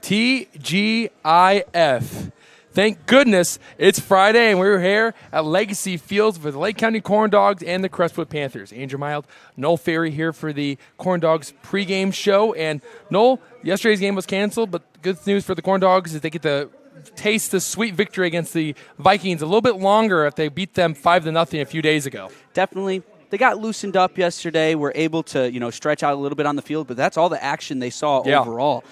TGIF. Thank goodness it's Friday and we're here at Legacy Fields for the Lake County Corn Dogs and the Crestwood Panthers. Andrew Mild, Noel Ferry here for the Corn Dogs pregame show. And Noel, yesterday's game was canceled, but good news for the Corn Dogs is they get to taste the sweet victory against the Vikings a little bit longer if they beat them 5-0 a few days ago. Definitely. They got loosened up yesterday, were able to, stretch out a little bit on the field, but that's all the action they saw overall.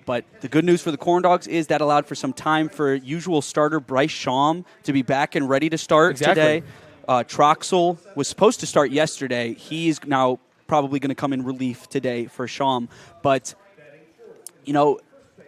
But the good news for the Corn Dogs is that allowed for some time for usual starter Bryce Schaum to be back and ready to start today. Troxel was supposed to start yesterday. He's now probably going to come in relief today for Schaum. But,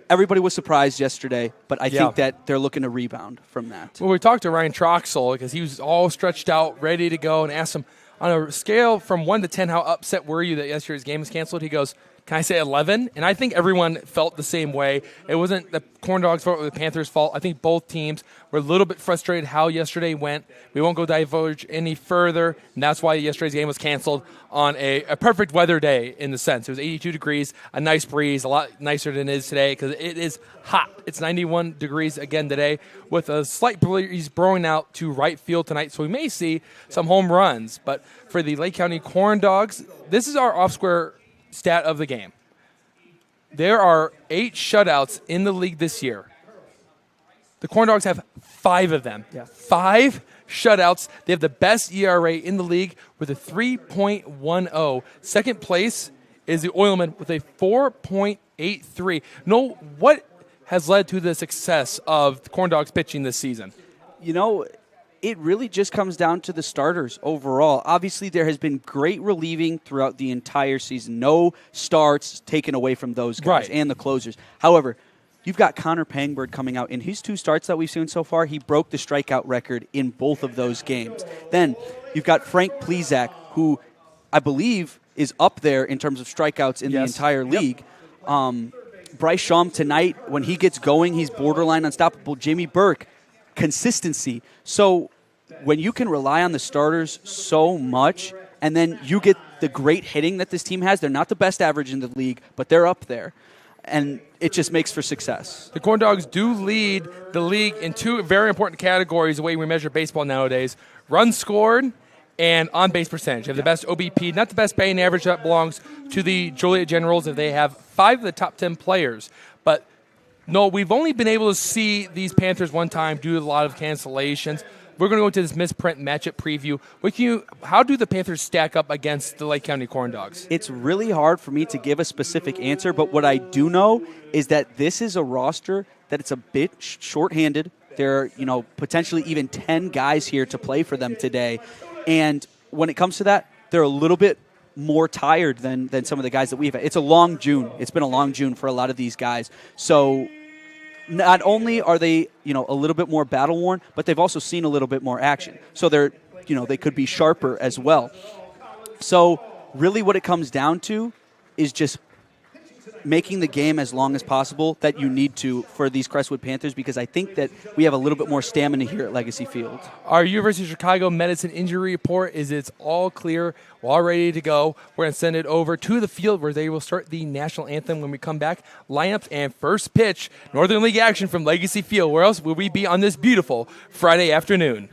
everybody was surprised yesterday, but I think that they're looking to rebound from that. Well, we talked to Ryan Troxel because he was all stretched out, ready to go, and asked him, on a scale from 1 to 10, how upset were you that yesterday's game was canceled? He goes, can I say 11? And I think everyone felt the same way. It wasn't the Corn Dogs' fault or the Panthers' fault. I think both teams were a little bit frustrated how yesterday went. We won't go divulge any further, and that's why yesterday's game was canceled on a perfect weather day in the sense. It was 82 degrees, a nice breeze, a lot nicer than it is today because it is hot. It's 91 degrees again today with a slight breeze blowing out to right field tonight, so we may see some home runs. But for the Lake County Corn Dogs, this is our off-square stat of the game. There are 8 shutouts in the league this year. The Corn Dogs have 5 of them. 5 shutouts. They have the best ERA in the league with a 3.10. Second place is the Oilmen with a 4.83. No, what has led to the success of the Corn Dogs pitching this season? It really just comes down to the starters overall. Obviously, there has been great relieving throughout the entire season. No starts taken away from those guys and the closers. However, you've got Connor Pangbird coming out. In his 2 starts that we've seen so far, he broke the strikeout record in both of those games. Then you've got Frank Plezak, who I believe is up there in terms of strikeouts in the entire league. Bryce Schaum tonight, when he gets going, he's borderline unstoppable. Jamie Burke, consistency. So when you can rely on the starters so much and then you get the great hitting that this team has, they're not the best average in the league, but they're up there. And it just makes for success. The Corn Dogs do lead the league in 2 very important categories the way we measure baseball nowadays. Runs scored and on-base percentage. They have the best OBP, not the best batting average. That belongs to the Joliet Generals if they have 5 of the top 10 players. But no, we've only been able to see these Panthers one time due to a lot of cancellations. We're going to go into this misprint matchup preview. How do the Panthers stack up against the Lake County Corn Dogs? It's really hard for me to give a specific answer, but what I do know is that this is a roster that it's a bit shorthanded. There are, potentially even 10 guys here to play for them today. And when it comes to that, they're a little bit more tired than some of the guys that we've had. It's a long June. It's been a long June for a lot of these guys. So not only are they, a little bit more battle worn, but they've also seen a little bit more action. So they're, they could be sharper as well. So really what it comes down to is just making the game as long as possible that you need to for these Crestwood Panthers, because I think that we have a little bit more stamina here at Legacy Field. Our University of Chicago medicine injury report is it's all clear. We're all ready to go. We're going to send it over to the field where they will start the national anthem when we come back. Lineups and first pitch, Northern League action from Legacy Field. Where else will we be on this beautiful Friday afternoon?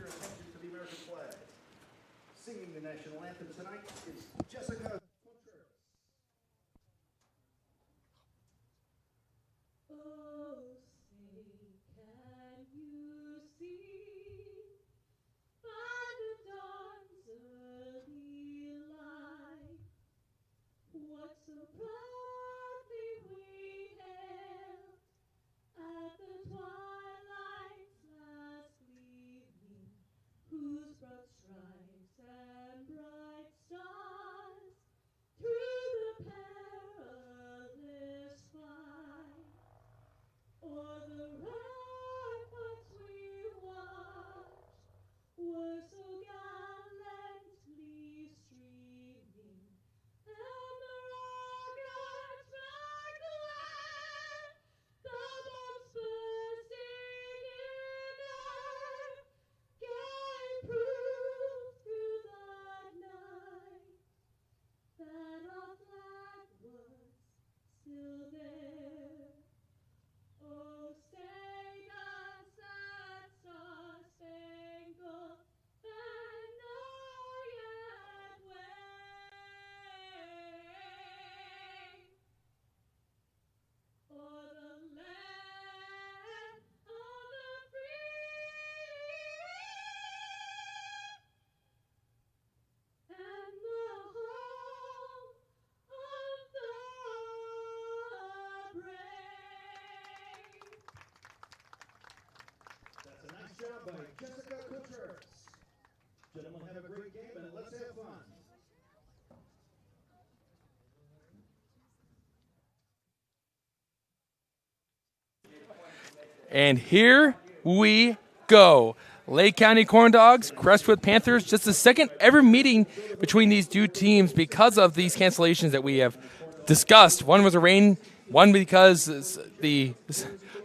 And here we go. Lake County Corn Dogs, Crestwood Panthers, just the second ever meeting between these two teams because of these cancellations that we have discussed. One was a rain, one because the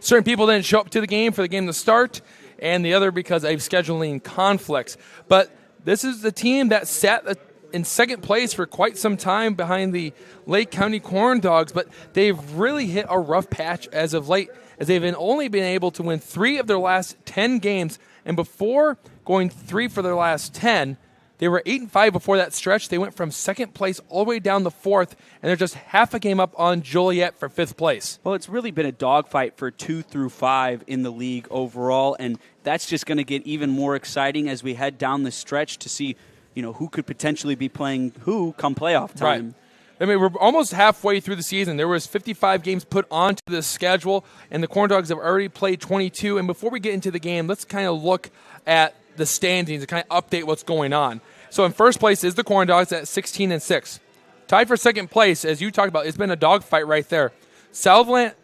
certain people didn't show up to the game for the game to start, and the other because of scheduling conflicts. But this is the team that sat in second place for quite some time behind the Lake County Corn Dogs, but they've really hit a rough patch as of late, as they've only been able to win 3 of their last 10 games. And before going 3 for their last 10, they were 8-5 before that stretch. They went from second place all the way down to 4th, and they're just half a game up on Joliet for 5th place. Well, it's really been a dogfight for 2 through 5 in the league overall, and that's just going to get even more exciting as we head down the stretch to see, who could potentially be playing who come playoff time. Right. I mean, we're almost halfway through the season. There was 55 games put onto the schedule, and the Corn Dogs have already played 22. And before we get into the game, let's kind of look at the standings and kind of update what's going on. So in first place is the Corn Dogs at 16-6. Tied for second place, as you talked about, it's been a dogfight right there. Southland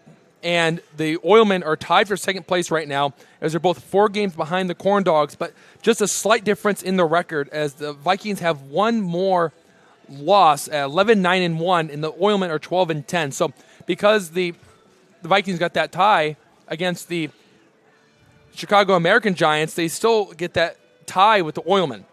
and the Oilmen are tied for second place right now, as they're both 4 games behind the Corn Dogs, but just a slight difference in the record, as the Vikings have one more loss at 11-9-1, and the Oilmen are 12-10. So because the Vikings got that tie against the Chicago American Giants, they still get that tie with the Oilmen.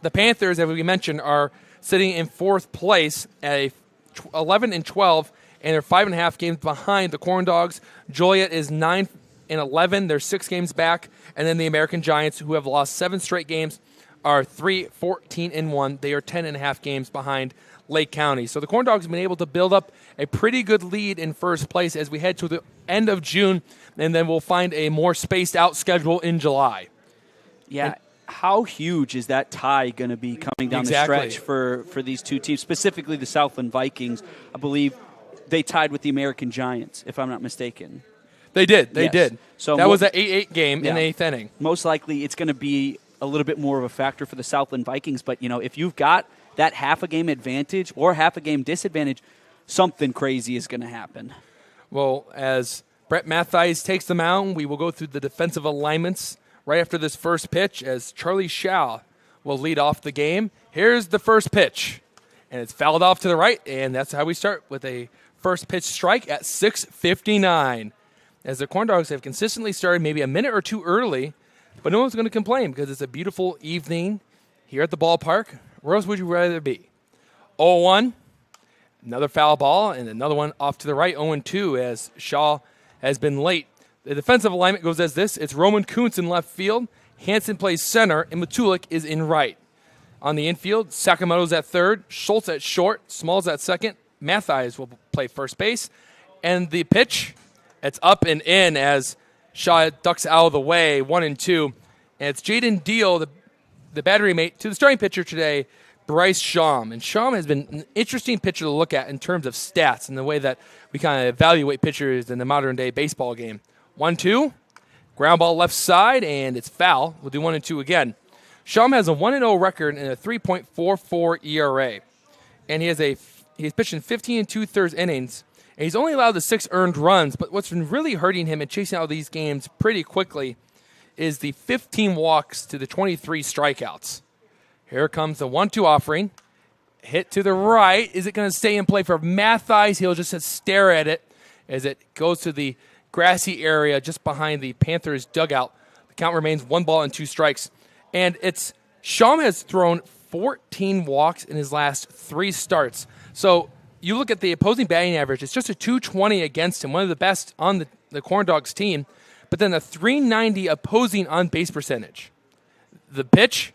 The Panthers, as we mentioned, are sitting in 4th place at 11-12, and they're 5.5 games behind the Corn Dogs. Joliet is 9-11. They're 6 games back. And then the American Giants, who have lost 7 straight games, are 3-14-1. They are 10.5 games behind Lake County. So the Corn Dogs have been able to build up a pretty good lead in first place as we head to the end of June, and then we'll find a more spaced out schedule in July. Yeah. How huge is that tie going to be coming down the stretch for these two teams, specifically the Southland Vikings? I believe they tied with the American Giants, if I'm not mistaken. They did. They did. So that was an 8-8 game in the 8th inning. Most likely it's going to be a little bit more of a factor for the Southland Vikings. But, if you've got that half a game advantage or half a game disadvantage, something crazy is going to happen. Well, as Brett Mattheis takes the mound, we will go through the defensive alignments right after this first pitch, as Charlie Shaw will lead off the game. Here's the first pitch, and it's fouled off to the right, and that's how we start with a first pitch strike at 6:59. As the Corn Dogs have consistently started maybe a minute or two early, but no one's going to complain because it's a beautiful evening here at the ballpark. Where else would you rather be? 0-1, another foul ball, and another one off to the right, 0-2, as Shaw has been late. The defensive alignment goes as this. It's Roman Kuntz in left field, Hansen plays center, and Matulik is in right. On the infield, Sakamoto's at third, Schultz at short, Smalls at second, Mattheis will play first base. And the pitch, it's up and in as Shaw ducks out of the way, 1-2. And it's Jaden Deal, the battery mate, to the starting pitcher today, Bryce Shawm. And Shawm has been an interesting pitcher to look at in terms of stats and the way that we kind of evaluate pitchers in the modern-day baseball game. 1-2, ground ball left side, and it's foul. We'll do 1-2 again. Shawm has a 1-0 record and a 3.44 ERA. And he's pitched in 15 2/3 innings, and he's only allowed the 6 earned runs. But what's been really hurting him and chasing out these games pretty quickly is the 15 walks to the 23 strikeouts. Here comes the 1-2 offering. Hit to the right. Is it going to stay in play for Mattheis? He'll just stare at it as it goes to the grassy area just behind the Panthers dugout. The count remains 1-2 strikes. And Shawm has thrown 14 walks in his last 3 starts. So you look at the opposing batting average, it's just a 220 against him, one of the best on the Corn Dogs team, but then a 390 opposing on-base percentage. The pitch,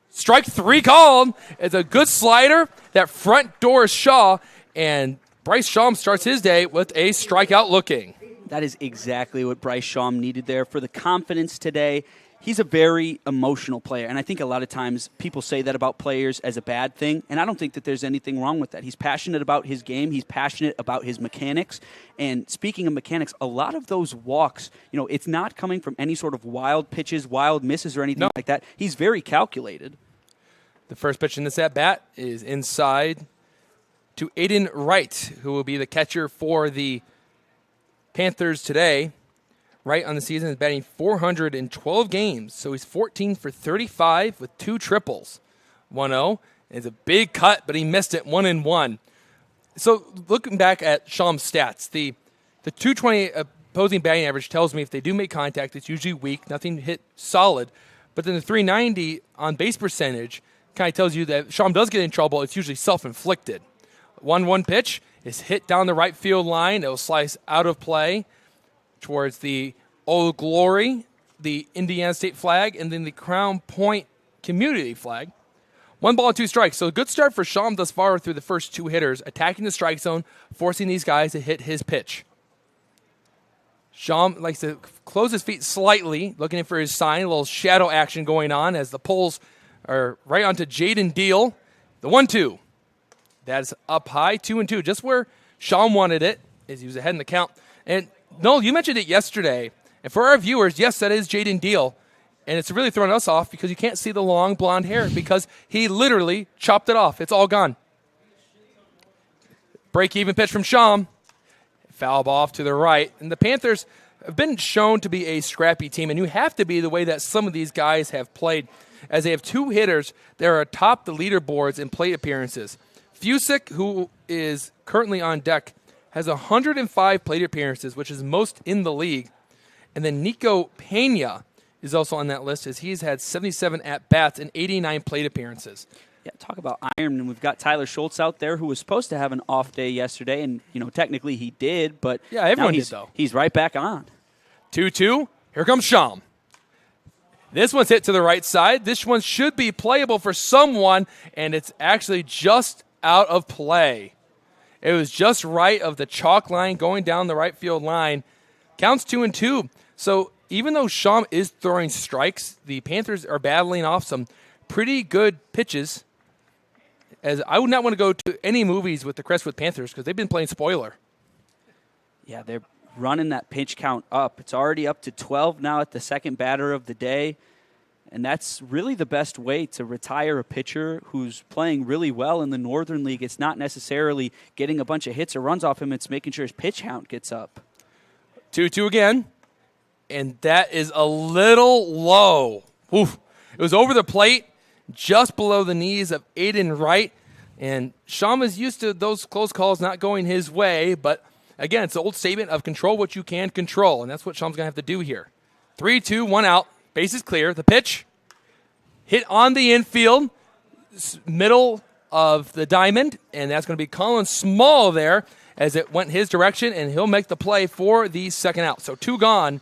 strike 3 called. It's a good slider. That front door is Shaw, and Bryce Shawm starts his day with a strikeout looking. That is exactly what Bryce Shawm needed there for the confidence today. he's a very emotional player, and I think a lot of times people say that about players as a bad thing, and I don't think that there's anything wrong with that. He's passionate about his game. He's passionate about his mechanics, and speaking of mechanics, a lot of those walks, it's not coming from any sort of wild pitches, wild misses, or anything like that. He's very calculated. The first pitch in this at-bat is inside to Aiden Wright, who will be the catcher for the Panthers today. Wright on the season is batting 412 games, so he's 14 for 35 with 2 triples. 1-0. It's a big cut, but he missed it 1-1. So looking back at Sham's stats, the 220 opposing batting average tells me if they do make contact, it's usually weak, nothing hit solid. But then the 390 on base percentage kind of tells you that if Sham does get in trouble, it's usually self-inflicted. 1-1 pitch is hit down the right field line. It will slice out of play towards the Old Glory, the Indiana State flag, and then the Crown Point community flag. 1 ball and 2 strikes. So a good start for Sham thus far through the first 2 hitters, attacking the strike zone, forcing these guys to hit his pitch. Sham likes to close his feet slightly, looking for his sign, a little shadow action going on as the pulls are right onto Jaden Deal. The 1-2. That's up high, 2-2, just where Sham wanted it, as he was ahead in the count. And Noel, you mentioned it yesterday. And for our viewers, yes, that is Jaden Deal. And it's really throwing us off because you can't see the long blonde hair because he literally chopped it off. It's all gone. Break-even pitch from Sham. Foul ball off to the right. And the Panthers have been shown to be a scrappy team, and you have to be the way that some of these guys have played, as they have 2 hitters that are atop the leaderboards in plate appearances. Fusick, who is currently on deck, has 105 plate appearances, which is most in the league. And then Nico Pena is also on that list, as he's had 77 at-bats and 89 plate appearances. Yeah, talk about iron. And we've got Tyler Schultz out there, who was supposed to have an off day yesterday, and technically he did, but yeah, everyone did, though. He's right back on. 2-2. Here comes Sham. This one's hit to the right side. This one should be playable for someone, and it's actually just out of play. It was just right of the chalk line going down the right field line. Counts 2-2. So even though Sham is throwing strikes, the Panthers are battling off some pretty good pitches. As I would not want to go to any movies with the Crestwood Panthers because they've been playing spoiler. Yeah, they're running that pitch count up. It's already up to 12 now at the second batter of the day. And that's really the best way to retire a pitcher who's playing really well in the Northern League. It's not necessarily getting a bunch of hits or runs off him. It's making sure his pitch count gets up. 2-2 again. And that is a little low. Oof. It was over the plate, just below the knees of Aiden Wright. And Sham is used to those close calls not going his way. But, again, it's the old statement of control what you can control. And that's what Sham's going to have to do here. 3-2, 1 out. Bases clear. The pitch hit on the infield, middle of the diamond, and that's going to be Colin Small there as it went his direction, and he'll make the play for the second out. So 2 gone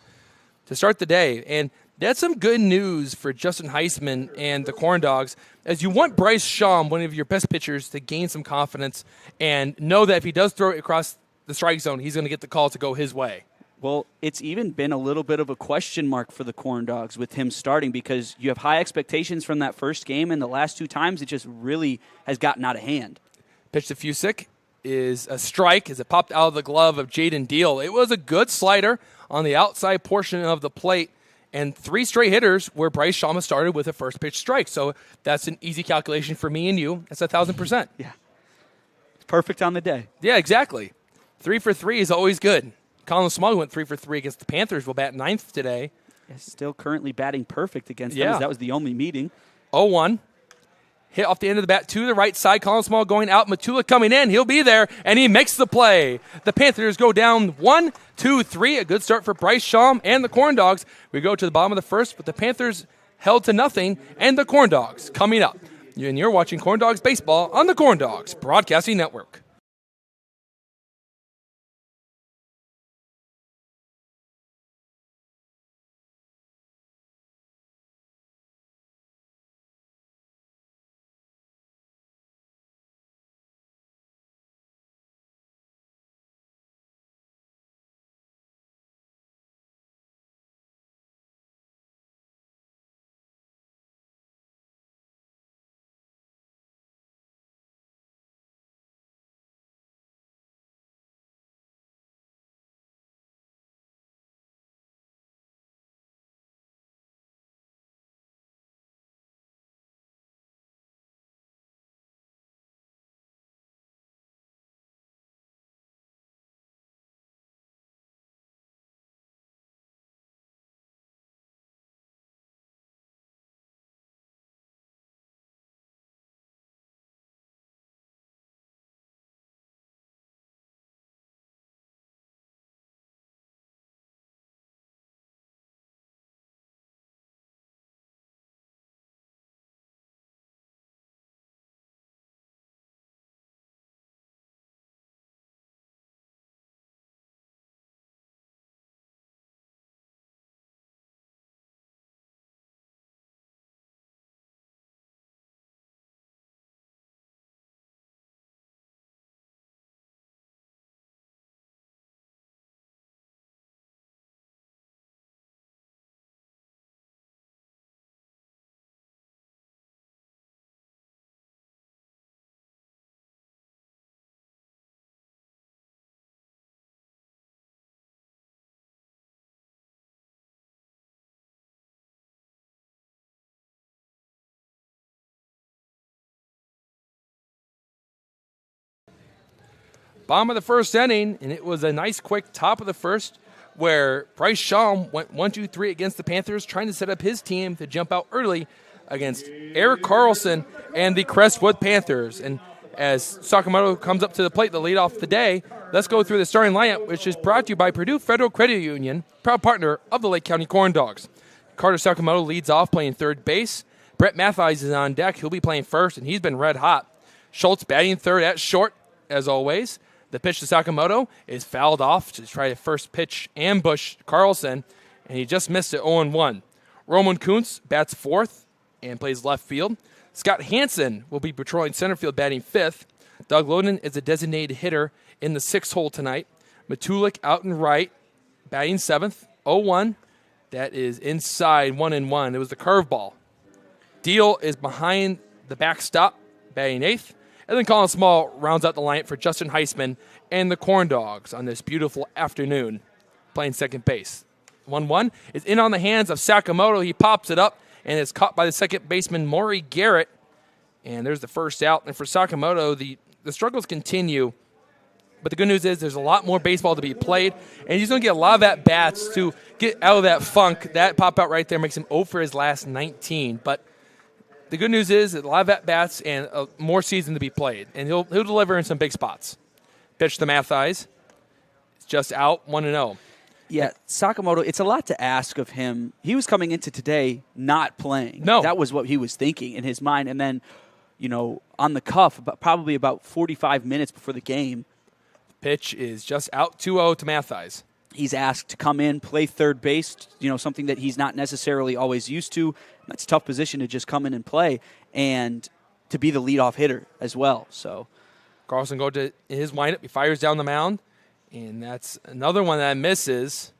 to start the day, and that's some good news for Justin Heisman and the Corn Dogs, as you want Bryce Sham, one of your best pitchers, to gain some confidence and know that if he does throw it across the strike zone, he's going to get the call to go his way. Well, it's even been a little bit of a question mark for the Corn Dogs with him starting because you have high expectations from that first game, and the last 2 times it just really has gotten out of hand. Pitch to Fusick is a strike as it popped out of the glove of Jaden Deal. It was a good slider on the outside portion of the plate, and 3 straight hitters where Bryce Shama started with a first pitch strike. So that's an easy calculation for me and you. That's 1,000%. Yeah. It's perfect on the day. Yeah, exactly. 3 for 3 is always good. Colin Small went 3 for 3 against the Panthers. Will bat 9th today. Still currently batting perfect against them. That was the only meeting. 0-1. Hit off the end of the bat to the right side. Colin Small going out. Matula coming in. He'll be there, and he makes the play. The Panthers go down 1-2-3. A good start for Bryce Sham and the Corn Dogs. We go to the bottom of the first, but the Panthers held to nothing, and the Corn Dogs coming up. And you're watching Corn Dogs Baseball on the Corn Dogs Broadcasting Network. Bottom of the first inning, and it was a nice, quick top of the first where Bryce Shaw went 1-2-3 against the Panthers, trying to set up his team to jump out early against Eric Carlson and the Crestwood Panthers. And as Sakamoto comes up to the plate to lead off the day, let's go through the starting lineup, which is brought to you by Purdue Federal Credit Union, proud partner of the Lake County Corn Dogs. Carter Sakamoto leads off playing third base. Brett Mathies is on deck. He'll be playing first, and he's been red hot. Schultz batting third at short, as always. The pitch to Sakamoto is fouled off to try to first pitch ambush Carlson, and he just missed it 0-1. Roman Kuntz bats fourth and plays left field. Scott Hansen will be patrolling center field batting fifth. Doug Loden is a designated hitter in the sixth hole tonight. Matulik out and right, batting seventh, 0-1. That is inside 1-1. It was the curveball. Deal is behind the backstop, batting eighth. And then Colin Small rounds out the lineup for Justin Heisman and the Corn Dogs on this beautiful afternoon, playing second base. 1-1 is in on the hands of Sakamoto. He pops it up, and it's caught by the second baseman, Maury Garrett. And there's the first out. And for Sakamoto, the struggles continue. But the good news is there's a lot more baseball to be played, and he's going to get a lot of at-bats to get out of that funk. That pop out right there makes him 0 for his last 19. But the good news is a lot of at-bats and more season to be played, and he'll deliver in some big spots. Pitch to Mathies. It's just out, 1-0. Yeah, Sakamoto, it's a lot to ask of him. He was coming into today not playing. No. That was what he was thinking in his mind. And then, on the cuff, probably about 45 minutes before the game, pitch is just out, 2-0 to Mathies. He's asked to come in, play third base, something that he's not necessarily always used to. That's a tough position to just come in and play, and to be the leadoff hitter as well. So Carlson goes to his windup. He fires down the mound, and that's another one that misses.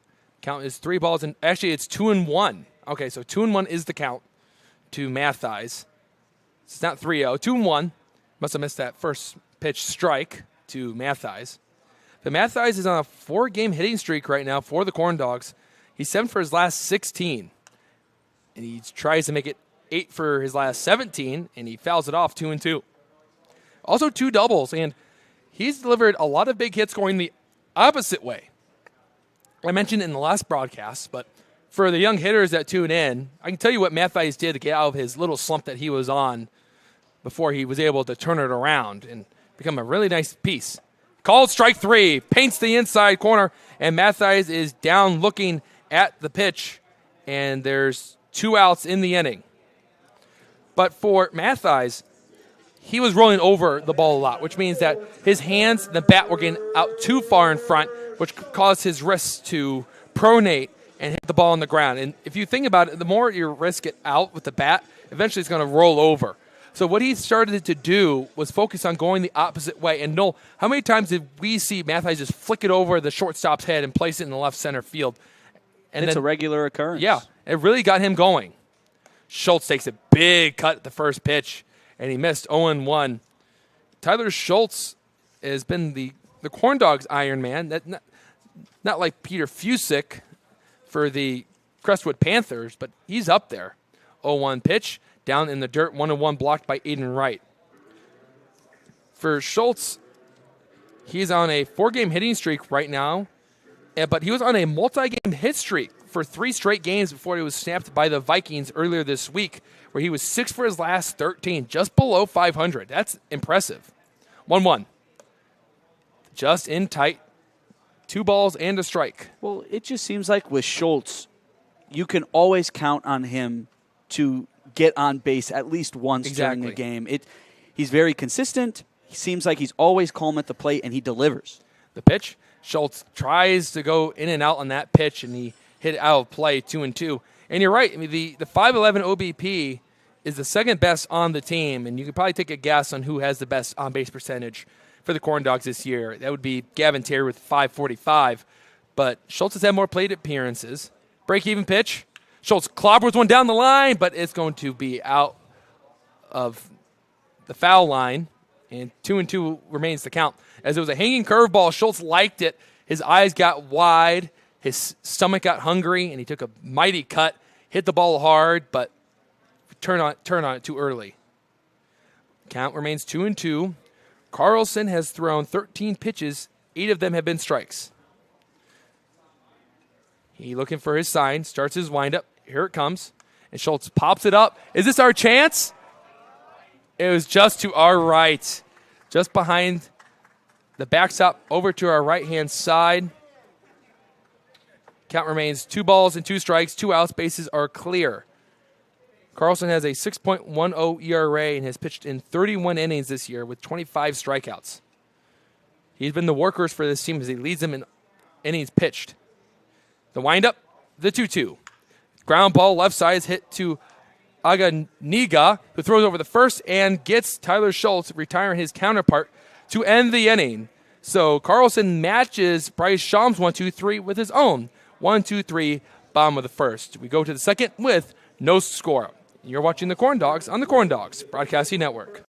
Count is 3 balls, and actually it's 2-1. Okay, so 2-1 is the count to Mathies. It's not 3-0. 2-1. Must have missed that first pitch strike to Mathies. But Mathies is on a 4-game hitting streak right now for the Corn Dogs. He's 7 for his last 16. And he tries to make it 8 for his last 17, and he fouls it off 2-2. Also 2 doubles, and he's delivered a lot of big hits going the opposite way. I mentioned it in the last broadcast, but for the young hitters that tune in, I can tell you what Mathies did to get out of his little slump that he was on before he was able to turn it around and become a really nice piece. Called strike 3, paints the inside corner, and Mathies is down looking at the pitch, and there's 2 outs in the inning. But for Mathies, he was rolling over the ball a lot, which means that his hands and the bat were getting out too far in front, which caused his wrists to pronate and hit the ball on the ground. And if you think about it, the more your wrists get out with the bat, eventually it's going to roll over. So what he started to do was focus on going the opposite way. And Noel, how many times did we see Mathies just flick it over the shortstop's head and place it in the left center field? And it's a regular occurrence. Yeah, it really got him going. Schultz takes a big cut at the first pitch, and he missed 0-1. Tyler Schultz has been the Corn Dogs Iron Man. Not like Peter Fusick for the Crestwood Panthers, but he's up there. 0-1 pitch. Down in the dirt, 1-1 blocked by Aiden Wright. For Schultz, he's on a 4-game hitting streak right now, but he was on a multi-game hit streak for 3 straight games before he was snapped by the Vikings earlier this week, where he was 6 for his last 13, just below 500. That's impressive. 1-1. Just in tight. 2 balls and a strike. Well, it just seems like with Schultz, you can always count on him to get on base at least once during the game. He's very consistent. He seems like he's always calm at the plate, and he delivers. The pitch, Schultz tries to go in and out on that pitch, and he hit it out of play, 2-2. And you're right. I mean, the 5.11 OBP is the second best on the team, and you could probably take a guess on who has the best on-base percentage for the Corn Dogs this year. That would be Gavin Terry with 545. But Schultz has had more plate appearances. Break-even pitch. Schultz clobbers one down the line, but it's going to be out of the foul line, and 2-2 remains the count. As it was a hanging curveball, Schultz liked it. His eyes got wide, his stomach got hungry, and he took a mighty cut, hit the ball hard, but turn on it too early. Count remains 2-2. Carlson has thrown 13 pitches. 8 of them have been strikes. He looking for his sign, starts his windup. Here it comes. And Schultz pops it up. Is this our chance? It was just to our right. Just behind the backstop over to our right-hand side. Count remains 2 balls and 2 strikes, 2 outs, bases are clear. Carlson has a 6.10 ERA and has pitched in 31 innings this year with 25 strikeouts. He's been the workhorse for this team as he leads them in innings pitched. The windup, the 2-2. Ground ball left side is hit to Aganiga, who throws over the first and gets Tyler Schultz, retiring his counterpart, to end the inning. So Carlson matches Bryce Schaum's 1-2-3 with his own 1-2-3 bottom of the first. We go to the second with no score. You're watching the Corn Dogs on the Corn Dogs Broadcasting Network.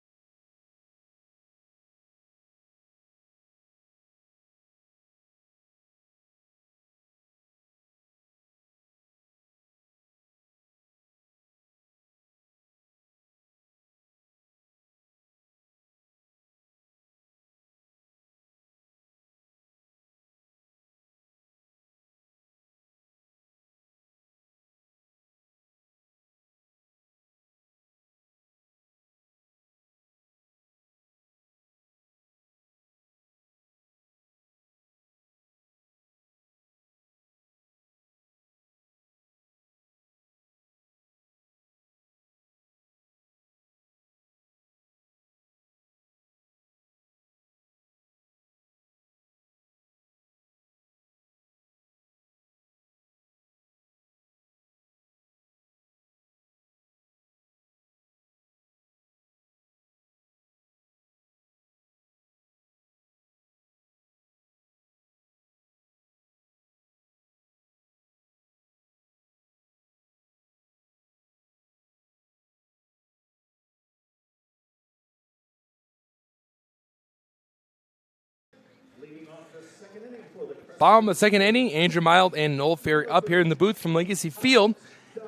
Bottom of the second inning, Andrew Mild and Noel Ferry up here in the booth from Legacy Field.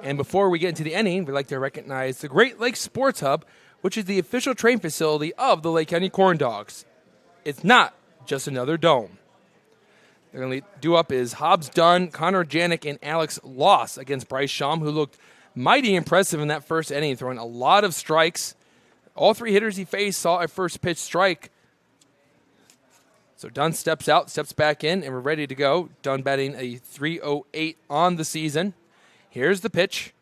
And before we get into the inning, we'd like to recognize the Great Lakes Sports Hub, which is the official training facility of the Lake County Corn Dogs. It's not just another dome. They're going to do up is Hobbs Dunn, Connor Janik, and Alex Loss against Bryce Schaum, who looked mighty impressive in that first inning, throwing a lot of strikes. All 3 hitters he faced saw a first pitch strike. So Dunn steps out, steps back in, and we're ready to go. Dunn batting a .308 on the season. Here's the pitch,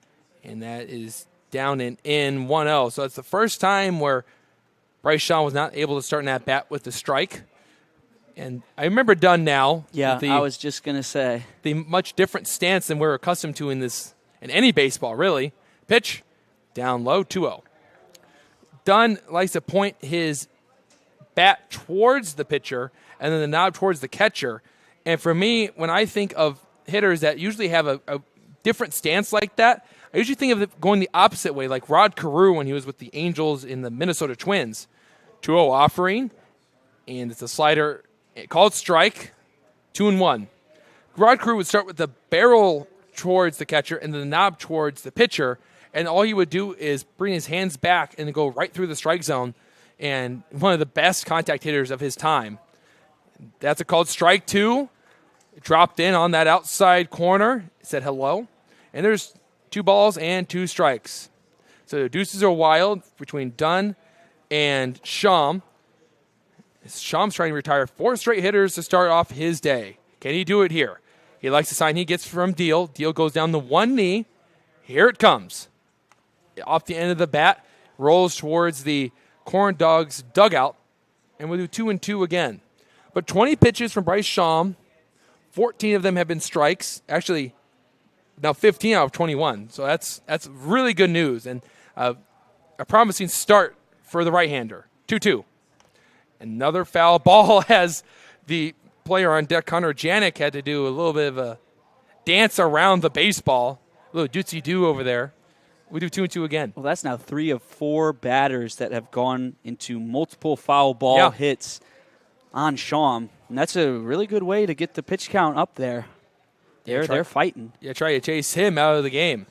and that is down and in 1-0. So it's the first time where Bryce Schaum was not able to start in that bat with the strike. And I remember Dunn now. Yeah, I was just going to say. The much different stance than we're accustomed to in any baseball, really. Pitch, down low, 2-0. Dunn likes to point his bat towards the pitcher and then the knob towards the catcher. And for me, when I think of hitters that usually have a different stance like that, I usually think of it going the opposite way, like Rod Carew when he was with the Angels in the Minnesota Twins. 2-0 offering, and it's a slider called strike, 2-1. Rod Carew would start with the barrel towards the catcher and the knob towards the pitcher, and all he would do is bring his hands back and go right through the strike zone, and one of the best contact hitters of his time. That's a called strike 2. It dropped in on that outside corner, said hello, and there's 2 balls and 2 strikes. So the deuces are wild between Dunn and Schaum. Schaum's trying to retire 4 straight hitters to start off his day. Can he do it here? He likes the sign he gets from Deal. Deal goes down the one knee. Here it comes. Off the end of the bat, rolls towards the Corn Dogs dugout, and we'll do 2-2 again. But 20 pitches from Bryce Schaum, 14 of them have been strikes. Actually, now 15 out of 21. So that's really good news and a promising start for the right-hander. 2-2. Another foul ball as the player on deck, Connor Janik, had to do a little bit of a dance around the baseball. A little dootsy-doo over there. We do 2-2 again. Well, that's now 3 of 4 batters that have gone into multiple foul ball hits on Schaum. And that's a really good way to get the pitch count up there. They're fighting. Yeah, try to chase him out of the game.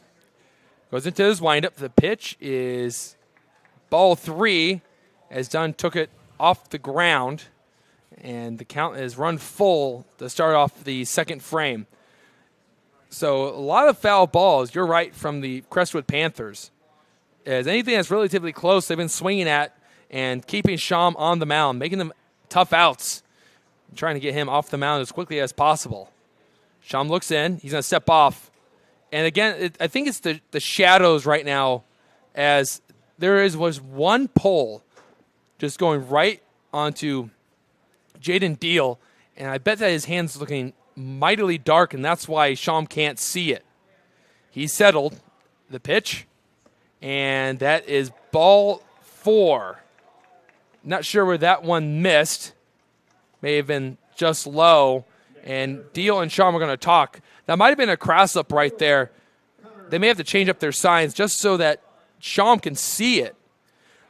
Goes into his windup. The pitch is ball 3 as Dunn took it off the ground, and the count is run full to start off the second frame. So a lot of foul balls, you're right, from the Crestwood Panthers. As anything that's relatively close, they've been swinging at and keeping Sham on the mound, making them tough outs, trying to get him off the mound as quickly as possible. Sham looks in. He's going to step off. And again, I think it's the shadows right now, as was one pole just going right onto Jaden Deal, and I bet that his hand's looking mightily dark, and that's why Sham can't see it. He settled the pitch, and that is ball 4. Not sure where that one missed. May have been just low, and Deal and Sham are going to talk. That might have been a cross-up right there. They may have to change up their signs just so that Sham can see it.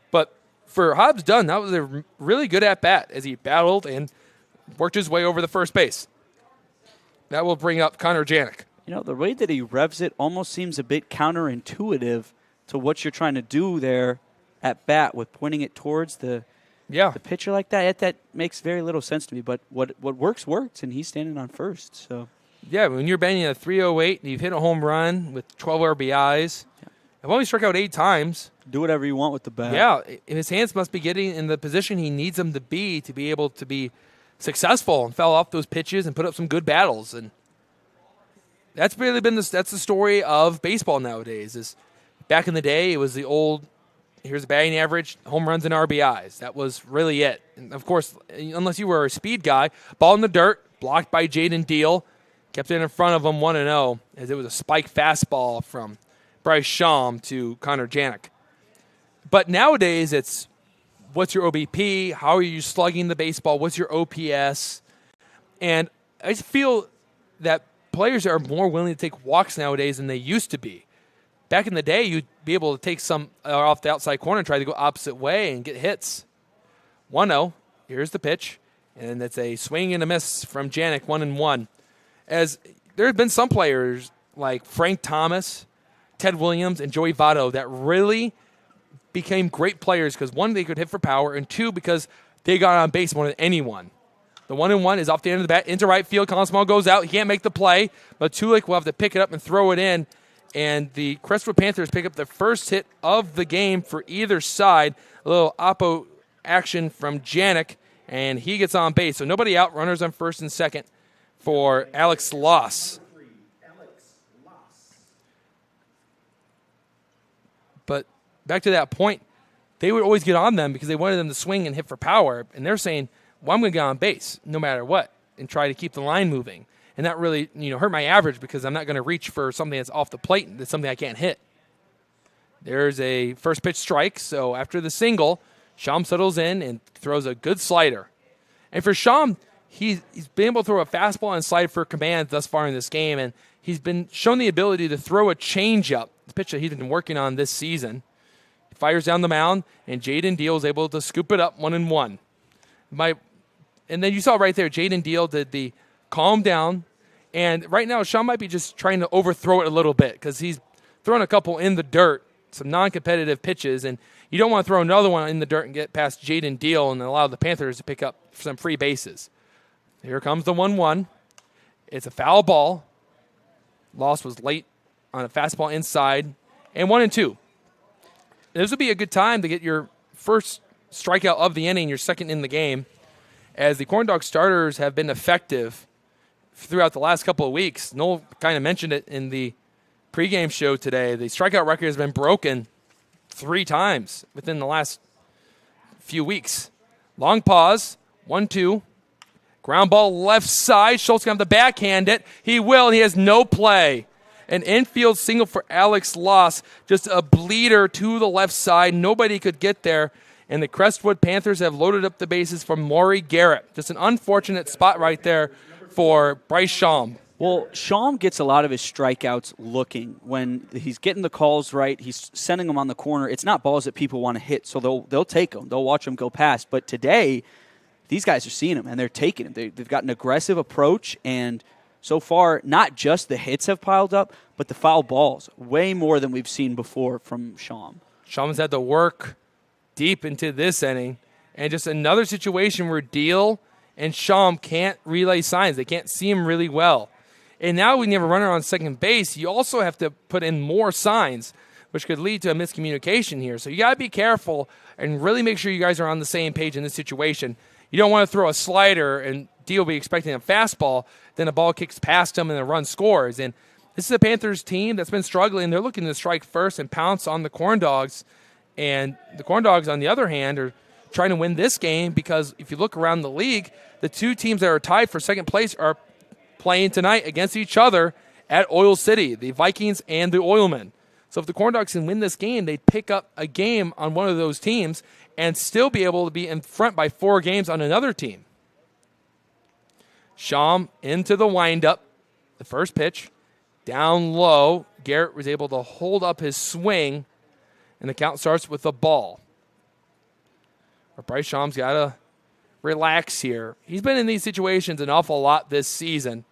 But for Hobbs Dunn, that was a really good at-bat as he battled and worked his way over the first base. That will bring up Connor Janik. You know, the way that he revs it almost seems a bit counterintuitive to what you're trying to do there at bat with pointing it towards the pitcher like that. That makes very little sense to me. But what works, and he's standing on first. So yeah, when you're batting at 308 and you've hit a home run with 12 RBIs, I've only struck out 8 times. Do whatever you want with the bat. Yeah, his hands must be getting in the position he needs them to be able to be successful and foul off those pitches and put up some good battles. And that's really been that's the story of baseball nowadays. Is back in the day, it was the old, here's the batting average, home runs and RBIs. That was really it. And of course, unless you were a speed guy, ball in the dirt, blocked by Jaden Deal, kept it in front of him 1-0, as it was a spike fastball from Bryce Sham to Connor Janik. But nowadays, it's what's your OBP? How are you slugging the baseball? What's your OPS? And I just feel that players are more willing to take walks nowadays than they used to be. Back in the day, you'd be able to take some off the outside corner and try to go opposite way and get hits. 1-0. Here's the pitch. And it's a swing and a miss from Janik, 1-1. As there have been some players like Frank Thomas, Ted Williams, and Joey Votto that really became great players because, one, they could hit for power, and 2, because they got on base more than anyone. The 1-1 is off the end of the bat into right field. Colin Small goes out. He can't make the play, but Tulik will have to pick it up and throw it in. And the Crestwood Panthers pick up the first hit of the game for either side. A little oppo action from Janik, and he gets on base. So nobody out. Runners on first and second for Alex Loss. But back to that point, they would always get on them because they wanted them to swing and hit for power. And they're saying, well, I'm going to get on base no matter what and try to keep the line moving. And that really, hurt my average because I'm not going to reach for something that's off the plate that's something I can't hit. There's a first pitch strike. So after the single, Sham settles in and throws a good slider. And for Sham, he's been able to throw a fastball and slider for command thus far in this game. And he's been shown the ability to throw a changeup, the pitch that he's been working on this season. He fires down the mound, and Jaden Deal is able to scoop it up 1-1. And then you saw right there, Jaden Deal did the calm down. And right now, Sham might be just trying to overthrow it a little bit because he's thrown a couple in the dirt, some non-competitive pitches, and you don't want to throw another one in the dirt and get past Jaden Deal and allow the Panthers to pick up some free bases. Here comes the 1-1. It's a foul ball. Loss was late on a fastball inside, and 1-2. This would be a good time to get your first strikeout of the inning, your second in the game, as the Corn Dog starters have been effective throughout the last couple of weeks. Noel kind of mentioned it in the pregame show today. The strikeout record has been broken 3 times within the last few weeks. Long pause, 1-2. Ground ball left side. Schultz going to have to backhand it. He will, and he has no play. An infield single for Alex Loss. Just a bleeder to the left side. Nobody could get there. And the Crestwood Panthers have loaded up the bases for Maury Garrett. Just an unfortunate spot right there for Bryce Sham. Well, Sham gets a lot of his strikeouts looking. When he's getting the calls right, he's sending them on the corner. It's not balls that people want to hit, so they'll take them. They'll watch them go past. But today, these guys are seeing them, and they're taking them. They've got an aggressive approach, and so far, not just the hits have piled up, but the foul balls, way more than we've seen before from Sham. Sham has had to work deep into this inning And just another situation where Deal and Sham can't relay signs. They can't see him really well. And now when you have a runner on second base, you also have to put in more signs, which could lead to a miscommunication here. So you got to be careful and really make sure you guys are on the same page in this situation. You don't want to throw a slider and Deal will be expecting a fastball, then a ball kicks past him and a run scores. And this is a Panthers team that's been struggling. They're looking to strike first and pounce on the Corn Dogs. And the Corn Dogs, on the other hand, are trying to win this game because if you look around the league, the two teams that are tied for second place are playing tonight against each other at Oil City, the Vikings and the Oilmen. So if the Corn Dogs can win this game, they'd pick up a game on one of those teams and still be able to be in front by 4 games on another team. Sham into the windup, the first pitch, down low. Garrett was able to hold up his swing, and the count starts with a ball. But Bryce Sham's got to relax here. He's been in these situations an awful lot this season.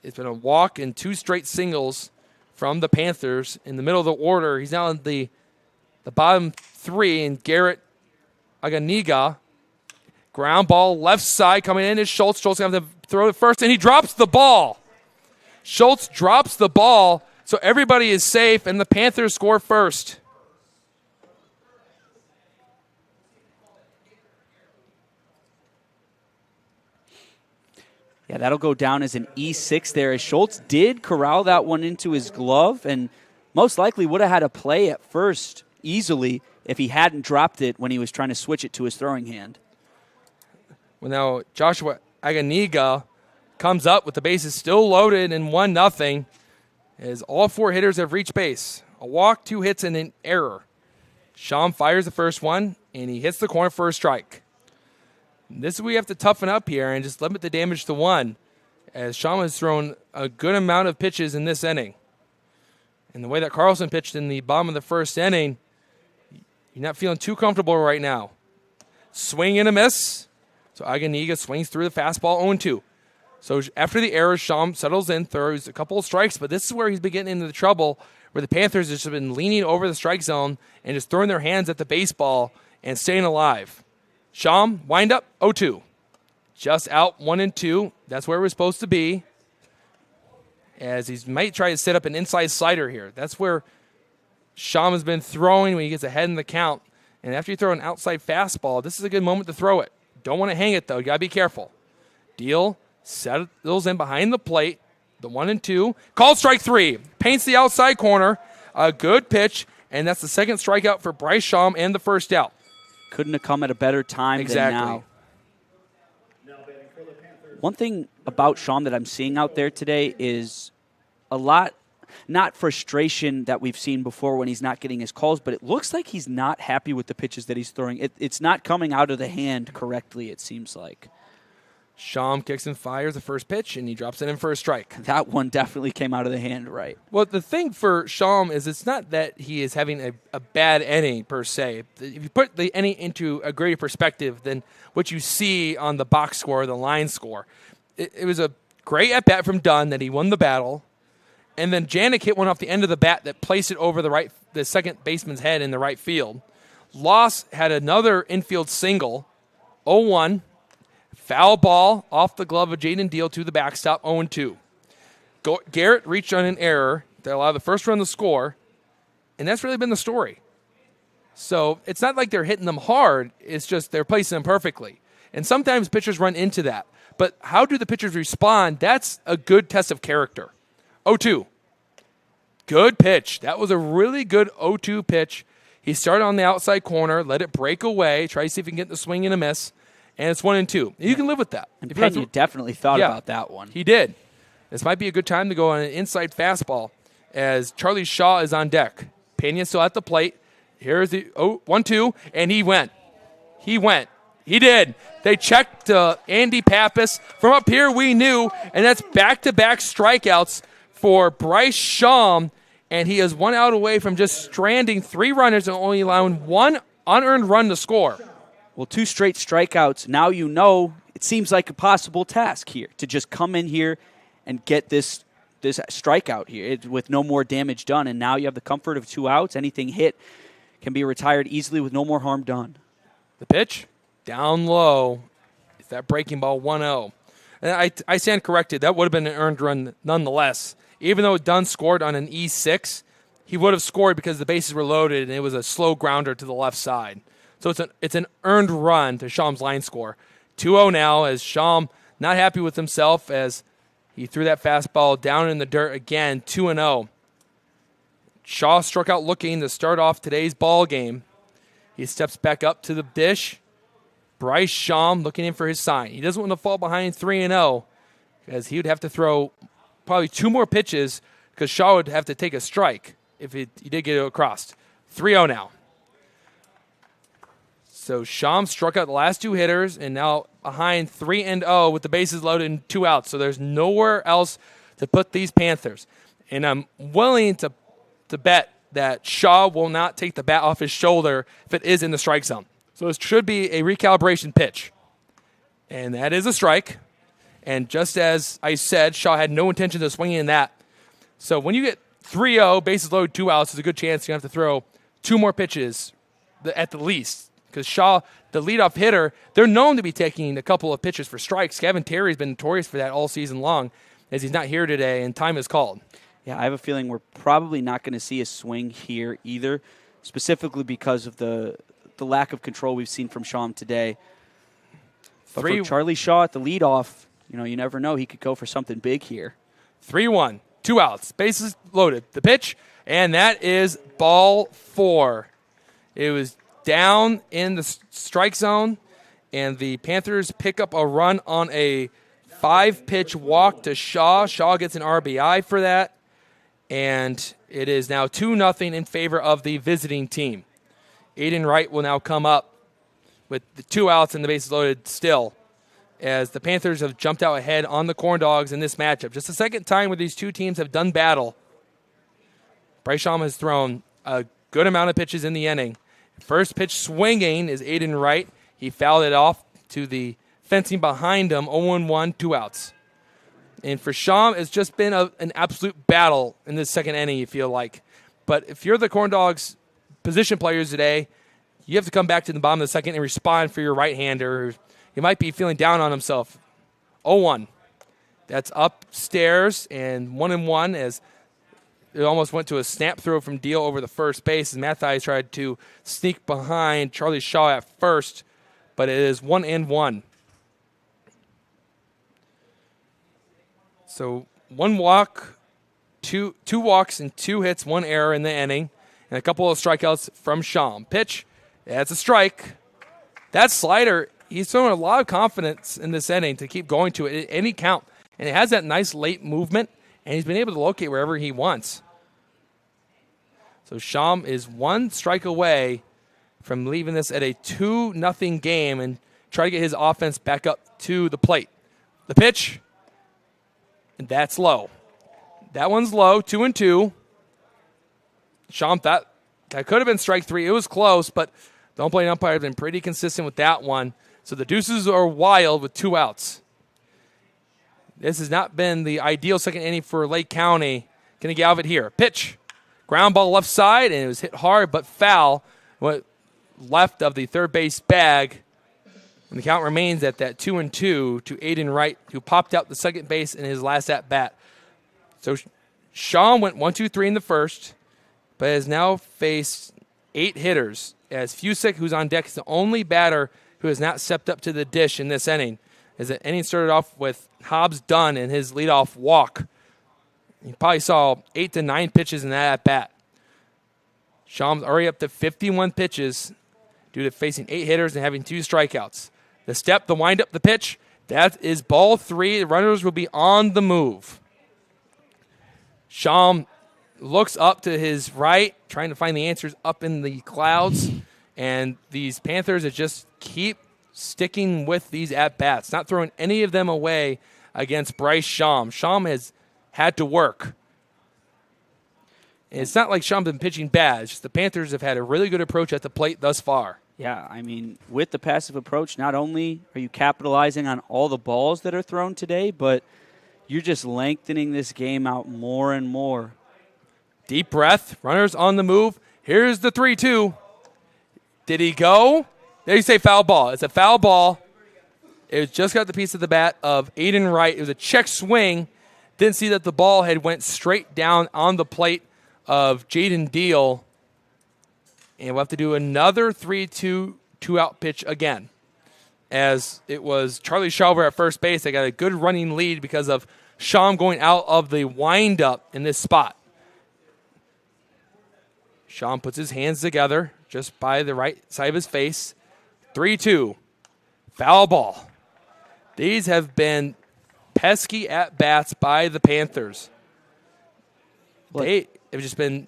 It's been a walk and 2 straight singles from the Panthers. In the middle of the order, he's now in the bottom 3, and Garrett Aganiga. Ground ball, left side, coming in is Schultz. Schultz going to have to throw it first, and he drops the ball. Schultz drops the ball, so everybody is safe, and the Panthers score first. Yeah, that'll go down as an E6 there, as Schultz did corral that one into his glove and most likely would have had a play at first easily if he hadn't dropped it when he was trying to switch it to his throwing hand. Well, now Joshua Aganiga comes up with the bases still loaded and 1-0 as all 4 hitters have reached base. A walk, 2 hits, and an error. Sham fires the first one, and he hits the corner for a strike. This is where we have to toughen up here and just limit the damage to 1, as Sham has thrown a good amount of pitches in this inning. And the way that Carlson pitched in the bottom of the first inning, you're not feeling too comfortable right now. Swing and a miss. So Aganiga swings through the fastball 0-2. So after the error, Sham settles in, throws a couple of strikes, but this is where he's been getting into the trouble, where the Panthers have just been leaning over the strike zone and just throwing their hands at the baseball and staying alive. Sham, wind up, 0-2. Just out 1-2. That's where we're supposed to be. As he might try to set up an inside slider here. That's where Sham has been throwing when he gets ahead in the count. And after you throw an outside fastball, this is a good moment to throw it. Don't want to hang it, though. You got to be careful. Deal, settles in behind the plate. The 1-2. Called strike 3. Paints the outside corner. A good pitch. And that's the second strikeout for Bryce Sham and the first out. Couldn't have come at a better time than now. One thing about Sham that I'm seeing out there today is a lot, not frustration that we've seen before when he's not getting his calls, but it looks like he's not happy with the pitches that he's throwing. It's not coming out of the hand correctly, it seems like. Sham kicks and fires the first pitch, and he drops it in for a strike. That one definitely came out of the hand right. Well, the thing for Sham is it's not that he is having a bad inning, per se. If you put the inning into a greater perspective than what you see on the box score or the line score, it was a great at-bat from Dunn that he won the battle, and then Janik hit one off the end of the bat that placed it over the second baseman's head in the right field. Loss had another infield single, 0-1. Foul ball off the glove of Jaden Deal to the backstop, 0-2. Garrett reached on an error that allowed the first run to score, and that's really been the story. So it's not like they're hitting them hard. It's just they're placing them perfectly. And sometimes pitchers run into that. But how do the pitchers respond? That's a good test of character. 0-2. Good pitch. That was a really good 0-2 pitch. He started on the outside corner, let it break away, try to see if he can get the swing and a miss. And it's 1-2. You can live with that. And Pena definitely thought about that one. He did. This might be a good time to go on an inside fastball as Charlie Shaw is on deck. Pena still at the plate. Here's the 1-2, and he went. He did. They checked Andy Pappas. From up here, we knew, and that's back-to-back strikeouts for Bryce Sham, and he is 1 out away from just stranding 3 runners and only allowing 1 unearned run to score. Well, 2 straight strikeouts. Now you know it seems like a possible task here to just come in here and get this strikeout here with no more damage done. And now you have the comfort of 2 outs. Anything hit can be retired easily with no more harm done. The pitch. Down low. It's that breaking ball 1-0. And I stand corrected. That would have been an earned run nonetheless. Even though Dunn scored on an E6, he would have scored because the bases were loaded and it was a slow grounder to the left side. So it's an earned run to Schaum's line score. 2-0 now as Schaum not happy with himself as he threw that fastball down in the dirt again, 2-0. Shaw struck out looking to start off today's ball game. He steps back up to the dish. Bryce Schaum looking in for his sign. He doesn't want to fall behind 3-0 because he would have to throw probably 2 more pitches because Shaw would have to take a strike if he did get it across. 3-0 now. So Schaum struck out the last 2 hitters and now behind 3-0 with the bases loaded and 2 outs. So there's nowhere else to put these Panthers. And I'm willing to bet that Shaw will not take the bat off his shoulder if it is in the strike zone. So this should be a recalibration pitch. And that is a strike. And just as I said, Shaw had no intention of swinging in that. So when you get 3-0, bases loaded, 2 outs, there's a good chance you're going to have to throw 2 more pitches at the least. Because Shaw, the leadoff hitter, they're known to be taking a couple of pitches for strikes. Kevin Terry's been notorious for that all season long as he's not here today and time is called. Yeah, I have a feeling we're probably not going to see a swing here either, specifically because of the lack of control we've seen from Schaum today. But for Charlie Shaw at the leadoff, you never know. He could go for something big here. 3-1, 2 outs, bases loaded. The pitch, and that is ball 4. It was down in the strike zone, and the Panthers pick up a run on a 5-pitch walk to Shaw. Shaw gets an RBI for that, and it is now 2-0 in favor of the visiting team. Aiden Wright will now come up with the 2 outs and the bases loaded still, as the Panthers have jumped out ahead on the Corn Dogs in this matchup. Just the second time where these two teams have done battle. Bryce Schaum has thrown a good amount of pitches in the inning. First pitch swinging is Aiden Wright. He fouled it off to the fencing behind him, 0-1, 2 outs. And for Schaum, it's just been an absolute battle in this second inning, you feel like. But if you're the Corn Dogs position players today, you have to come back to the bottom of the second and respond for your right-hander. He might be feeling down on himself. 0-1. That's upstairs and 1-1 as it almost went to a snap throw from Deal over the first base as Matthijs tried to sneak behind Charlie Shaw at first, but it is 1-1. So 1 walk, two walks and 2 hits, 1 error in the inning, and a couple of strikeouts from Schaum. Pitch, that's a strike. That slider, he's showing a lot of confidence in this inning to keep going to it at any count. And it has that nice late movement, and he's been able to locate wherever he wants. So Schaum is 1 strike away from leaving this at a 2-0 game and try to get his offense back up to the plate. The pitch, and that's low. That one's low, 2-2. Schaum thought that could have been strike 3. It was close, but the home plate umpire has been pretty consistent with that one. So the deuces are wild with 2 outs. This has not been the ideal second inning for Lake County. Going to get out of it here. Pitch. Ground ball left side, and it was hit hard but foul. What left of the third base bag. And the count remains at that 2-2 to Aiden Wright, who popped out the second base in his last at-bat. So Schaum went 1-2-3 in the first, but has now faced 8 hitters, as Fusick, who's on deck, is the only batter who has not stepped up to the dish in this inning. As the inning started off with Hobbs Dunn in his leadoff walk. You probably saw 8 to 9 pitches in that at-bat. Schaum's already up to 51 pitches due to facing 8 hitters and having 2 strikeouts. The step, the wind-up, the pitch, that is ball 3. The runners will be on the move. Schaum looks up to his right, trying to find the answers up in the clouds. And these Panthers just keep sticking with these at-bats, not throwing any of them away against Bryce Schaum. Schaum has had to work. And it's not like Schaum's been pitching bad. It's just the Panthers have had a really good approach at the plate thus far. Yeah, I mean, with the passive approach, not only are you capitalizing on all the balls that are thrown today, but you're just lengthening this game out more and more. Deep breath, runners on the move. Here's the 3-2. Did he go? There you say foul ball. It's a foul ball. It was just got the piece of the bat of Aiden Wright. It was a check swing. Didn't see that the ball had went straight down on the plate of Jaden Deal. And we'll have to do another 3-2 two-out pitch again. As it was Charlie Schauber at first base. They got a good running lead because of Schaum going out of the windup in this spot. Schaum puts his hands together just by the right side of his face. 3-2. Foul ball. These have been pesky at-bats by the Panthers. They have just been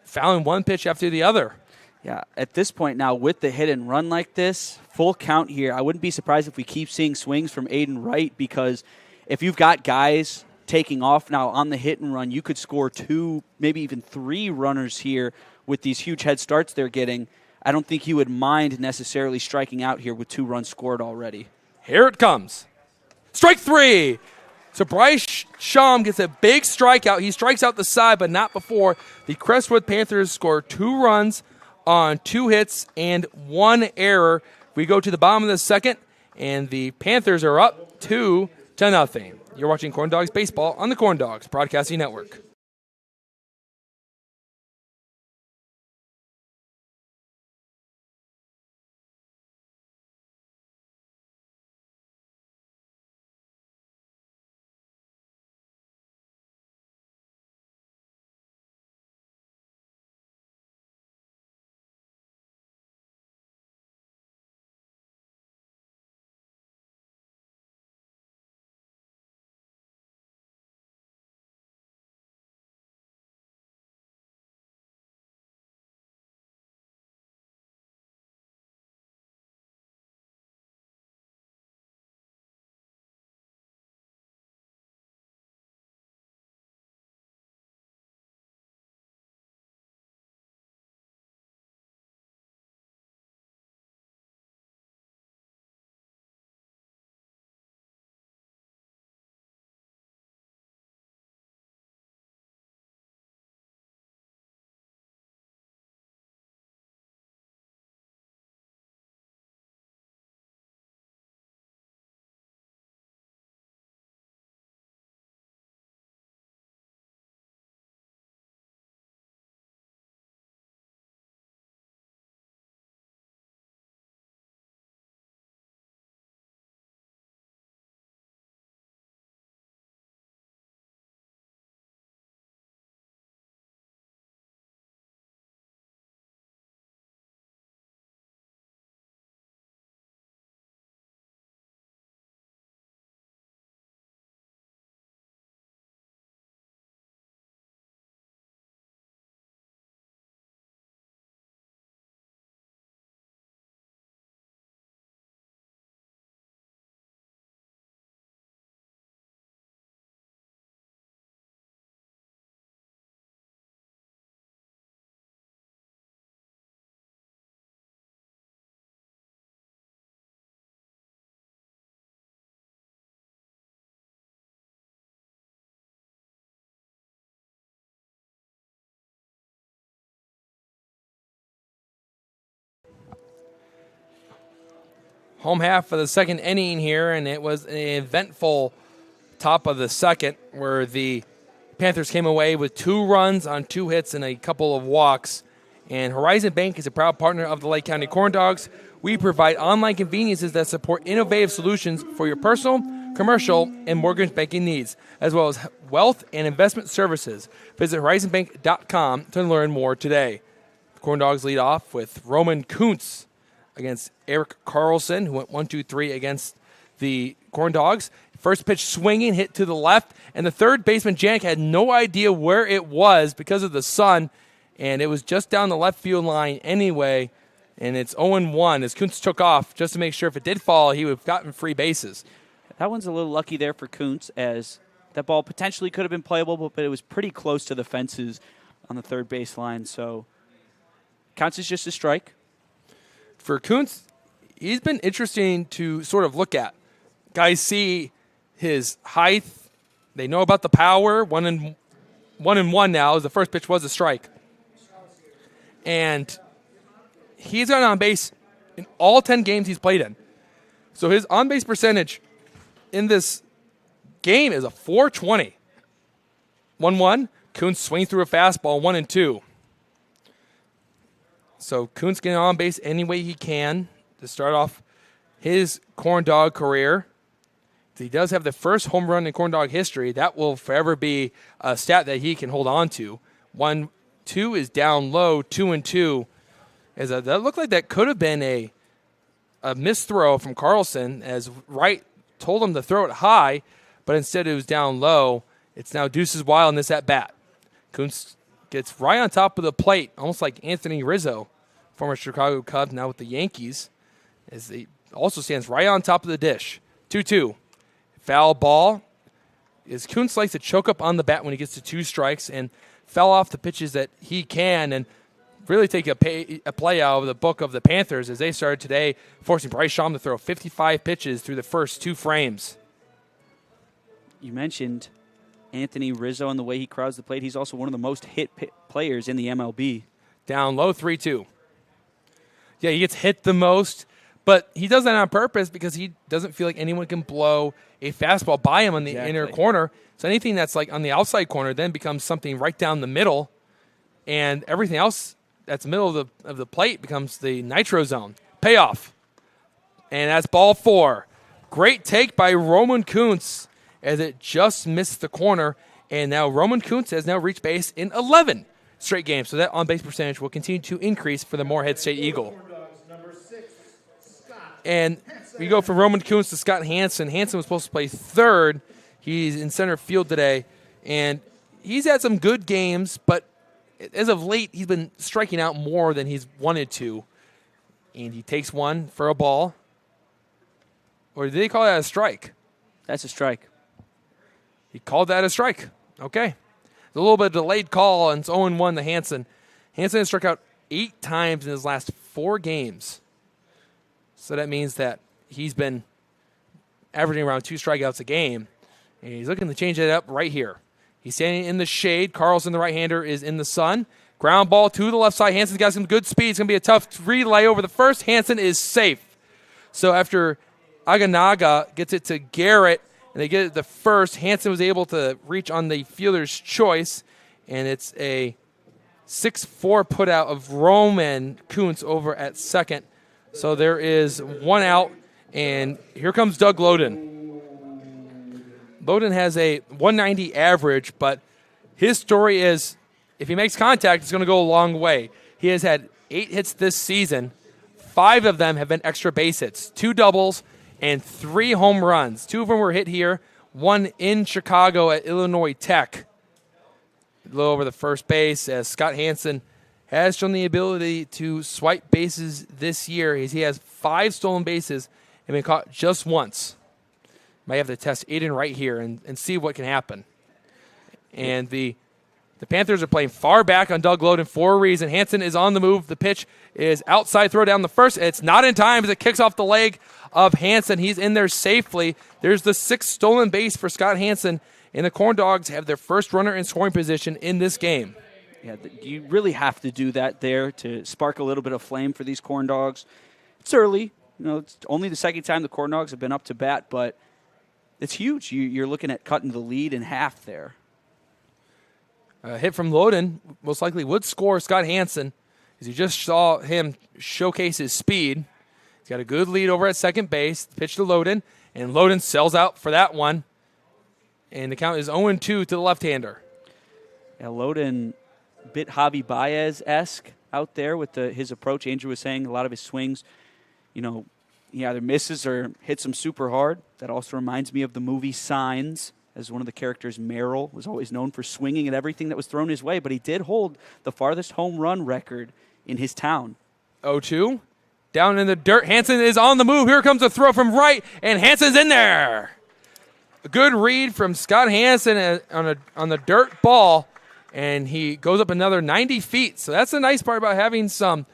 fouling one pitch after the other. Yeah, at this point now, with the hit and run like this, full count here, I wouldn't be surprised if we keep seeing swings from Aiden Wright, because if you've got guys taking off now on the hit and run, you could score 2, maybe even 3 runners here with these huge head starts they're getting. I don't think he would mind necessarily striking out here with 2 runs scored already. Here it comes. Strike 3. So Bryce Schaum gets a big strikeout. He strikes out the side, but not before. The Crestwood Panthers score 2 runs on 2 hits and 1 error. We go to the bottom of the second, and the Panthers are up 2-0. You're watching Corn Dogs Baseball on the Corn Dogs Broadcasting Network. Home half of the second inning here, and it was an eventful top of the second where the Panthers came away with 2 runs on 2 hits and a couple of walks. And Horizon Bank is a proud partner of the Lake County Corn Dogs. We provide online conveniences that support innovative solutions for your personal, commercial, and mortgage banking needs, as well as wealth and investment services. Visit horizonbank.com to learn more today. The Corn Dogs lead off with Roman Kuntz against Eric Carlson, who went 1-2-3 against the Corn Dogs. First pitch swinging, hit to the left, and the third baseman, Janik, had no idea where it was because of the sun, and it was just down the left field line anyway, and it's 0-1 as Kuntz took off just to make sure if it did fall, he would have gotten free bases. That one's a little lucky there for Kuntz, as that ball potentially could have been playable, but it was pretty close to the fences on the third base line, so counts as just a strike. For Kuntz, he's been interesting to sort of look at. Guys see his height. They know about the power. 1-1 now, as the first pitch was a strike. And he's gotten on base in all 10 games he's played in. So his on-base percentage in this game is a .420. 1-1. Kuntz swings through a fastball, 1-2. So Kuntz getting on base any way he can to start off his corn dog career. He does have the first home run in corn dog history. That will forever be a stat that he can hold on to. 1-2 is down low, 2-2. That looked like that could have been a missed throw from Carlson, as Wright told him to throw it high, but instead it was down low. It's now Deuces Wild in this at bat. Kuntz gets right on top of the plate, almost like Anthony Rizzo, former Chicago Cub, now with the Yankees, as he also stands right on top of the dish. 2-2. Foul ball. As Kuntz likes to choke up on the bat when he gets to 2 strikes and foul off the pitches that he can and really take a play out of the book of the Panthers as they started today, forcing Bryce Shaw to throw 55 pitches through the first 2 frames. You mentioned Anthony Rizzo and the way he crowds the plate. He's also one of the most hit players in the MLB. Down low, 3-2. Yeah, he gets hit the most, but he does that on purpose because he doesn't feel like anyone can blow a fastball by him on the inner corner. So anything that's like on the outside corner then becomes something right down the middle, and everything else that's the middle of the plate becomes the nitro zone. Payoff. And that's ball 4. Great take by Roman Kuntz as it just missed the corner, and now Roman Kuntz has now reached base in 11 straight games. So that on-base percentage will continue to increase for the Morehead State Eagle. And we go from Roman Kuntz to Scott Hansen. Hansen was supposed to play third. He's in center field today, and he's had some good games, but as of late, he's been striking out more than he's wanted to. And he takes one for a ball. Or did they call that a strike? That's a strike. He called that a strike. Okay. It's a little bit of delayed call, and it's 0-1 to Hansen. Hansen has struck out 8 times in his last 4 games. So that means that he's been averaging around 2 strikeouts a game. And he's looking to change it up right here. He's standing in the shade. Carlson, the right-hander, is in the sun. Ground ball to the left side. Hansen's got some good speed. It's going to be a tough relay over the first. Hansen is safe. So after Aganaga gets it to Garrett, and they get it the first, Hansen was able to reach on the fielder's choice, and it's a 6-4 putout of Roman Kuntz over at second. So there is 1 out, and here comes Doug Loden. Loden has a 190 average, but his story is if he makes contact, it's going to go a long way. He has had 8 hits this season. 5 of them have been extra base hits, 2 doubles, and 3 home runs. 2 of them were hit here, 1 in Chicago at Illinois Tech. A little over the first base as Scott Hansen has shown the ability to swipe bases this year. He has 5 stolen bases and been caught just once. Might have to test Aiden right here and see what can happen. And the Panthers are playing far back on Doug Loden for a reason. Hansen is on the move. The pitch is outside throw down the first. It's not in time as it kicks off the leg of Hansen. He's in there safely. There's the 6th stolen base for Scott Hansen, and the Corn Dogs have their first runner in scoring position in this game. Yeah, you really have to do that there to spark a little bit of flame for these Corn Dogs. It's early. It's only the second time the Corn Dogs have been up to bat, but it's huge. You're looking at cutting the lead in half there. A hit from Loden most likely would score Scott Hansen, as you just saw him showcase his speed. He's got a good lead over at second base. Pitch to Loden, and Loden sells out for that one. And the count is 0-2 to the left-hander. Yeah, Loden, a bit Javi Baez-esque out there with his approach. Andrew was saying a lot of his swings, he either misses or hits them super hard. That also reminds me of the movie Signs, as one of the characters, Merrill, was always known for swinging at everything that was thrown his way, but he did hold the farthest home run record in his town. 0-2. Down in the dirt. Hansen is on the move. Here comes a throw from right, and Hansen's in there. A good read from Scott Hansen on the dirt ball, and he goes up another 90 feet. So that's the nice part about having some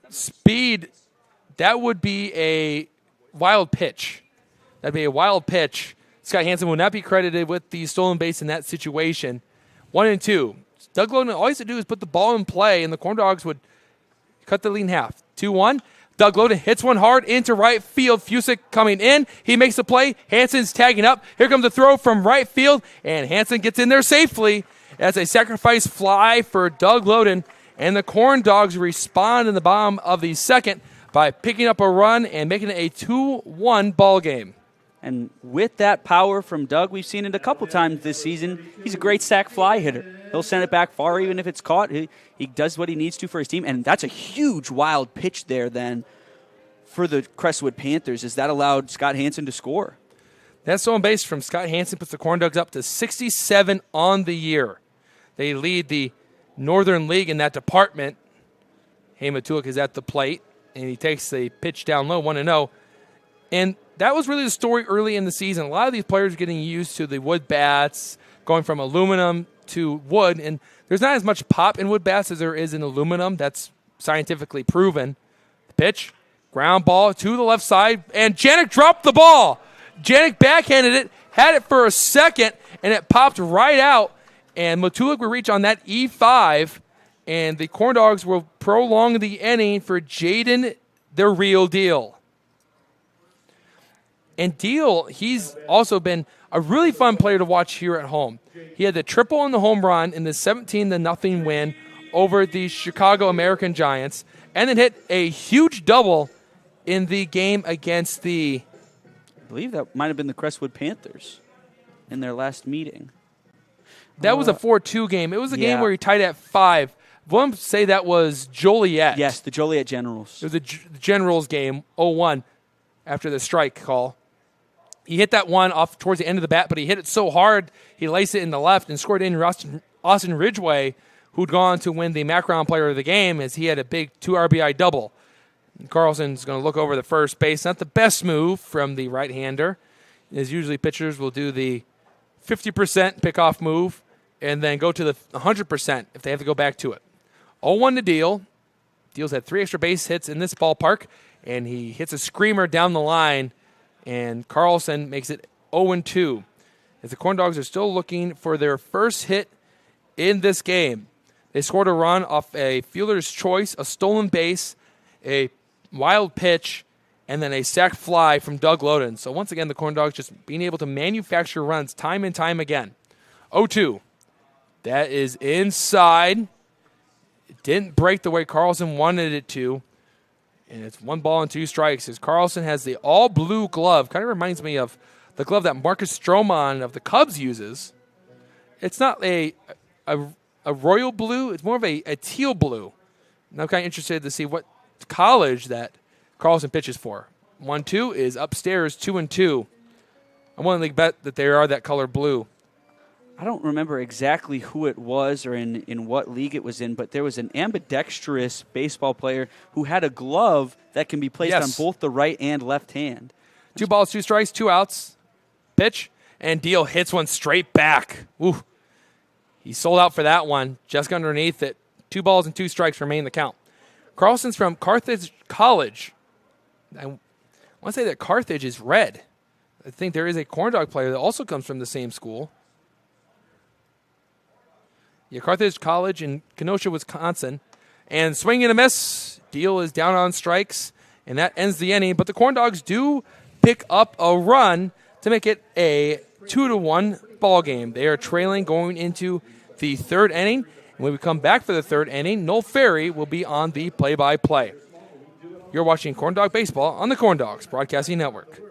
speed. That would be a wild pitch. That'd be a wild pitch. Scott Hansen will not be credited with the stolen base in that situation. 1-2. Doug Loden, all he has to do is put the ball in play, and the Corn Dogs would cut the lead in half. 2-1. Doug Loden hits one hard into right field. Fusick coming in. He makes the play. Hansen's tagging up. Here comes the throw from right field, and Hansen gets in there safely as a sacrifice fly for Doug Loden. And the Corn Dogs respond in the bottom of the second by picking up a run and making it a 2-1 ball game. And with that power from Doug, we've seen it a couple times this season. He's a great sac fly hitter. He'll send it back far even if it's caught. He does what he needs to for his team. And that's a huge wild pitch there then for the Crestwood Panthers, as that allowed Scott Hansen to score. That stolen base from Scott Hansen puts the Corn Dogs up to 67 on the year. They lead the Northern League in that department. Matulik is at the plate, and he takes the pitch down low, 1-0. And that was really the story early in the season. A lot of these players are getting used to the wood bats, going from aluminum to wood, and there's not as much pop in wood bats as there is in aluminum. That's scientifically proven. The pitch, ground ball to the left side, and Janik dropped the ball. Janik backhanded it, had it for a second, and it popped right out. And Matulik will reach on that E5, and the Corn Dogs will prolong the inning for Jaden, the real deal. And Deal, he's also been a really fun player to watch here at home. He had the triple and the home run in the 17-0 win over the Chicago American Giants, and then hit a huge double in the game against the... I believe that might have been the Crestwood Panthers in their last meeting. That was a 4-2 game. It was a game where he tied at 5. One say that was Joliet. Yes, the Joliet Generals. It was a Generals game, 0-1, after the strike call. He hit that one off towards the end of the bat, but he hit it so hard, he laced it in the left and scored in Austin Ridgway, who'd gone to win the Macron Player of the Game, as he had a big 2 RBI double. And Carlson's going to look over the first base. Not the best move from the right-hander, as usually pitchers will do the 50% pickoff move and then go to the 100% if they have to go back to it. 0-1 to Deal. Deal's had 3 extra base hits in this ballpark, and he hits a screamer down the line, and Carlson makes it 0-2. As the Corn Dogs are still looking for their first hit in this game. They scored a run off a fielder's choice, a stolen base, a wild pitch, and then a sac fly from Doug Loden. So once again, the Corn Dogs just being able to manufacture runs time and time again. 0-2. That is inside. It didn't break the way Carlson wanted it to. And it's 1 ball and 2 strikes. As Carlson has the all-blue glove. Kind of reminds me of the glove that Marcus Stroman of the Cubs uses. It's not a royal blue. It's more of a teal blue. And I'm kind of interested to see what college that Carlson pitches for. 1-2 is upstairs, 2-2. I'm willing to bet that they are that color blue. I don't remember exactly who it was or in what league it was in, but there was an ambidextrous baseball player who had a glove that can be placed on both the right and left hand. 2 balls, 2 strikes, 2 outs. Pitch, and Deal hits one straight back. Ooh. He sold out for that one, just underneath it. 2 balls and 2 strikes remain the count. Carlson's from Carthage College. I want to say that Carthage is red. I think there is a Corn Dog player that also comes from the same school. Yeah, Carthage College in Kenosha, Wisconsin. And swing and a miss. Deal is down on strikes, and that ends the inning. But the Corn Dogs do pick up a run to make it a 2-1 ball game. They are trailing going into the 3rd inning. And when we come back for the 3rd inning, Noel Ferry will be on the play-by-play. You're watching Corn Dog Baseball on the Corn Dogs Broadcasting Network.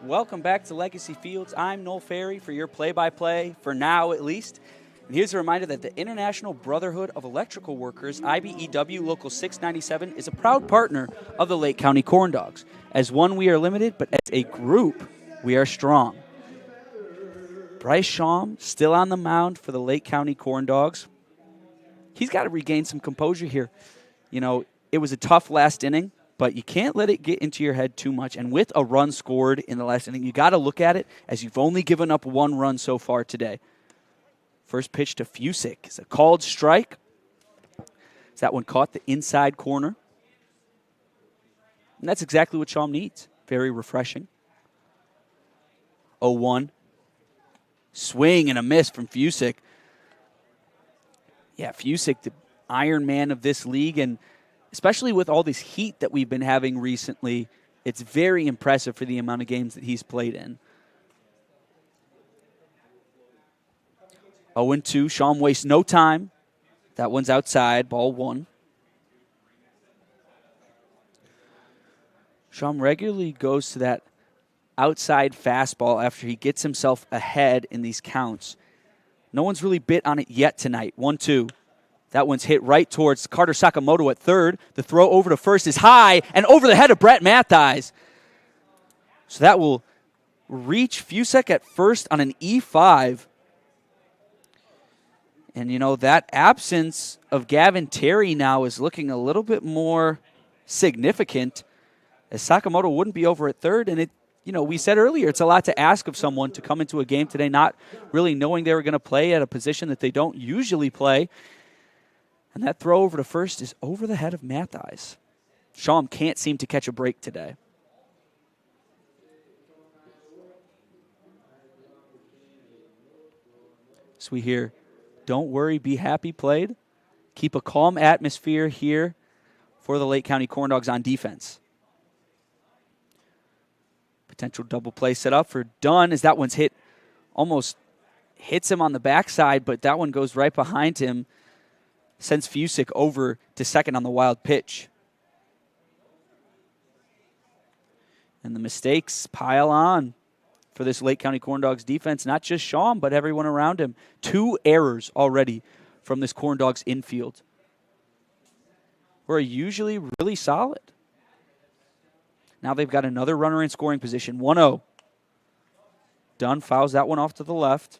Welcome back to Legacy Fields. I'm Noel Ferry for your play-by-play, for now at least. And here's a reminder that the International Brotherhood of Electrical Workers, IBEW Local 697, is a proud partner of the Lake County Corn Dogs. As one, we are limited, but as a group, we are strong. Bryce Schaum still on the mound for the Lake County Corn Dogs. He's got to regain some composure here. You know, it was a tough last inning, but you can't let it get into your head too much. And with a run scored in the last inning, you got to look at it as you've only given up one run so far today. First pitch to Fusick is a called strike. That one caught the inside corner. And that's exactly what Schaum needs. Very refreshing. 0-1. Swing and a miss from Fusick. Yeah, Fusick, the Iron Man of this league, and especially with all this heat that we've been having recently, it's very impressive for the amount of games that he's played in. 0-2, Schaum wastes no time. That one's outside, ball one. Schaum regularly goes to that outside fastball after he gets himself ahead in these counts. No one's really bit on it yet tonight. 1-2. That one's hit right towards Carter Sakamoto at third. The throw over to first is high and over the head of Brett Mattheis. So that will reach Fusick at first on an E5. And, you know, that absence of Gavin Terry now is looking a little bit more significant as Sakamoto wouldn't be over at third. And, we said earlier, it's a lot to ask of someone to come into a game today not really knowing they were going to play at a position that they don't usually play. And that throw over to first is over the head of Mattheis. Schaum can't seem to catch a break today. So we hear, "Don't worry, be happy" played. Keep a calm atmosphere here for the Lake County Corn Dogs on defense. Potential double play set up for Dunn as that one's hit, almost hits him on the backside, but that one goes right behind him. Sends Fusick over to second on the wild pitch. And the mistakes pile on for this Lake County Corn Dogs defense. Not just Schaum, but everyone around him. 2 errors already from this Corn Dogs infield. Who are usually really solid. Now they've got another runner in scoring position. 1-0. Dunn fouls that one off to the left.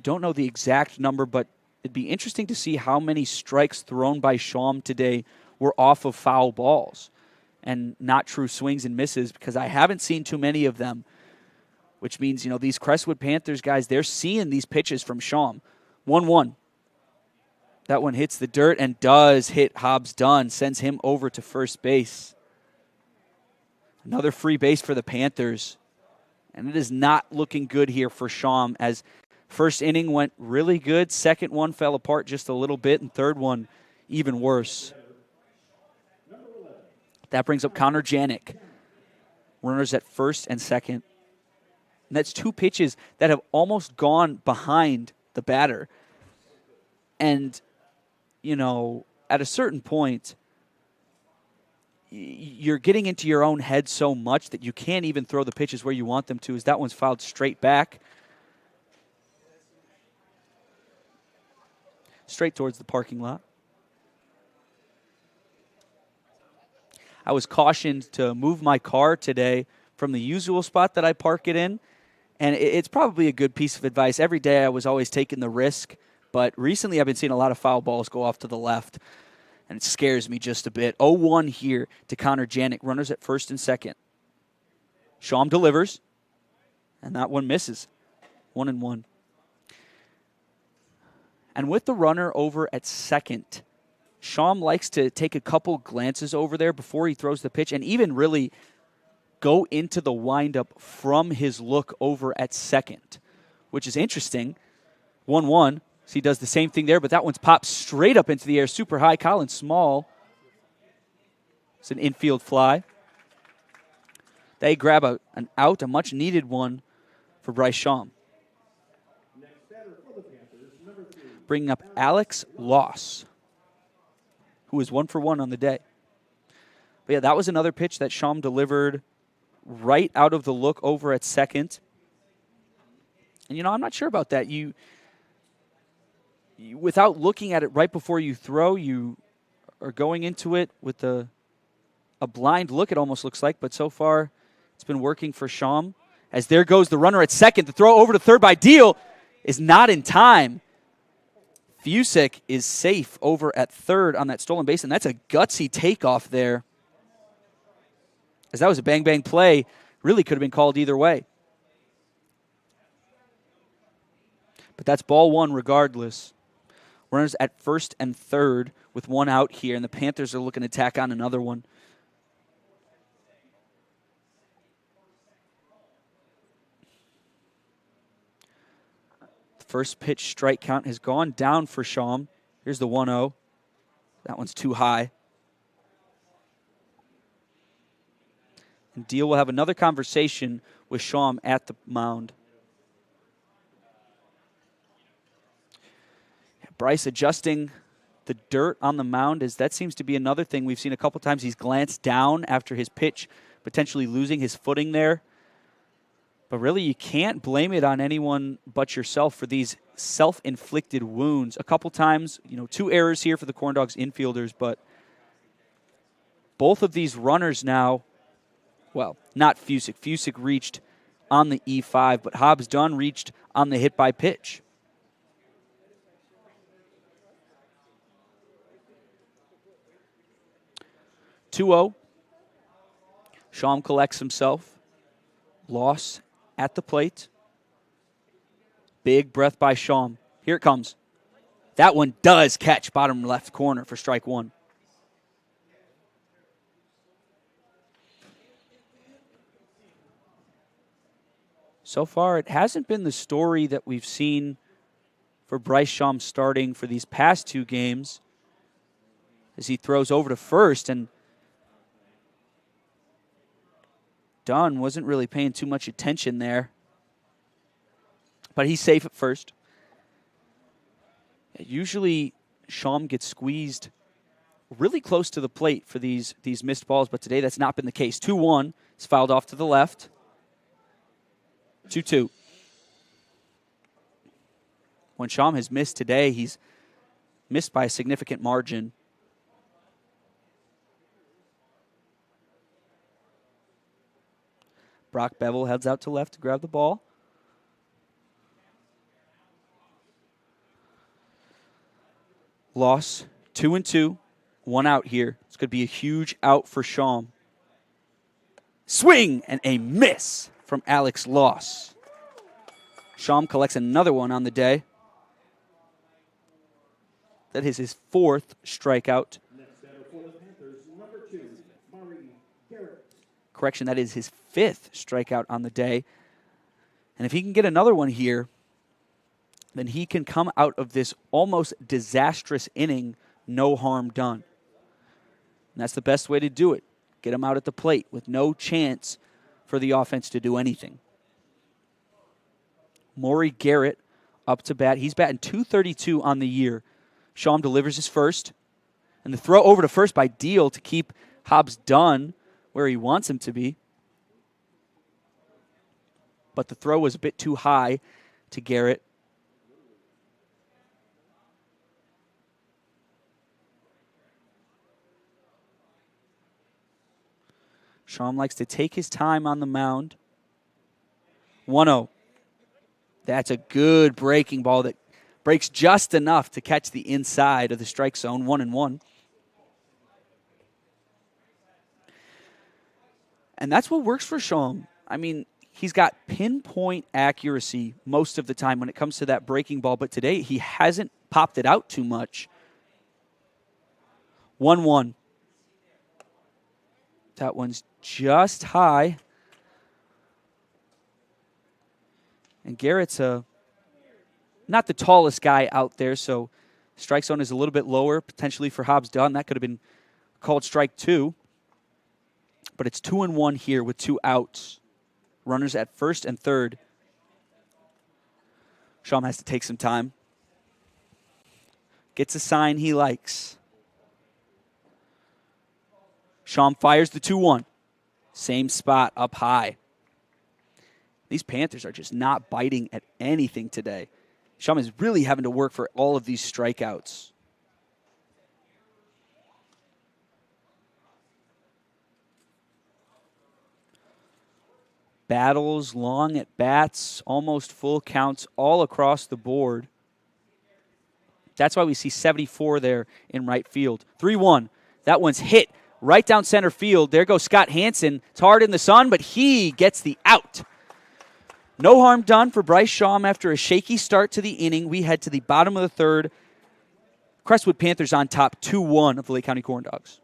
Don't know the exact number, but it'd be interesting to see how many strikes thrown by Schaum today were off of foul balls and not true swings and misses, because I haven't seen too many of them, which means, these Crestwood Panthers guys, they're seeing these pitches from Schaum. 1-1. That one hits the dirt and does hit Hobbs Dunn, sends him over to first base. Another free base for the Panthers. And it is not looking good here for Schaum, as first inning went really good. Second one fell apart just a little bit, and third one even worse. That brings up Connor Janik. Runners at first and second. And that's 2 pitches that have almost gone behind the batter. And, at a certain point, you're getting into your own head so much that you can't even throw the pitches where you want them to, as that one's fouled straight back. Straight towards the parking lot. I was cautioned to move my car today from the usual spot that I park it in, and it's probably a good piece of advice. Every day I was always taking the risk, but recently I've been seeing a lot of foul balls go off to the left, and it scares me just a bit. 0-1 here to Connor Janik. Runners at first and second. Schaum delivers, and that one misses. 1-1. And with the runner over at second, Schaum likes to take a couple glances over there before he throws the pitch and even really go into the windup from his look over at second, which is interesting. 1-1. So he does the same thing there, but that one's popped straight up into the air, super high. Colin Small. It's an infield fly. They grab an out, a much-needed one for Bryce Schaum. Bringing up Alex Loss, who is 1 for 1 on the day. But yeah, that was another pitch that Schaum delivered right out of the look over at second. And, I'm not sure about that. You without looking at it right before you throw, you are going into it with a blind look, it almost looks like. But so far, it's been working for Schaum. As there goes the runner at second. The throw over to third by Deal is not in time. Fusick is safe over at third on that stolen base, and that's a gutsy takeoff there. As that was a bang-bang play, really could have been called either way. But that's ball one regardless. Runners at first and third with one out here, and the Panthers are looking to tack on another one. First pitch strike count has gone down for Schaum. Here's the 1-0. That one's too high. And Deal will have another conversation with Schaum at the mound. Bryce adjusting the dirt on the mound, as that seems to be another thing we've seen a couple times. He's glanced down after his pitch, potentially losing his footing there. But really, you can't blame it on anyone but yourself for these self-inflicted wounds. A couple times, 2 errors here for the Corn Dogs infielders, but both of these runners now, well, not Fusick. Fusick reached on the E5, but Hobbs Dunn reached on the hit by pitch. (2-0). Schaum collects himself. Loss at the plate. Big breath by Schaum. Here it comes. That one does catch bottom left corner for strike one. So far, it hasn't been the story that we've seen for Bryce Schaum starting for these past 2 games, as he throws over to first, and Dunn wasn't really paying too much attention there. But he's safe at first. Usually, Schaum gets squeezed really close to the plate for these missed balls, but today that's not been the case. 2-1. It's fouled off to the left. 2-2. When Schaum has missed today, he's missed by a significant margin. Brock Bevel heads out to left to grab the ball. Loss, 2-2, 1 out here. It's going to be a huge out for Schaum. Swing and a miss from Alex Loss. Schaum collects another one on the day. That is his 4th strikeout. Correction, that is his 5th strikeout on the day. And if he can get another one here, then he can come out of this almost disastrous inning no harm done. And that's the best way to do it. Get him out at the plate with no chance for the offense to do anything. Maury Garrett up to bat. He's batting .232 on the year. Schaum delivers his first. And the throw over to first by Deal to keep Hobbs Dunn where he wants him to be. But the throw was a bit too high to Garrett. Schaum likes to take his time on the mound. 1-0. That's a good breaking ball that breaks just enough to catch the inside of the strike zone. 1-1. And that's what works for Schaum. I mean, he's got pinpoint accuracy most of the time when it comes to that breaking ball, but today he hasn't popped it out too much. 1-1. That one's just high. And Garrett's not the tallest guy out there, so strike zone is a little bit lower, potentially for Hobbs Dunn. That could have been called strike 2. But it's 2-1 here with 2 outs. Runners at first and third. Schaum has to take some time. Gets a sign he likes. Schaum fires the 2-1. Same spot up high. These Panthers are just not biting at anything today. Schaum is really having to work for all of these strikeouts. Battles, long at bats, almost full counts all across the board. That's why we see 74 there in right field. 3-1. That one's hit right down center field. There goes Scott Hansen. It's hard in the sun, but he gets the out. No harm done for Bryce Schaum after a shaky start to the inning. We head to the bottom of the third. Crestwood Panthers on top 2-1 of the Lake County Corn Dogs.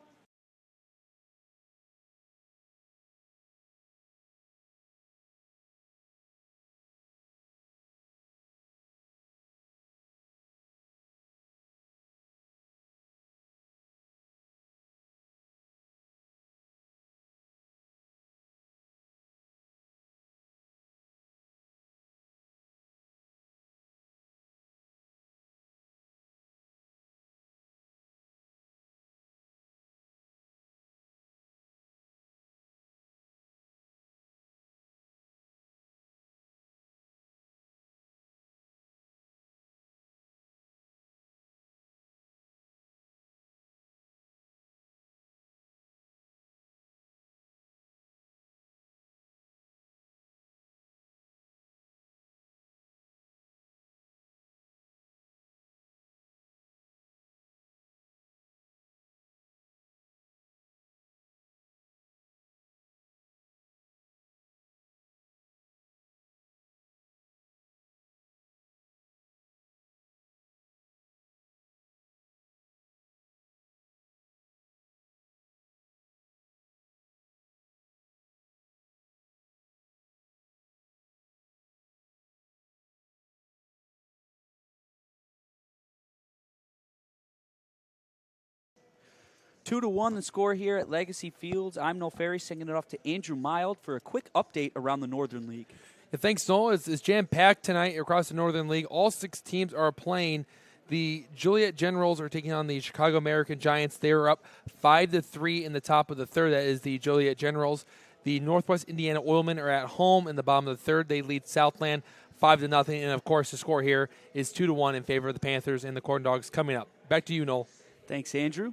Two to one the score here at Legacy Fields. I'm Noel Ferry, singing it off to Andrew Mild for a quick update around the Northern League. Yeah, thanks, Noel. It's jam-packed tonight across the Northern League. All 6 teams are playing. The Joliet Generals are taking on the Chicago American Giants. They are up 5-3 in the top of the third. That is the Joliet Generals. The Northwest Indiana Oilmen are at home in the bottom of the third. They lead Southland 5-0. And, of course, the score here is 2-1 in favor of the Panthers and the Corn Dogs coming up. Back to you, Noel. Thanks, Andrew.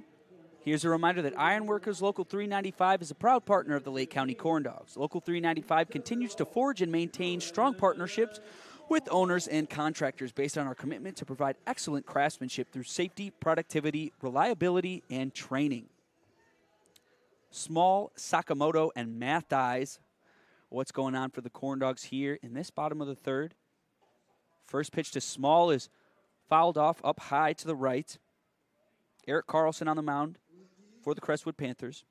Here's a reminder that Ironworkers Local 395 is a proud partner of the Lake County Corn Dogs. Local 395 continues to forge and maintain strong partnerships with owners and contractors based on our commitment to provide excellent craftsmanship through safety, productivity, reliability, and training. Small, Sakamoto, and Mathis. What's going on for the Corn Dogs here in this bottom of the third? First pitch to Small is fouled off up high to the right. Eric Carlson on the mound for the Crestwood Panthers.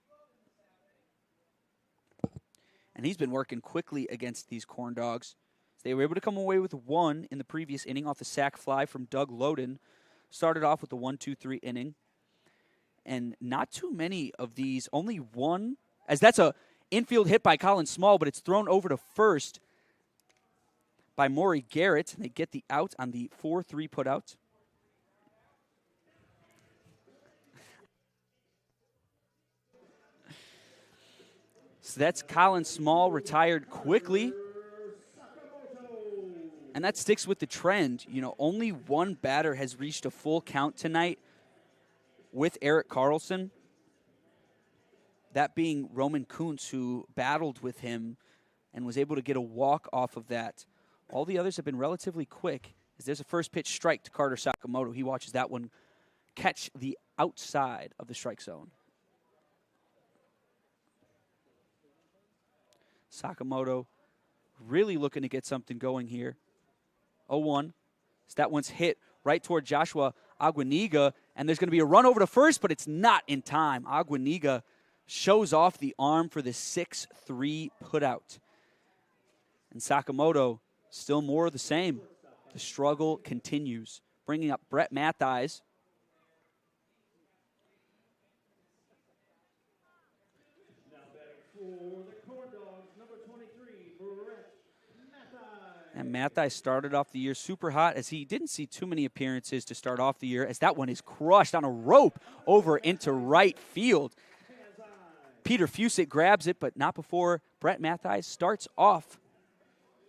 And he's been working quickly against these Corn Dogs. They were able to come away with 1 in the previous inning off the sac fly from Doug Loden. Started off with the 1-2-3 inning. And not too many of these, only 1, as that's a infield hit by Colin Small, but it's thrown over to first by Maury Garrett. And they get the out on the 4-3 putout. So that's Colin Small, retired quickly. And that sticks with the trend. You know, only 1 batter has reached a full count tonight with Eric Carlson. That being Roman Kuntz, who battled with him and was able to get a walk off of that. All the others have been relatively quick, as there's a first pitch strike to Carter Sakamoto. He watches that one catch the outside of the strike zone. Sakamoto really looking to get something going here. 0-1. So that one's hit right toward Joshua Aguiniga, and there's going to be a run over to first, but it's not in time. Aguiniga shows off the arm for the 6-3 putout. And Sakamoto, still more of the same. The struggle continues. Bringing up Brett Mathis. And Mathis started off the year super hot, as he didn't see too many appearances to start off the year, as that one is crushed on a rope over into right field. Peter Fusick grabs it, but not before Brett Mattheis starts off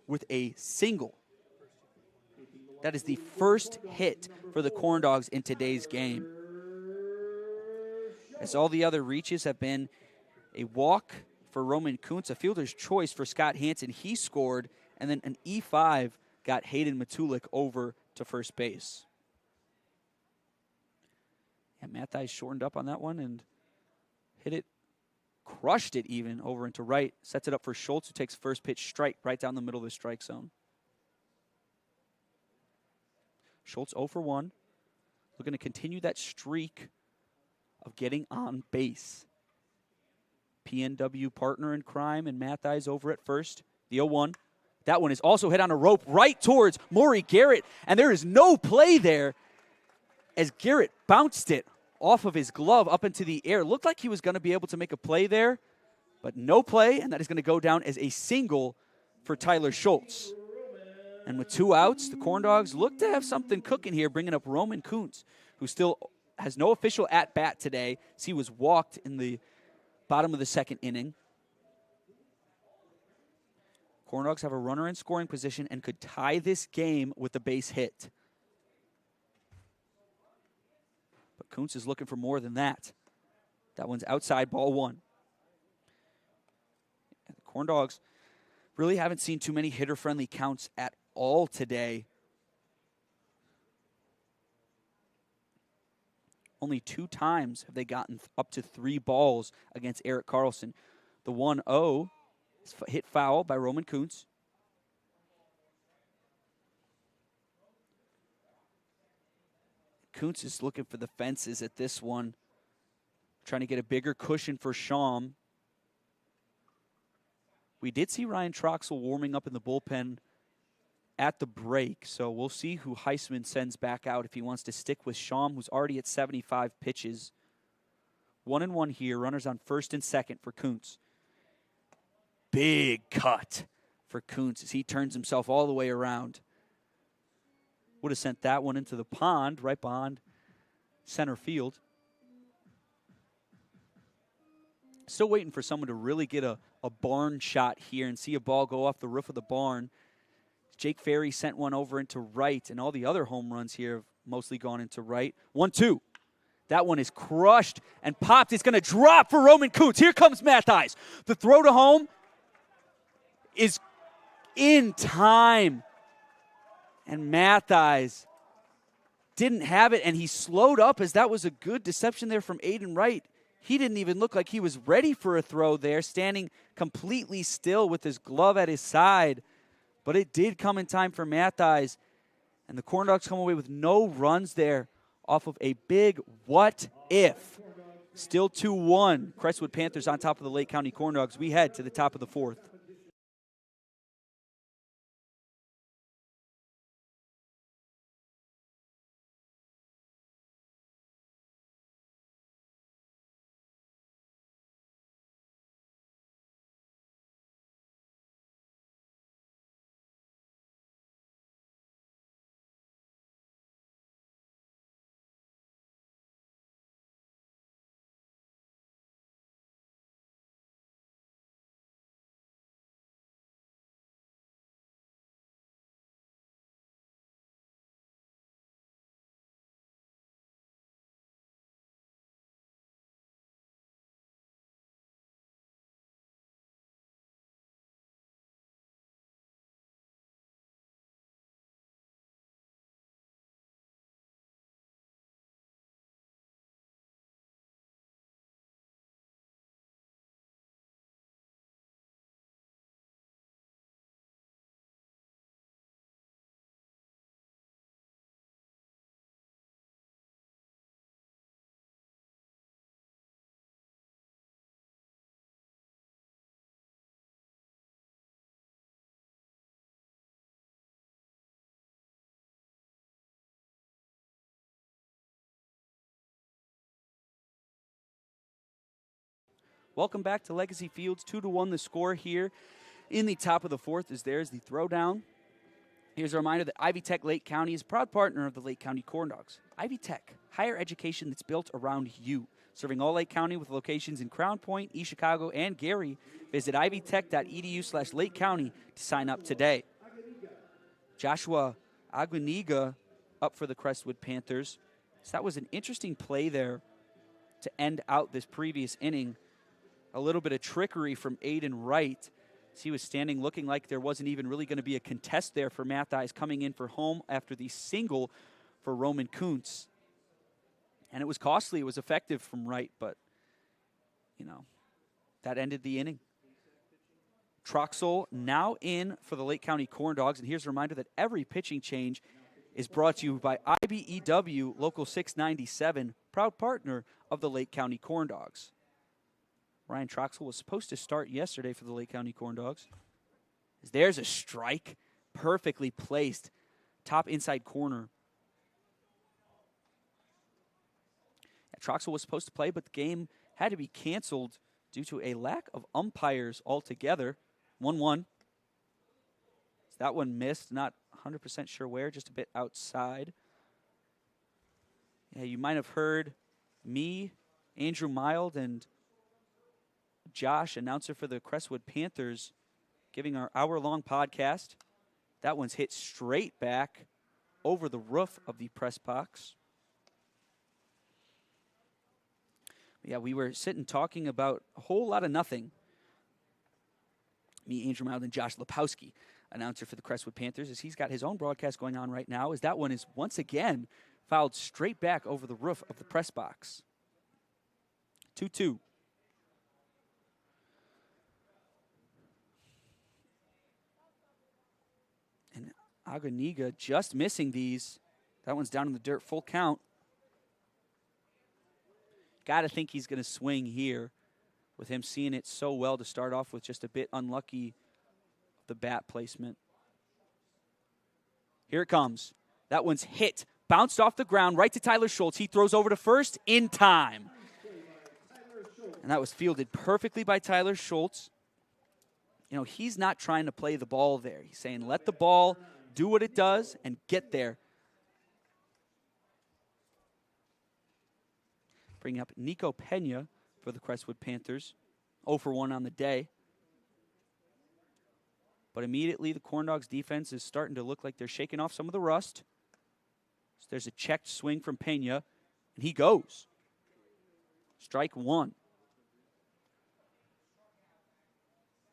with a single. That is the first hit for the Corn Dogs in today's game. As all the other reaches have been a walk for Roman Kuntz, a fielder's choice for Scott Hansen. He scored, and then an E5 got Hayden Matulik over to first base. And Mattheis shortened up on that one and hit it, crushed it even over into right. Sets it up for Schultz, who takes first pitch strike right down the middle of the strike zone. Schultz 0 for 1. Looking to continue that streak of getting on base. PNW partner in crime and Mattheis over at first. The 0-1. That one is also hit on a rope right towards Maury Garrett, and there is no play there as Garrett bounced it off of his glove up into the air. Looked like he was going to be able to make a play there, but no play, and that is going to go down as a single for Tyler Schultz. And with 2 outs, the Corn Dogs look to have something cooking here, bringing up Roman Kuntz, who still has no official at-bat today, as he was walked in the bottom of the second inning. Corn Dogs have a runner in scoring position and could tie this game with a base hit. But Kuntz is looking for more than that. That one's outside, ball 1. And the Corn Dogs really haven't seen too many hitter-friendly counts at all today. Only 2 times have they gotten up to 3 balls against Eric Carlson. The 1-0 is hit foul by Roman Kuntz. Kuntz is looking for the fences at this one, trying to get a bigger cushion for Schaum. We did see Ryan Troxel warming up in the bullpen at the break, so we'll see who Heisman sends back out if he wants to stick with Schaum, who's already at 75 pitches. 1-1 here, runners on first and second for Kuntz. Big cut for Kuntz as he turns himself all the way around. Would have sent that one into the pond, right behind center field. Still waiting for someone to really get a barn shot here and see a ball go off the roof of the barn. Jake Ferry sent one over into right, and all the other home runs here have mostly gone into right. 1-2. That one is crushed and popped. It's going to drop for Roman Kuntz. Here comes Mattheis. The throw to home is in time. And Mattheis didn't have it, and he slowed up as that was a good deception there from Aiden Wright. He didn't even look like he was ready for a throw there, standing completely still with his glove at his side. But it did come in time for Mattheis, and the Corn Dogs come away with no runs there off of a big what if. Still 2-1. Crestwood Panthers on top of the Lake County Corn Dogs. We head to the top of the 4th. Welcome back to Legacy Fields. 2-1 the score here in the top of the 4th as there's the throwdown. Here's a reminder that Ivy Tech Lake County is a proud partner of the Lake County Corn Dogs. Ivy Tech, higher education that's built around you. serving all Lake County with locations in Crown Point, East Chicago, and Gary. Visit ivytech.edu/Lake County to sign up today. Joshua Aguiniga up for the Crestwood Panthers. So that was an interesting play there to end out this previous inning. A little bit of trickery from Aiden Wright. As he was standing looking like there wasn't even really going to be a contest there for Mathias coming in for home after the single for Roman Kuntz. And it was costly. It was effective from Wright, but, that ended the inning. Troxel now in for the Lake County Corn Dogs. And here's a reminder that every pitching change is brought to you by IBEW Local 697, proud partner of the Lake County Corn Dogs. Ryan Troxel was supposed to start yesterday for the Lake County Corn Dogs. There's a strike, perfectly placed, top inside corner. Troxel was supposed to play, but the game had to be canceled due to a lack of umpires altogether. 1-1. That one missed, not 100% sure where, just a bit outside. Yeah, you might have heard me, Andrew Mild, and Josh, announcer for the Crestwood Panthers, giving our hour-long podcast. That one's hit straight back over the roof of the press box. Yeah, we were sitting talking about a whole lot of nothing. Me, Andrew Mild, and Josh Lepowski, announcer for the Crestwood Panthers, as he's got his own broadcast going on right now, as that one is once again fouled straight back over the roof of the press box. 2-2. And Aganiga just missing these. That one's down in the dirt, full count. Got to think he's going to swing here with him seeing it so well to start off with, just a bit unlucky the bat placement. Here it comes. That one's hit. Bounced off the ground right to Tyler Schultz. He throws over to first in time. And that was fielded perfectly by Tyler Schultz. He's not trying to play the ball there. He's saying let the ball do what it does and get there. Bringing up Nico Pena for the Crestwood Panthers. 0 for 1 on the day. But immediately the Corn Dogs defense is starting to look like they're shaking off some of the rust. So there's a checked swing from Pena, and he goes. Strike one.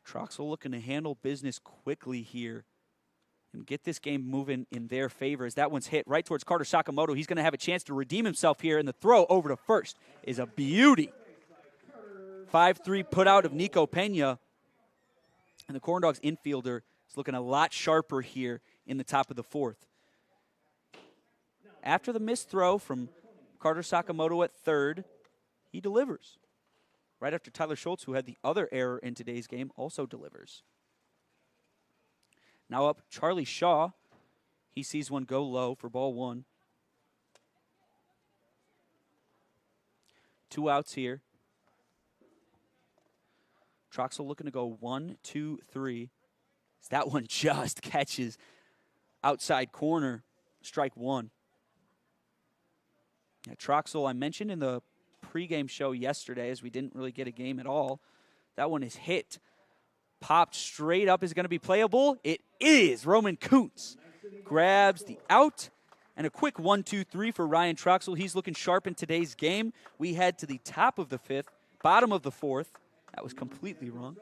Troxel looking to handle business quickly here and get this game moving in their favor, as that one's hit right towards Carter Sakamoto. He's going to have a chance to redeem himself here, and the throw over to first is a beauty. 5-3 put out of Nico Pena. And the Corn Dogs infielder is looking a lot sharper here in the top of the fourth. After the missed throw from Carter Sakamoto at third, he delivers. Right after Tyler Schultz, who had the other error in today's game, also delivers. Now up Charlie Shaw. He sees one go low for ball one. 2 outs here. Troxel looking to go 1, 2, 3. That one just catches outside corner, strike one. Yeah, Troxel, I mentioned in the pregame show yesterday, as we didn't really get a game at all. That one is hit. Popped straight up, is going to be playable. It is. Roman Kuntz grabs the out. And a quick 1, 2, 3 for Ryan Troxel. He's looking sharp in today's game. We head to the top of the fifth, bottom of the fourth. That was completely wrong.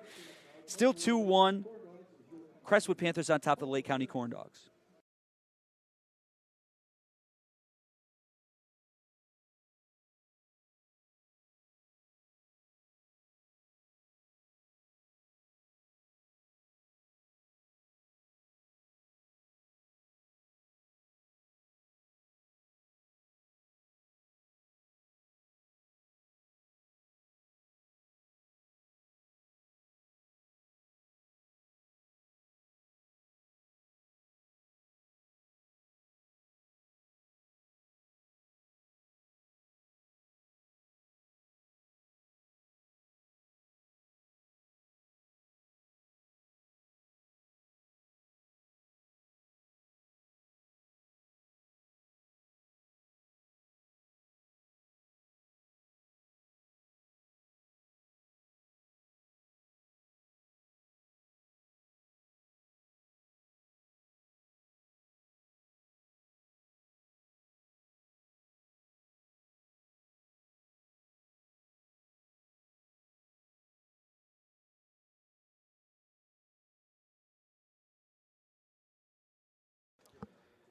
Still 2-1. Crestwood Panthers on top of the Lake County Corn Dogs.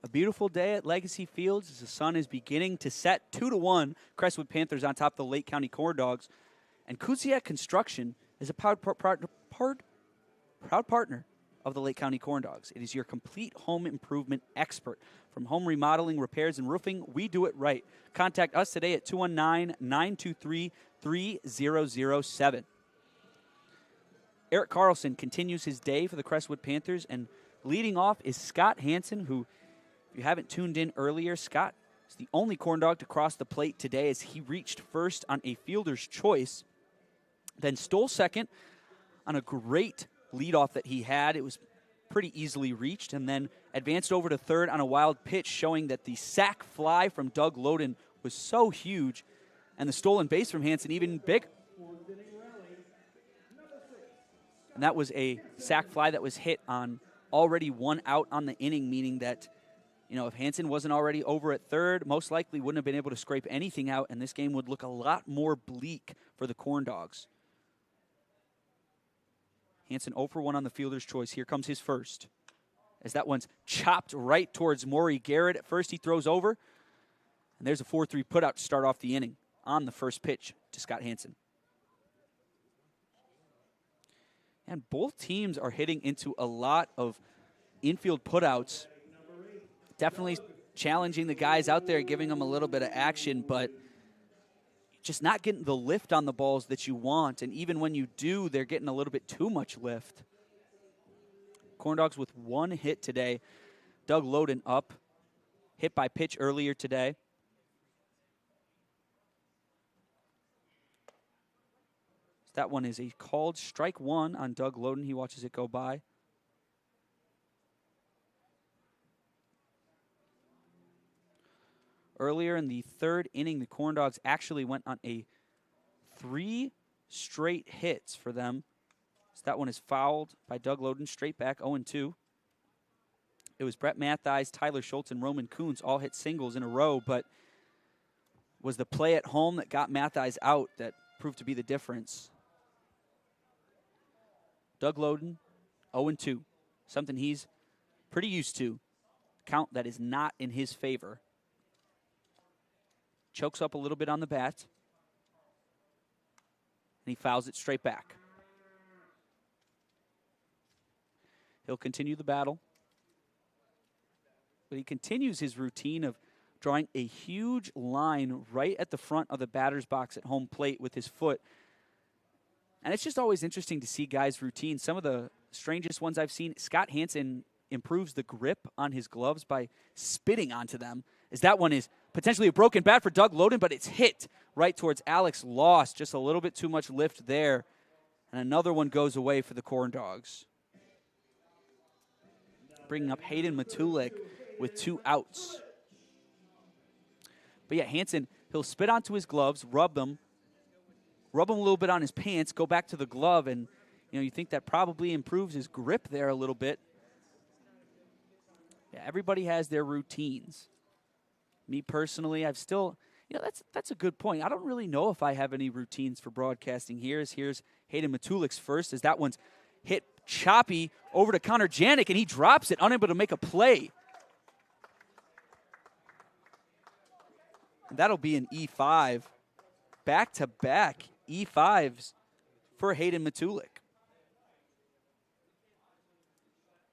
A beautiful day at Legacy Fields as the sun is beginning to set. 2-1, Crestwood Panthers on top of the Lake County Corn Dogs. And Kuziak Construction is a proud partner of the Lake County Corn Dogs. It is your complete home improvement expert. From home remodeling, repairs, and roofing, we do it right. Contact us today at 219-923-3007. Eric Carlson continues his day for the Crestwood Panthers, and leading off is Scott Hansen, who, if you haven't tuned in earlier, Scott is the only Corn Dog to cross the plate today as he reached first on a fielder's choice, then stole second on a great leadoff that he had. It was pretty easily reached, and then advanced over to third on a wild pitch, showing that the sac fly from Doug Loden was so huge, and the stolen base from Hansen even bigger. And that was a sac fly that was hit on already one out on the inning, meaning that, if Hansen wasn't already over at third, most likely wouldn't have been able to scrape anything out, and this game would look a lot more bleak for the Corn Dogs. Hansen 0 for 1 on the fielder's choice. Here comes his first. As that one's chopped right towards Maury Garrett. At first he throws over, and there's a 4-3 putout to start off the inning on the first pitch to Scott Hansen. And both teams are hitting into a lot of infield putouts. Definitely challenging the guys out there, giving them a little bit of action, but just not getting the lift on the balls that you want. And even when you do, they're getting a little bit too much lift. Corn Dogs with one hit today. Doug Loden up. Hit by pitch earlier today. That one is a called strike one on Doug Loden. He watches it go by. Earlier in the third inning, the Corn Dogs actually went on a 3 straight hits for them. So that one is fouled by Doug Loden, straight back 0-2. It was Brett Mattheis, Tyler Schultz, and Roman Kuntz all hit singles in a row, but was the play at home that got Mattheis out that proved to be the difference. Doug Loden, 0-2, something he's pretty used to. Count that is not in his favor. Chokes up a little bit on the bat, and he fouls it straight back. He'll continue the battle, but he continues his routine of drawing a huge line right at the front of the batter's box at home plate with his foot. And it's just always interesting to see guys' routines. Some of the strangest ones I've seen, Scott Hansen improves the grip on his gloves by spitting onto them. As that one is potentially a broken bat for Doug Loden, but it's hit right towards Alex Loss. Just a little bit too much lift there. And another one goes away for the Corn Dogs. Bringing up Hayden Matulik with 2 outs. But yeah, Hansen, he'll spit onto his gloves, rub them a little bit on his pants, go back to the glove, and you think that probably improves his grip there a little bit. Yeah, everybody has their routines. Me personally, I've still, that's a good point. I don't really know if I have any routines for broadcasting here. Here's Hayden Matulik's first, as that one's hit choppy over to Connor Janik, and he drops it, unable to make a play. And that'll be an E5. Back-to-back E5s for Hayden Matulik.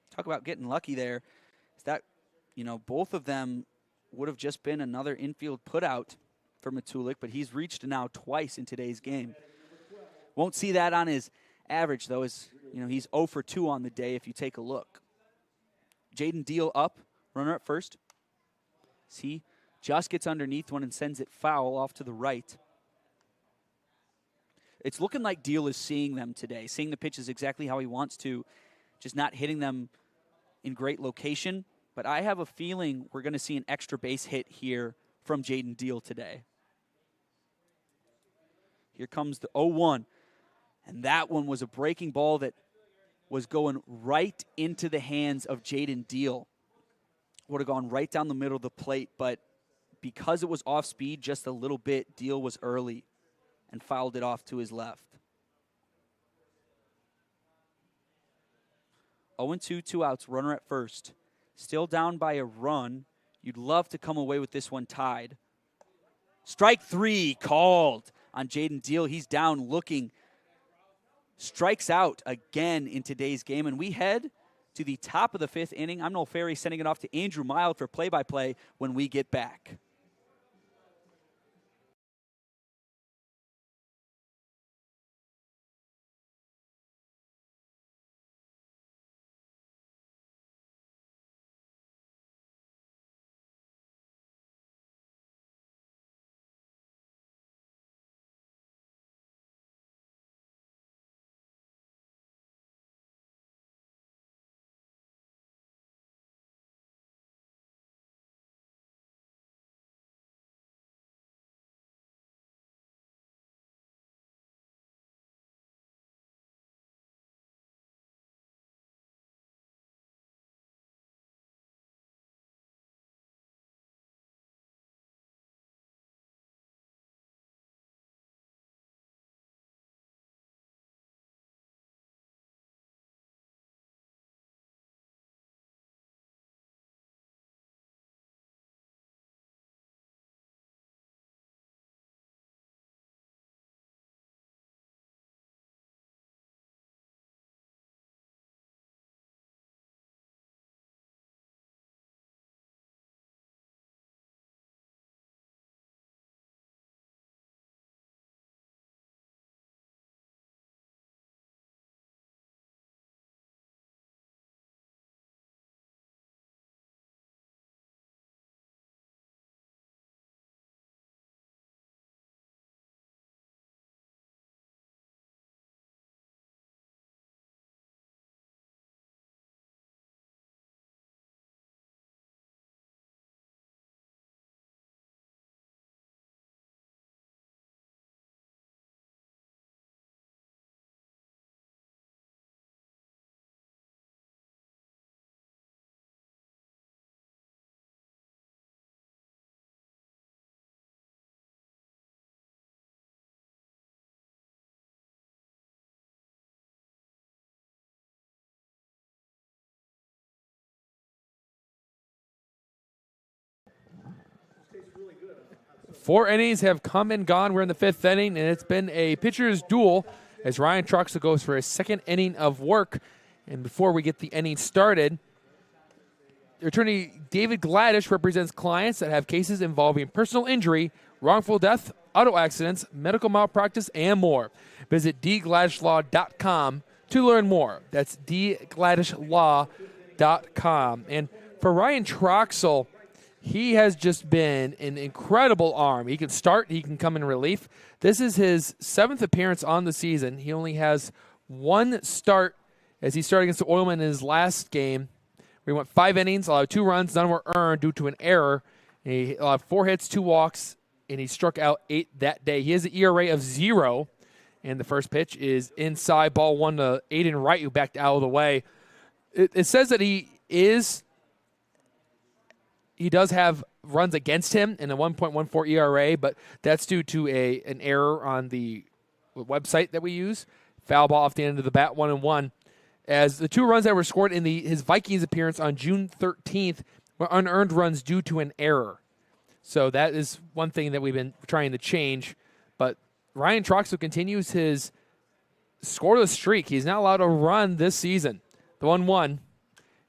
Talk about getting lucky there. Is that, both of them would have just been another infield putout for Matulik, but he's reached now twice in today's game. Won't see that on his average, though, as he's 0 for 2 on the day if you take a look. Jaden Deal up, runner at first. See, just gets underneath one and sends it foul off to the right. It's looking like Deal is seeing them today, seeing the pitches exactly how he wants to, just not hitting them in great location. But I have a feeling we're going to see an extra base hit here from Jaden Deal today. Here comes the 0-1. And that one was a breaking ball that was going right into the hands of Jaden Deal. Would have gone right down the middle of the plate, but because it was off speed just a little bit, Deal was early and fouled it off to his left. 0-2, 2 outs, runner at first. Still down by a run. You'd love to come away with this one tied. Strike 3 called on Jaden Deal. He's down looking. Strikes out again in today's game. And we head to the top of the 5th inning. I'm Noel Ferry sending it off to Andrew Mild for play-by-play when we get back. Four innings have come and gone. We're in the 5th inning, and it's been a pitcher's duel as Ryan Truxell goes for his 2nd inning of work. And before we get the inning started, attorney David Gladish represents clients that have cases involving personal injury, wrongful death, auto accidents, medical malpractice, and more. Visit dgladishlaw.com to learn more. That's dgladishlaw.com. And for Ryan Truxell, he has just been an incredible arm. He can start. He can come in relief. This is his 7th appearance on the season. He only has 1 start as he started against the Oilmen in his last game. We went 5 innings, allowed 2 runs, none were earned due to an error. He allowed 4 hits, 2 walks, and he struck out 8 that day. He has an ERA of 0, and the first pitch is inside, ball 1 to Aiden Wright, who backed out of the way. It says that he does have runs against him in a 1.14 ERA, but that's due to an error on the website that we use. Foul ball off the end of the bat, 1-1. As the 2 runs that were scored in his Vikings appearance on June 13th were unearned runs due to an error. So that is one thing that we've been trying to change. But Ryan Truxell continues his scoreless streak. He's not allowed to run this season. The 1-1.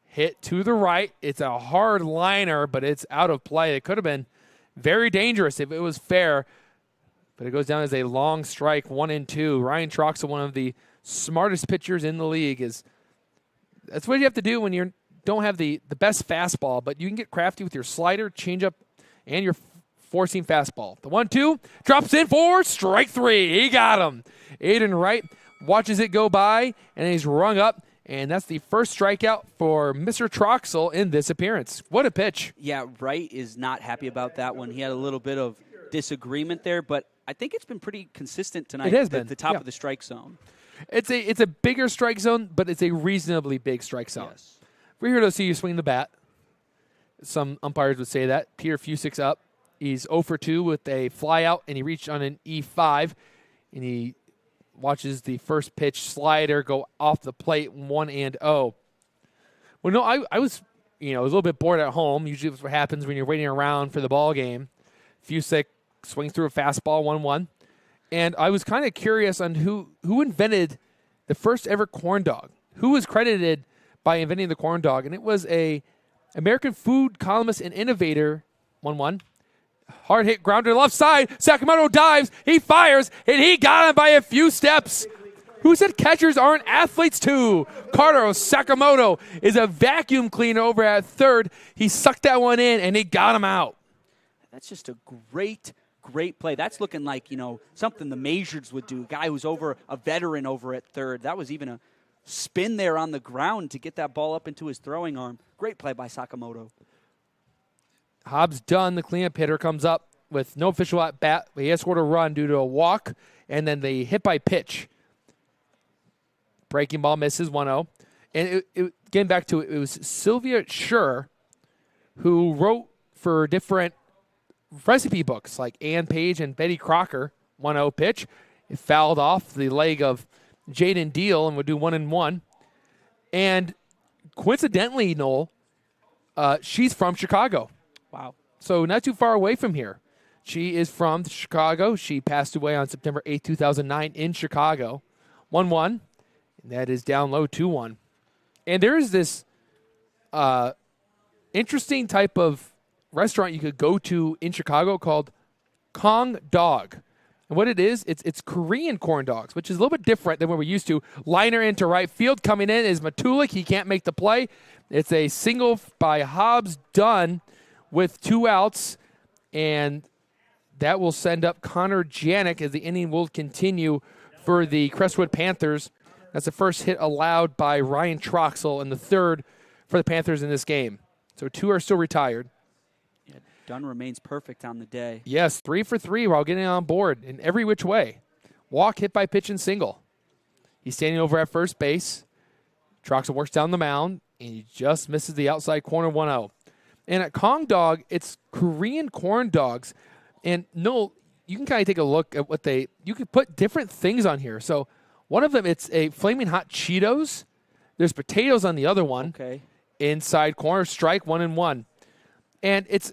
Hit to the right. It's a hard liner, but it's out of play. It could have been very dangerous if it was fair, but it goes down as a long strike, 1-2. Ryan Truxell, one of the smartest pitchers in the league, that's what you have to do when you don't have the best fastball, but you can get crafty with your slider, changeup, and your four-seam fastball. The 1-2 drops in for strike 3. He got him. Aiden Wright watches it go by, and he's rung up. And that's the first strikeout for Mr. Truxell in this appearance. What a pitch. Yeah, Wright is not happy about that one. He had a little bit of disagreement there, but I think it's been pretty consistent tonight. It has been. At the top of the strike zone. It's a bigger strike zone, but it's a reasonably big strike zone. Yes. We're here to see you swing the bat. Some umpires would say that. Peter Fusik's up. He's 0 for 2 with a flyout, and he reached on an E5, and he watches the first pitch slider go off the plate, 1-0. Well, no, I was, was a little bit bored at home. Usually that's what happens when you're waiting around for the ball game. Fusick swings through a fastball, 1-1. And I was kind of curious on who invented the first ever corn dog. Who was credited by inventing the corn dog? And it was a American food columnist and innovator, 1-1. Hard hit grounder left side. Sakamoto dives. He fires, and he got him by a few steps. Who said catchers aren't athletes too? Carlos Sakamoto is a vacuum cleaner over at third. He sucked that one in, and he got him out. That's just a great play. That's looking like, something the Majors would do. A guy who's a veteran over at third. That was even a spin there on the ground to get that ball up into his throwing arm. Great play by Sakamoto. Hobbs done. The cleanup hitter comes up with no official at bat. He has scored a run due to a walk, and then the hit by pitch. Breaking ball misses 1-0. And getting back to it, it was Sylvia Schur who wrote for different recipe books like Ann Page and Betty Crocker. 1-0 pitch. It fouled off the leg of Jaden Deal and would do 1-1. And coincidentally, Noel, she's from Chicago. Wow. So not too far away from here. She is from Chicago. She passed away on September 8, 2009 in Chicago. 1-1. And that is down low 2-1. And there is this interesting type of restaurant you could go to in Chicago called Kong Dog. And what it is, it's Korean corn dogs, which is a little bit different than what we're used to. Liner into right field. Coming in is Matulik. He can't make the play. It's a single by Hobbs done with 2 outs. And that will send up Connor Janik as the inning will continue for the Crestwood Panthers. That's the first hit allowed by Ryan Troxel and the third for the Panthers in this game. So 2 are still retired. Yeah, Dunn remains perfect on the day. Yes, 3 for 3 while getting on board in every which way. Walk, hit by pitch, and single. He's standing over at first base. Troxel works down the mound, and he just misses the outside corner 1-0. And at Kong Dog, it's Korean corn dogs. And no, you can kind of take a look at what you could put different things on here. So one of them, it's a Flaming Hot Cheetos. There's potatoes on the other one. Okay. Inside corner, strike 1-1. And it's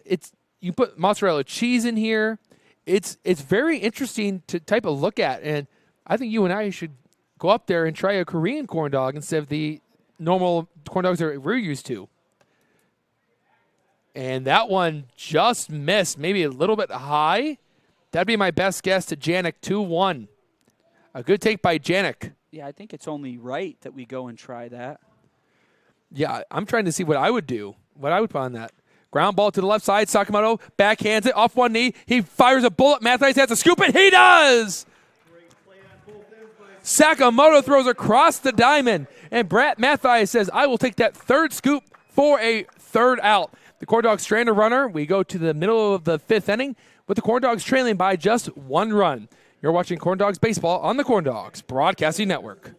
you put mozzarella cheese in here. It's very interesting to type of look at. And I think you and I should go up there and try a Korean corn dog instead of the normal corn dogs that we're used to. And that one just missed, maybe a little bit high. That'd be my best guess to Janik, 2-1. A good take by Janik. Yeah, I think it's only right that we go and try that. Yeah, I'm trying to see what I would do, what I would put on that. Ground ball to the left side. Sakamoto backhands it off one knee. He fires a bullet. Mathias has to scoop it. He does! Sakamoto throws across the diamond. And Brett Mathias says, I will take that third scoop for a third out. The Corn Dogs strand a runner. We go to the middle of the 5th inning with the Corn Dogs trailing by just 1 run. You're watching Corn Dogs Baseball on the Corn Dogs Broadcasting Network.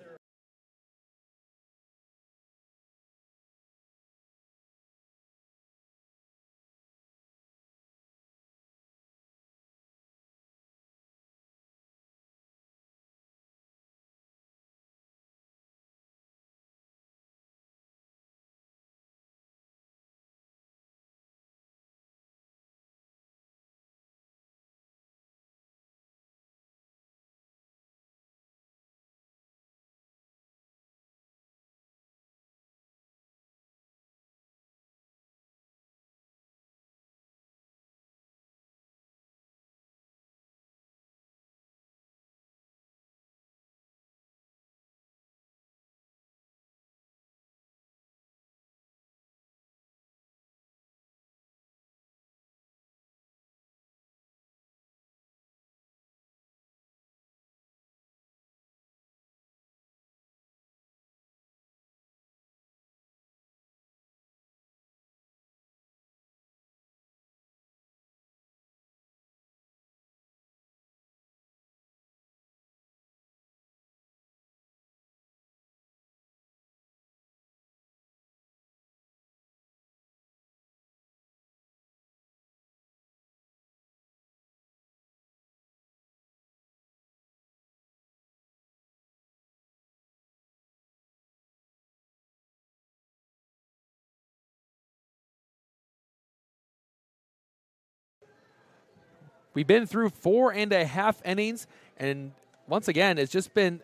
we've been through 4.5 innings, and once again, it's just been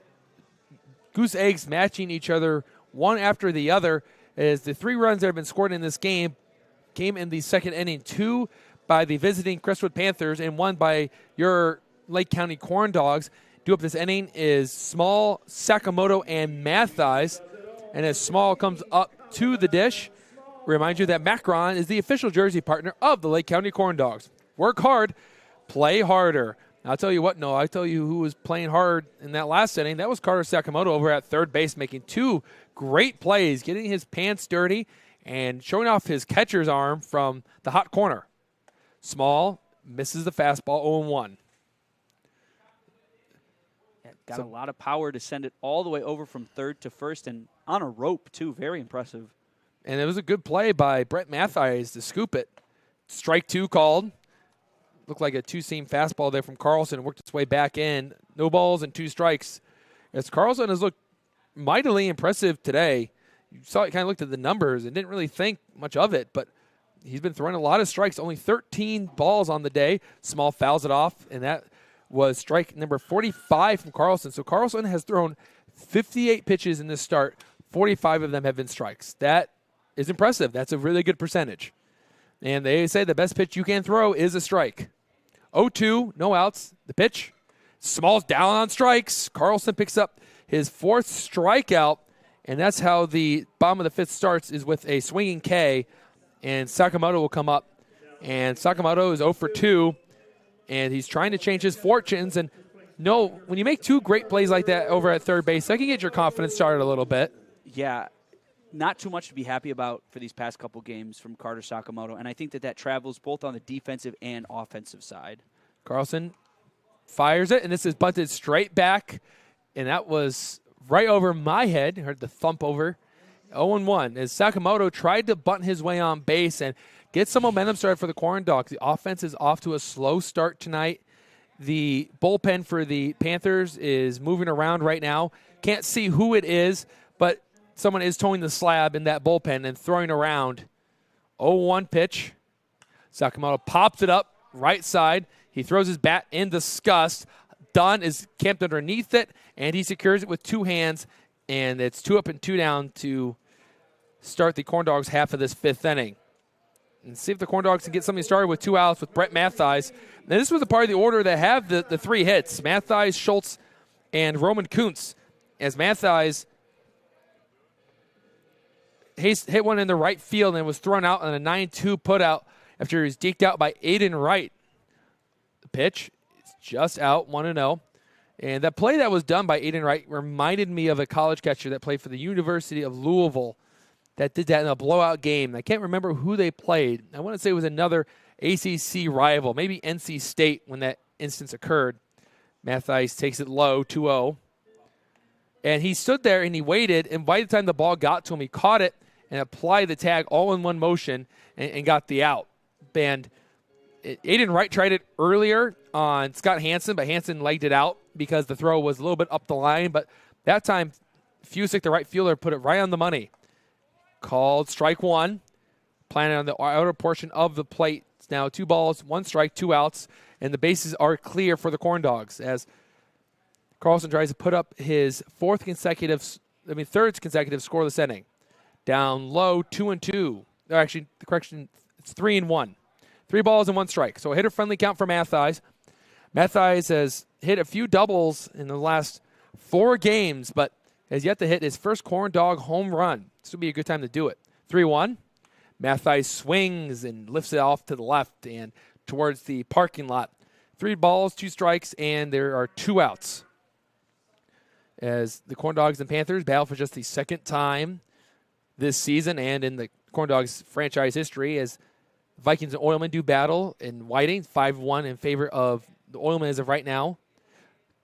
goose eggs matching each other one after the other. As the 3 runs that have been scored in this game came in the second inning, 2 by the visiting Crestwood Panthers and 1 by your Lake County Corn Dogs. Due up this inning is Small, Sakamoto, and Mathies. And as Small comes up to the dish, remind you that Macron is the official jersey partner of the Lake County Corn Dogs. Work hard, play harder. I'll tell you what, I'll tell you who was playing hard in that last inning. That was Carter Sakamoto over at third base, making 2 great plays, getting his pants dirty and showing off his catcher's arm from the hot corner. Small misses the fastball, 0-1. Got a lot of power to send it all the way over from third to first and on a rope, too. Very impressive. And it was a good play by Brett Mathies to scoop it. Strike 2 called. Looked like a 2-seam fastball there from Carlson. Worked its way back in. No balls and 2 strikes. As Carlson has looked mightily impressive today. You saw it, kind of looked at the numbers and didn't really think much of it, but he's been throwing a lot of strikes. Only 13 balls on the day. Small fouls it off, and that was strike number 45 from Carlson. So Carlson has thrown 58 pitches in this start. 45 of them have been strikes. That is impressive. That's a really good percentage. And they say the best pitch you can throw is a strike. 0-2, no outs. The pitch, Small's down on strikes. Carlson picks up his 4th strikeout, and that's how the bottom of the 5th starts, is with a swinging K, and Sakamoto will come up. And Sakamoto is 0 for 2, and he's trying to change his fortunes. And when you make 2 great plays like that over at third base, that can get your confidence started a little bit. Yeah, not too much to be happy about for these past couple games from Carter Sakamoto, and I think that travels both on the defensive and offensive side. Carlson fires it, and this is bunted straight back, and that was right over my head. Heard the thump over. 0-1 as Sakamoto tried to bunt his way on base and get some momentum started for the Corn Dogs. The offense is off to a slow start tonight. The bullpen for the Panthers is moving around right now. Can't see who it is, but someone is towing the slab in that bullpen and throwing around. 0-1 pitch. Sakamoto pops it up right side. He throws his bat in disgust. Dunn is camped underneath it, and he secures it with 2 hands, and it's 2 up and 2 down to start the Corn Dogs half of this 5th inning. And see if the Corn Dogs can get something started with 2 outs with Brett Mathies. Now, this was the part of the order that have the 3 hits, Mathies, Schultz, and Roman Kuntz. As Mathies hit one in the right field and was thrown out on a 9-2 putout after he was deked out by Aiden Wright. The pitch is just out, 1-0. And that play that was done by Aiden Wright reminded me of a college catcher that played for the University of Louisville that did that in a blowout game. I can't remember who they played. I want to say it was another ACC rival, maybe NC State when that instance occurred. Mathies takes it low, 2-0. And he stood there and he waited, and by the time the ball got to him, he caught it and applied the tag all in one motion and got the out. And Aiden Wright tried it earlier on Scott Hansen, but Hansen legged it out because the throw was a little bit up the line. But that time, Fusick, the right fielder, put it right on the money. Called strike 1. Planted on the outer portion of the plate. It's now 2 balls, 1 strike, 2 outs, and the bases are clear for the Corn Dogs as Carlson tries to put up his third consecutive scoreless inning. Down low, 2-2. Actually, the correction, it's 3-1. 3 balls and 1 strike. So a hitter-friendly count for Mathies. Mathies has hit a few doubles in the last 4 games, but has yet to hit his first Corn Dog home run. This would be a good time to do it. 3-1. Mathies swings and lifts it off to the left and towards the parking lot. 3 balls, 2 strikes, and there are 2 outs. As the Corn Dogs and Panthers battle for just the second time this season and in the Corn Dogs franchise history, as Vikings and Oilmen do battle in Whiting, 5-1 in favor of the Oilmen as of right now.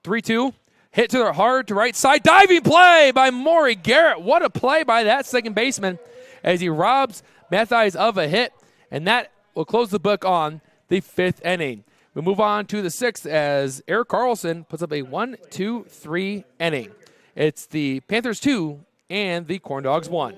3-2. Hit to the hard to right side. Diving play by Maury Garrett. What a play by that second baseman as he robs Mathies of a hit. And that will close the book on the 5th inning. We move on to the 6th as Eric Carlson puts up a 1-2-3 inning. It's the Panthers 2 and the Corn Dogs 1.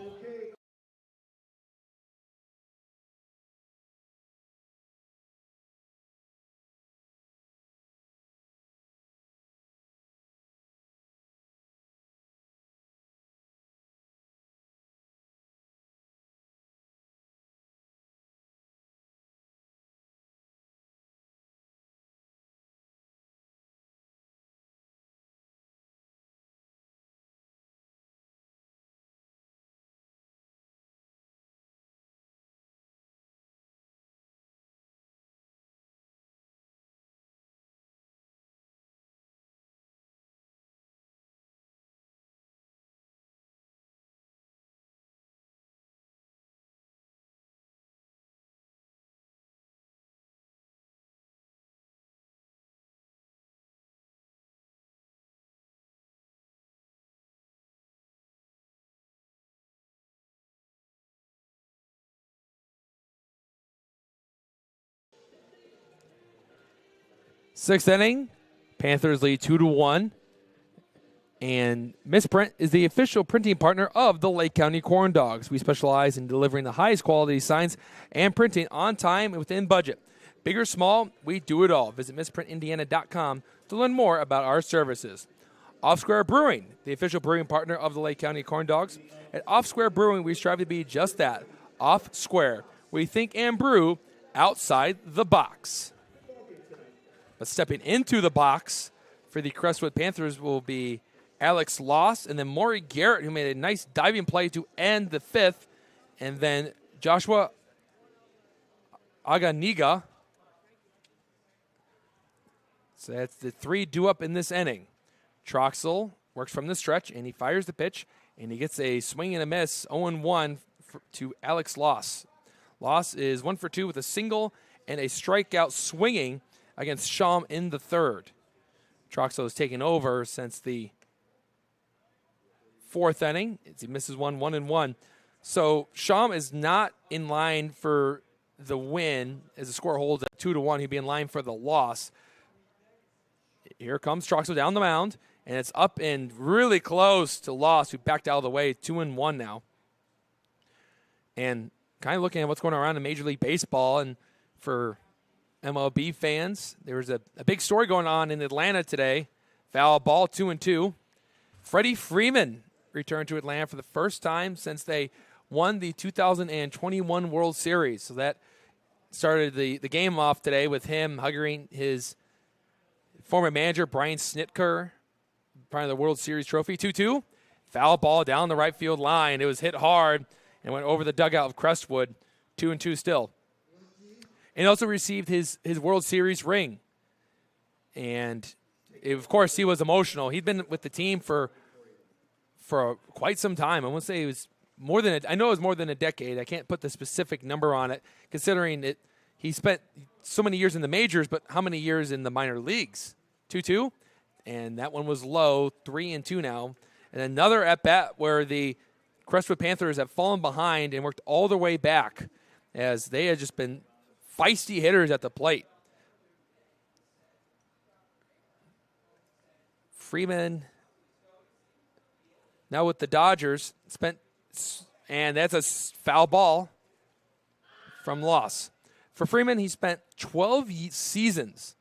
Sixth inning, Panthers lead 2-1. And Misprint is the official printing partner of the Lake County Corn Dogs. We specialize in delivering the highest quality signs and printing on time and within budget. Big or small, we do it all. Visit misprintindiana.com to learn more about our services. Off Square Brewing, the official brewing partner of the Lake County Corn Dogs. At Off Square Brewing, we strive to be just that, off square. We think and brew outside the box. But stepping into the box for the Crestwood Panthers will be Alex Loss, and then Maury Garrett, who made a nice diving play to end the fifth, and then Joshua Aganiga. So that's the three due up in this inning. Troxel works from the stretch, and he fires the pitch, and he gets a swing and a miss, 0-1 to Alex Loss. Loss is 1 for 2 with a single and a strikeout swinging against Sham in the third. Troxel has taken over since the fourth inning. He misses 1-1. So Sham is not in line for the win as the score holds at 2-1. He'd be in line for the loss. Here comes Troxel down the mound, and it's up and really close to Loss, who backed out of the way. 2-1 now. And kind of looking at what's going on in Major League Baseball, and for MLB fans, there was a big story going on in Atlanta today. Foul ball, 2-2. Freddie Freeman returned to Atlanta for the first time since they won the 2021 World Series. So that started the game off today with him hugging his former manager, Brian Snitker, part of the World Series trophy. 2-2. Foul ball down the right field line. It was hit hard and went over the dugout of Crestwood. 2-2 still. And he also received his World Series ring. And, of course, he was emotional. He'd been with the team for quite some time. I won't say it was more than I know it was more than a decade. I can't put the specific number on it, considering it. He spent so many years in the majors, but how many years in the minor leagues? 2-2, and that one was low, 3-2 now. And another at-bat where the Crestwood Panthers have fallen behind and worked all their way back as they had just been feisty hitters at the plate. Freeman now with the Dodgers, and that's a foul ball from Loss. For Freeman, he spent 12 seasons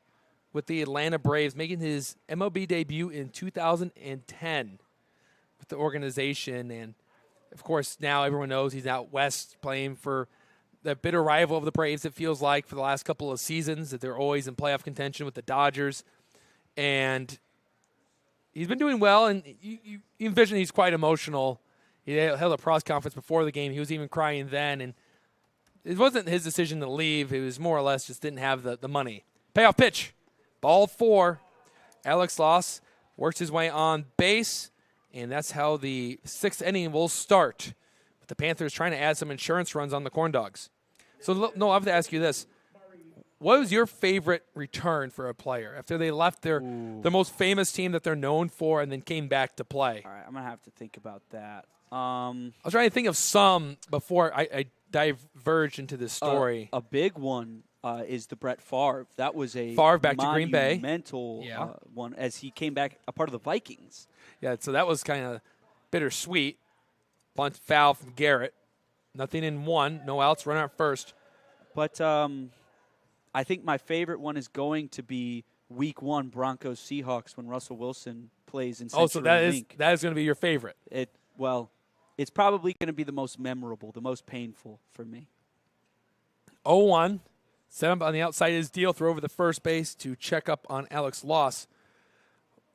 with the Atlanta Braves, making his MLB debut in 2010 with the organization. And, of course, now everyone knows he's out west playing for the bitter rival of the Braves, it feels like, for the last couple of seasons, that they're always in playoff contention with the Dodgers. And he's been doing well, and you envision he's quite emotional. He held a press conference before the game. He was even crying then, and it wasn't his decision to leave. It was more or less just didn't have the money. Payoff pitch. Ball 4. Alex Loss works his way on base, and that's how the sixth inning will start, with the Panthers trying to add some insurance runs on the Corn Dogs. So, no, I have to ask you this. What was your favorite return for a player after they left their most famous team that they're known for and then came back to play? All right, I'm going to have to think about that. I was trying to think of some before I diverged into this story. A big one is the Brett Favre. That was a Favre back to Green Bay. Monumental one as he came back a part of the Vikings. Yeah, so that was kind of bittersweet. Bunt foul from Garrett. Nothing in one. No outs. Run out first. But I think my favorite one is going to be Week 1 Broncos Seahawks when Russell Wilson plays in Century Oh, so that is going to be your favorite. It's probably going to be the most memorable, the most painful for me. 0-1. Set up on the outside of his deal. Throw over the first base to check up on Alex Loss.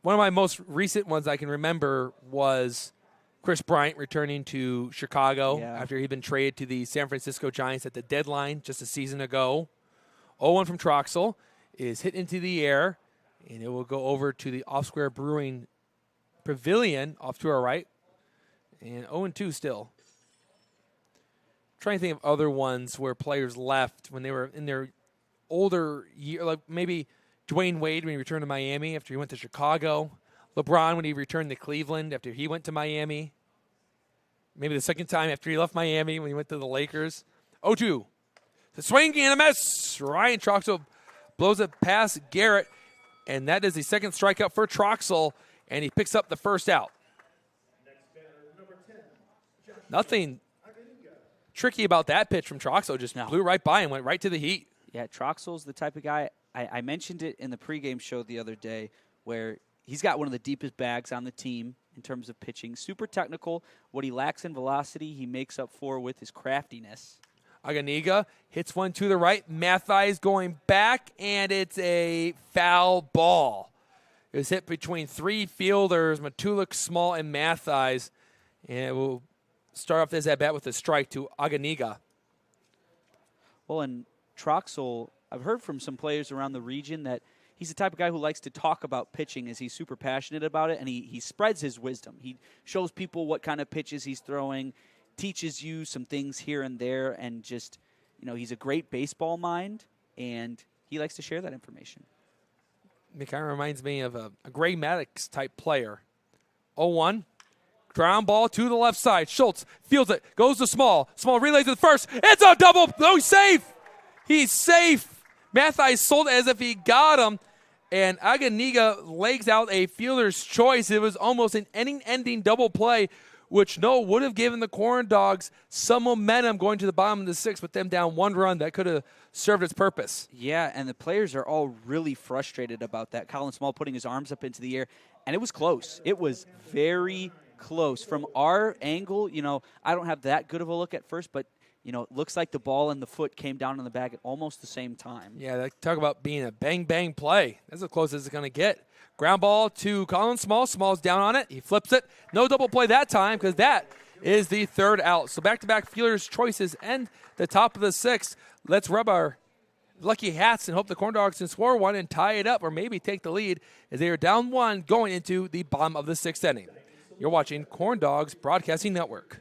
One of my most recent ones I can remember was Chris Bryant returning to Chicago after he'd been traded to the San Francisco Giants at the deadline just a season ago. 0-1 from Troxel is hit into the air, and it will go over to the Off-Square Brewing Pavilion off to our right. And 0-2 still. Trying to think of other ones where players left when they were in their older year, like maybe Dwayne Wade when he returned to Miami after he went to Chicago. LeBron when he returned to Cleveland after he went to Miami. Maybe the second time after he left Miami when he went to the Lakers. 0-2. The swing and a miss. Ryan Troxel blows it past Garrett. And that is the second strikeout for Troxel, and he picks up the first out. Nothing tricky about that pitch from Troxel. Just blew right by and went right to the heat. Yeah, Troxel's the type of guy. I mentioned it in the pregame show the other day where he's got one of the deepest bags on the team in terms of pitching. Super technical. What he lacks in velocity, he makes up for with his craftiness. Aganiga hits one to the right. Mathis going back, and it's a foul ball. It was hit between three fielders, Matulik, Small, and Mathis. And it will start off this at-bat with a strike to Aganiga. Well, and Troxel, I've heard from some players around the region that he's the type of guy who likes to talk about pitching as he's super passionate about it, and he spreads his wisdom. He shows people what kind of pitches he's throwing, teaches you some things here and there, and just, he's a great baseball mind, and he likes to share that information. It kind of reminds me of a Gray Maddox-type player. 0-1. Ground ball to the left side. Schultz fields it. Goes to Small. Small relays to the first. It's a double. No, he's safe. He's safe. Mathis sold it as if he got him. And Aganiga legs out a fielder's choice. It was almost an inning-ending double play, which would have given the Corn Dogs some momentum going to the bottom of the sixth with them down one run. That could have served its purpose. Yeah, and the players are all really frustrated about that. Colin Small putting his arms up into the air, and it was close. It was very close. From our angle, I don't have that good of a look at first, but it looks like the ball and the foot came down in the bag at almost the same time. Yeah, talk about being a bang-bang play. That's as close as it's going to get. Ground ball to Colin Small. Small's down on it. He flips it. No double play that time because that is the third out. So back-to-back fielders' choices and the top of the sixth. Let's rub our lucky hats and hope the Corn Dogs can score one and tie it up or maybe take the lead as they are down one going into the bottom of the sixth inning. You're watching Corn Dogs Broadcasting Network.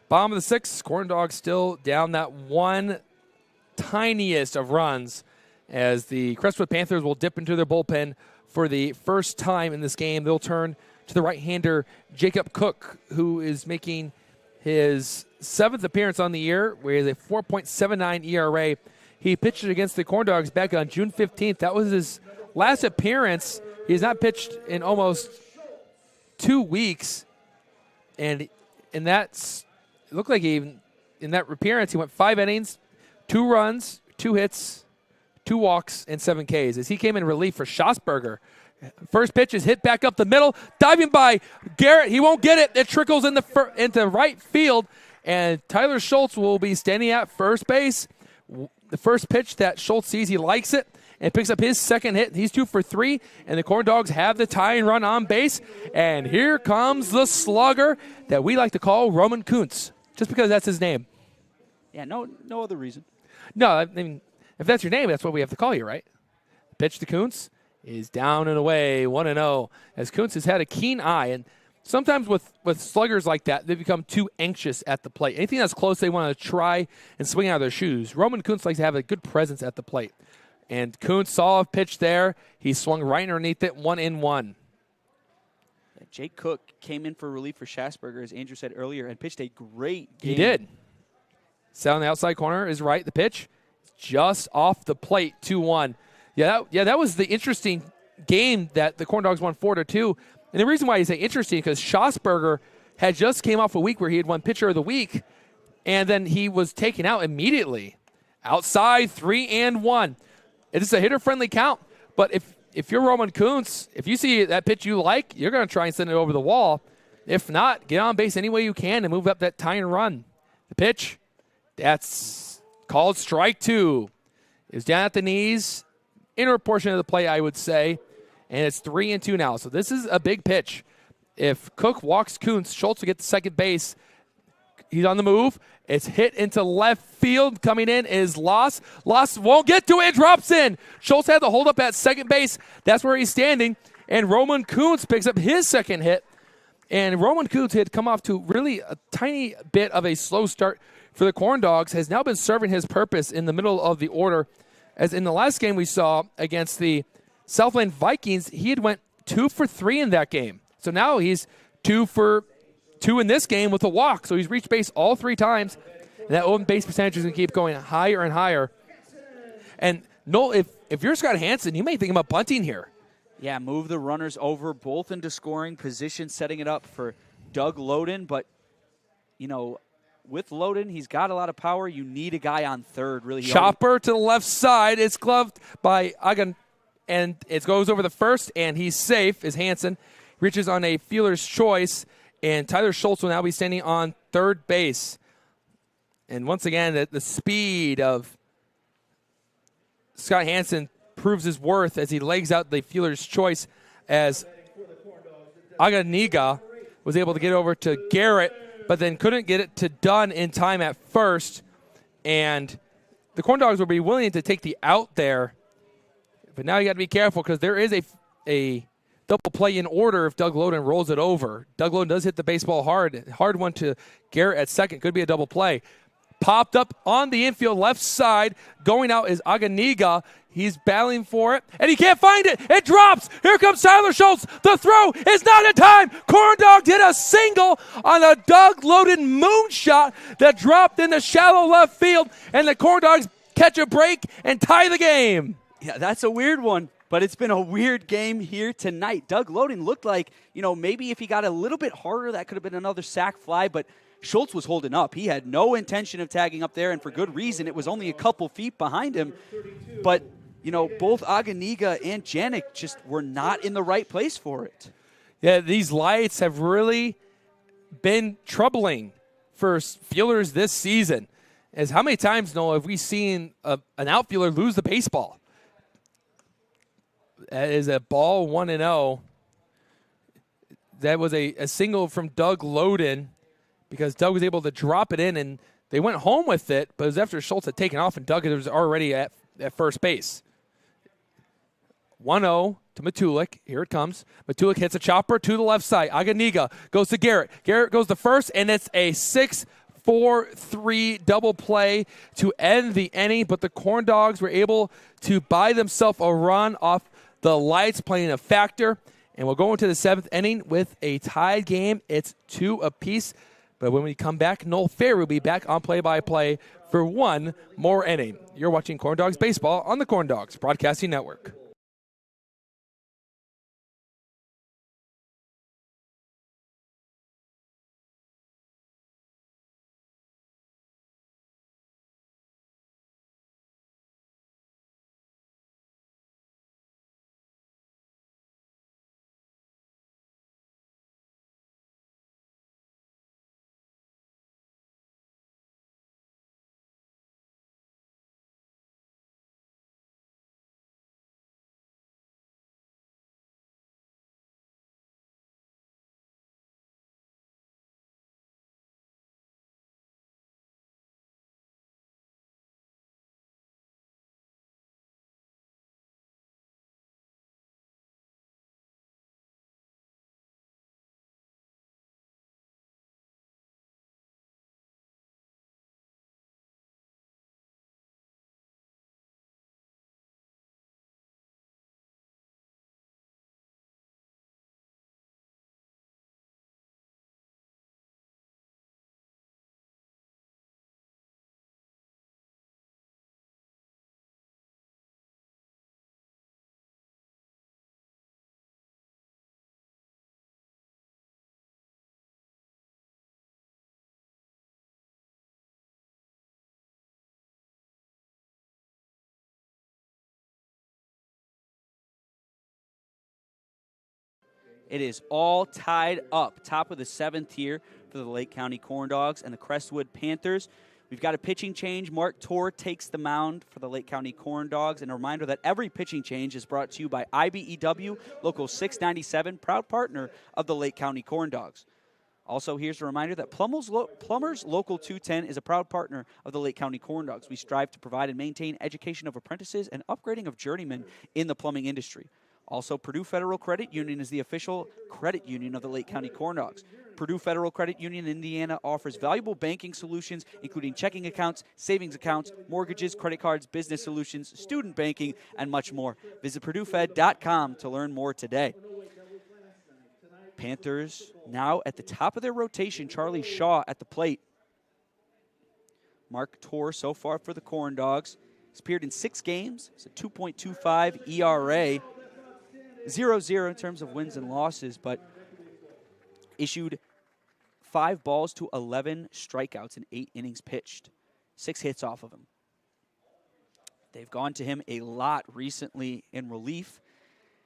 Bottom of the sixth, Corn Dogs still down that one tiniest of runs as the Crestwood Panthers will dip into their bullpen for the first time in this game. They'll turn to the right-hander, Jacob Cook, who is making his seventh appearance on the year with a 4.79 ERA. He pitched against the Corn Dogs back on June 15th. That was his last appearance. He has not pitched in almost 2 weeks, and that's it looked like in that appearance he went 5 innings, 2 runs, 2 hits, 2 walks, and 7 Ks as he came in relief for Schassberger. First pitch is hit back up the middle, diving by Garrett. He won't get it. It trickles into right field, and Tyler Schultz will be standing at first base The first pitch that Schultz sees, he likes it and picks up his second hit. He's 2 for 3, and the Corn Dogs have the tying run on base. And here comes the slugger that we like to call Roman Kuntz, just because that's his name. Yeah, no other reason. No, I mean, if that's your name, that's what we have to call you, right? Pitch to Kuntz is down and away, 1-0, as Kuntz has had a keen eye. And sometimes with sluggers like that, they become too anxious at the plate. Anything that's close, they want to try and swing out of their shoes. Roman Kuntz likes to have a good presence at the plate. And Kuntz saw a pitch there. He swung right underneath it, 1-1. Yeah, Jake Cook came in for relief for Schasberger, as Andrew said earlier, and pitched a great game. He did. Set on the outside corner is right. The pitch just off the plate, 2-1. That was the interesting game that the Corn Dogs won 4-2. And the reason why I say interesting because Schasberger had just came off a week where he had won Pitcher of the Week, and then he was taken out immediately. Outside, 3-1. It is a hitter-friendly count, but if you're Roman Kuntz, if you see that pitch you like, you're going to try and send it over the wall. If not, get on base any way you can and move up that tying run. The pitch, that's called strike 2. It was down at the knees, inner portion of the play, I would say, and it's 3-2 now. So this is a big pitch. If Cook walks Kuntz, Schultz will get to second base. He's on the move. It's hit into left field. Coming in is Loss. Loss won't get to it. It drops in. Schultz had to hold up at second base. That's where he's standing. And Roman Kuntz picks up his second hit. And Roman Kuntz had come off to really a tiny bit of a slow start for the Corn Dogs. Has now been serving his purpose in the middle of the order. As in the last game we saw against the Southland Vikings, he had went 2 for 3 in that game. So now he's 2 for 2 in this game with a walk. So he's reached base all 3 times. And that open base percentage is going to keep going higher and higher. And Noel, if you're Scott Hansen, you may think about bunting here. Yeah, move the runners over, both into scoring position, setting it up for Doug Loden. But, with Loden, he's got a lot of power. You need a guy on third, really. Chopper to the left side. It's gloved by Agan, and it goes over the first, and he's safe as Hansen reaches on a fielder's choice. And Tyler Schultz will now be standing on third base. And once again, the speed of Scott Hansen proves his worth as he legs out the fielder's choice as Aganiga was able to get over to Garrett, but then couldn't get it to Dunn in time at first. And the Corn Dogs will be willing to take the out there. But now you got to be careful because there is a double play in order if Doug Loden rolls it over. Doug Loden does hit the baseball hard. Hard one to Garrett at second. Could be a double play. Popped up on the infield left side. Going out is Aganiga. He's battling for it, and he can't find it. It drops. Here comes Tyler Schultz. The throw is not in time. Corn Dog did a single on a Doug Loden moonshot that dropped in the shallow left field, and the Corn Dogs catch a break and tie the game. Yeah, that's a weird one. But it's been a weird game here tonight. Doug Loden looked like, maybe if he got a little bit harder, that could have been another sac fly. But Schultz was holding up. He had no intention of tagging up there, and for good reason. It was only a couple feet behind him. But, both Aganiga and Janik just were not in the right place for it. Yeah, these lights have really been troubling for fielders this season. As how many times, Noah, have we seen an outfielder lose the baseball? That is a ball 1-0. That was a single from Doug Loden because Doug was able to drop it in, and they went home with it, but it was after Schultz had taken off, and Doug was already at first base. 1-0 to Matulik. Here it comes. Matulik hits a chopper to the left side. Aganiga goes to Garrett. Garrett goes to first, and it's a 6-4-3 double play to end the inning, but the Corn Dogs were able to buy themselves a run off the lights playing a factor, and we'll go into the 7th inning with a tied game. It's 2 apiece, but when we come back, Noel Fair will be back on play-by-play for one more inning. You're watching Corn Dogs Baseball on the Corn Dogs Broadcasting Network. It is all tied up. Top of the 7th here for the Lake County Corn Dogs and the Crestwood Panthers. We've got a pitching change. Mark Torr takes the mound for the Lake County Corn Dogs. And a reminder that every pitching change is brought to you by IBEW Local 697, proud partner of the Lake County Corn Dogs. Also, here's a reminder that Plumbers Local 210 is a proud partner of the Lake County Corn Dogs. We strive to provide and maintain education of apprentices and upgrading of journeymen in the plumbing industry. Also, Purdue Federal Credit Union is the official credit union of the Lake County Corn Dogs. Purdue Federal Credit Union in Indiana offers valuable banking solutions, including checking accounts, savings accounts, mortgages, credit cards, business solutions, student banking, and much more. Visit PurdueFed.com to learn more today. Panthers now at the top of their rotation. Charlie Shaw at the plate. Mark Torr so far for the Corn Dogs. He's appeared in 6 games. It's a 2.25 ERA. 0-0 in terms of wins and losses, but issued 5 balls to 11 strikeouts in 8 innings pitched. 6 hits off of him. They've gone to him a lot recently in relief.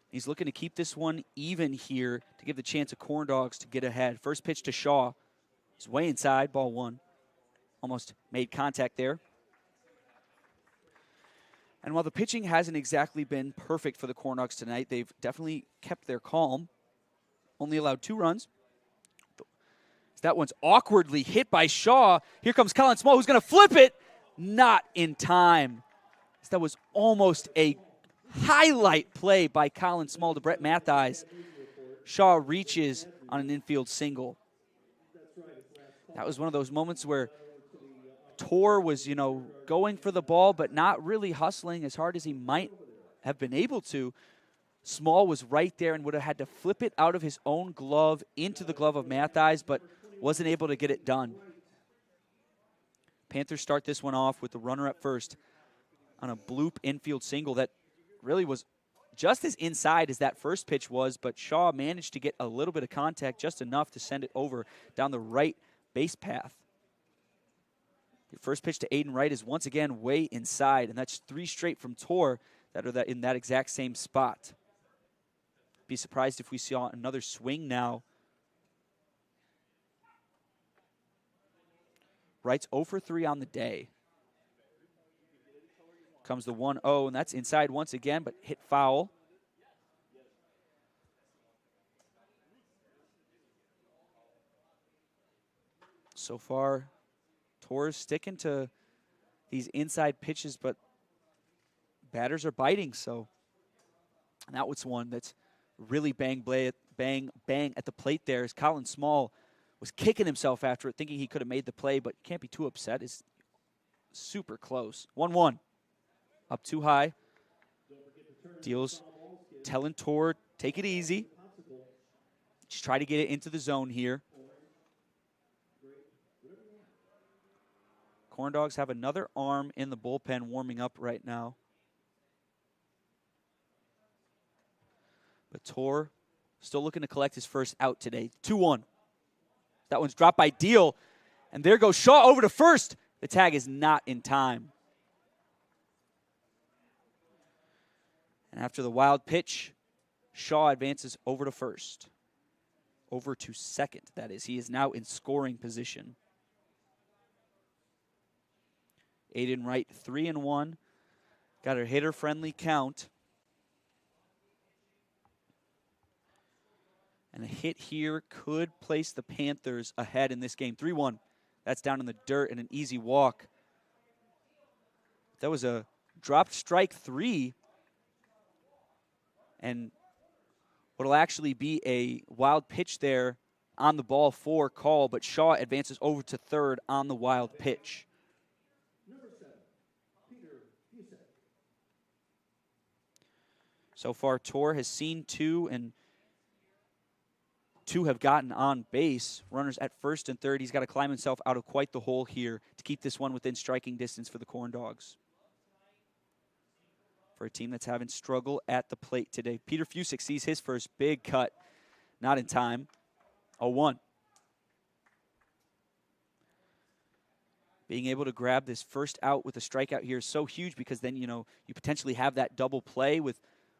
He's looking to keep this one even here to give the chance of Corn Dogs to get ahead. First pitch to Shaw. He's way inside, ball 1. Almost made contact there. And while the pitching hasn't exactly been perfect for the Corn Dogs tonight, they've definitely kept their calm. Only allowed 2 runs. That one's awkwardly hit by Shaw. Here comes Colin Small, who's going to flip it. Not in time. That was almost a highlight play by Colin Small to Brett Mattheis. Shaw reaches on an infield single. That was one of those moments where Torr was, going for the ball, but not really hustling as hard as he might have been able to. Small was right there and would have had to flip it out of his own glove into the glove of Mattheis, but wasn't able to get it done. Panthers start this one off with the runner at first on a bloop infield single that really was just as inside as that first pitch was, but Shaw managed to get a little bit of contact, just enough to send it over down the right base path. The first pitch to Aiden Wright is once again way inside, and that's 3 straight from Torr that are in that exact same spot. Be surprised if we saw another swing now. Wright's 0 for 3 on the day. Comes the 1-0, and that's inside once again, but hit foul. So far, Torr's sticking to these inside pitches, but batters are biting, so. And that was one that's really bang at the plate there as Colin Small was kicking himself after it, thinking he could have made the play, but can't be too upset. It's super close. 1-1. Up too high. Deals, telling Torr, take it easy. Just try to get it into the zone here. Corn Dogs have another arm in the bullpen warming up right now. But Torr still looking to collect his first out today. 2-1. That one's dropped by Deal. And there goes Shaw over to first. The tag is not in time. And after the wild pitch, Shaw advances over to first. Over to second, that is. He is now in scoring position. Aiden Wright, 3-1. Got a hitter-friendly count. And a hit here could place the Panthers ahead in this game. 3-1. That's down in the dirt and an easy walk. That was a dropped strike 3. And what'll actually be a wild pitch there on the ball for call, but Shaw advances over to third on the wild pitch. So far, Torr has seen 2, and 2 have gotten on base. Runners at first and third. He's got to climb himself out of quite the hole here to keep this one within striking distance for the Corn Dogs. For a team that's having struggle at the plate today. Peter Fusick sees his first big cut. Not in time. 0-1. Being able to grab this first out with a strikeout here is so huge because then, you potentially have that double play with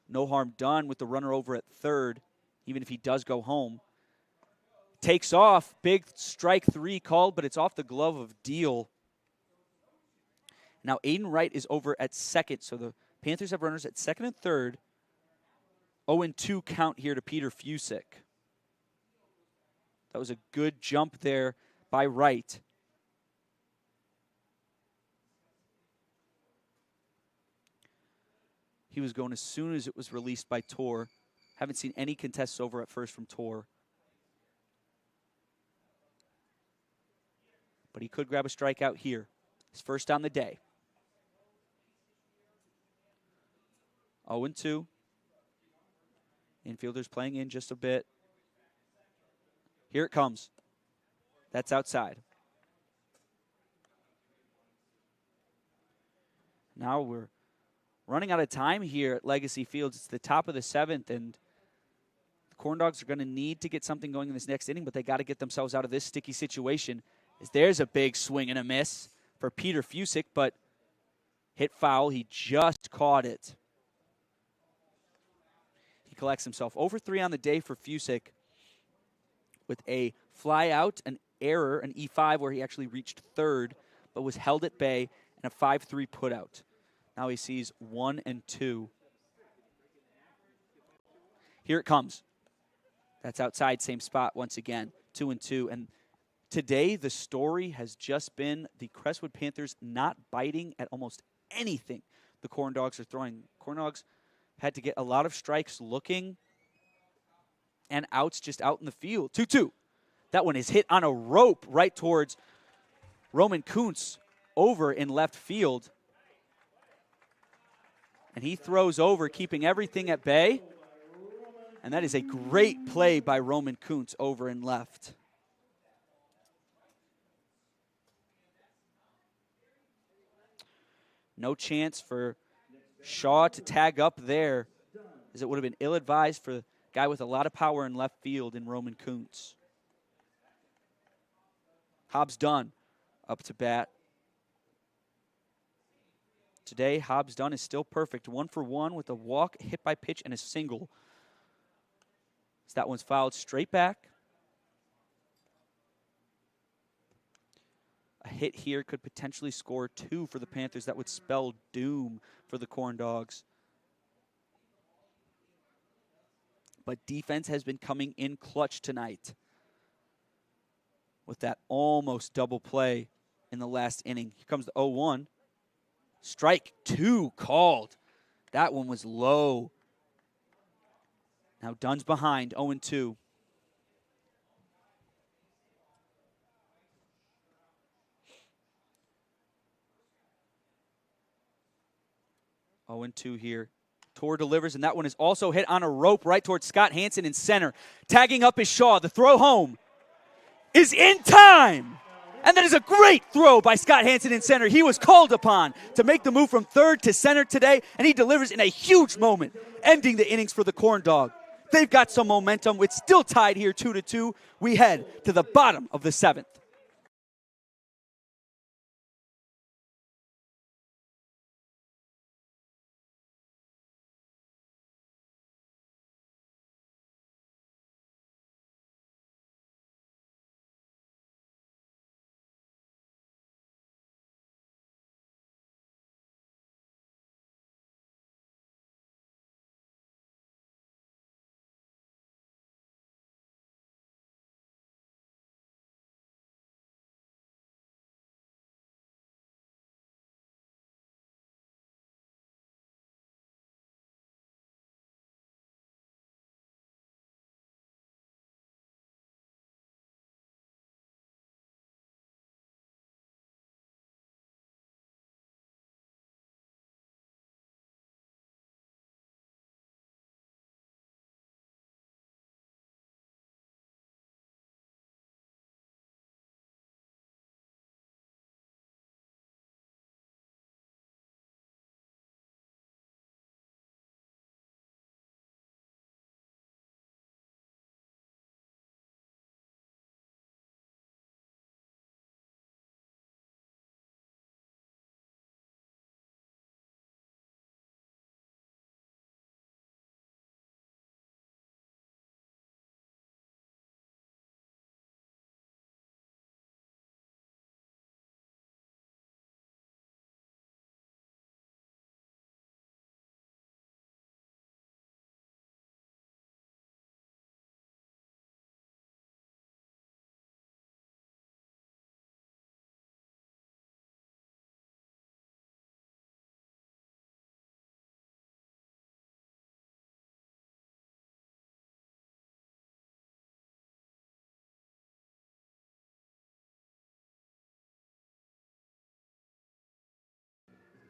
no harm done with the runner over at third. even if he does go home. Takes off. Big strike 3 called, but it's off the glove of Deal. Now Aiden Wright is over at second, so the Panthers have runners at second and third. 0-2 count here to Peter Fusick. That was a good jump there by Wright. He was going as soon as it was released by Tor. Haven't seen any contests over at first from Tor. But he could grab a strikeout here. His first on the day. 0-2. Infielders playing in just a bit. Here it comes. That's outside. Now we're running out of time here at Legacy Fields. It's the top of the 7th, and the Corn Dogs are going to need to get something going in this next inning, but they got to get themselves out of this sticky situation. As there's a big swing and a miss for Peter Fusick, but hit foul. He just caught it. He collects himself. Over 3 on the day for Fusick with a fly out, an error, an E5 where he actually reached third, but was held at bay, and a 5-3 putout. Now he sees 1 and 2. Here it comes. That's outside, same spot once again. 2 and 2. And today the story has just been the Crestwood Panthers not biting at almost anything the Corn Dogs are throwing. Corn Dogs had to get a lot of strikes looking and outs just out in the field. 2-2. That one is hit on a rope right towards Roman Kuntz over in left field. And he throws over, keeping everything at bay. And that is a great play by Roman Kuntz over in left. No chance for Shaw to tag up there, as it would have been ill-advised for a guy with a lot of power in left field in Roman Kuntz. Hobbs Dunn up to bat. Today, Hobbs Dunn is still perfect. 1 for 1 with a walk, hit by pitch, and a single. So that one's fouled straight back. A hit here could potentially score 2 for the Panthers. That would spell doom for the Corn Dogs. But defense has been coming in clutch tonight with that almost double play in the last inning. Here comes the 0-1. Strike 2 called. That one was low. Now Dunn's behind, 0-2. 0-2 here. Tor delivers, and that one is also hit on a rope right towards Scott Hansen in center. Tagging up is Shaw. The throw home is in time. And that is a great throw by Scott Hansen in center. He was called upon to make the move from third to center today, and he delivers in a huge moment, ending the innings for the Corn Dog. They've got some momentum. It's still tied here 2-2. We head to the bottom of the 7th.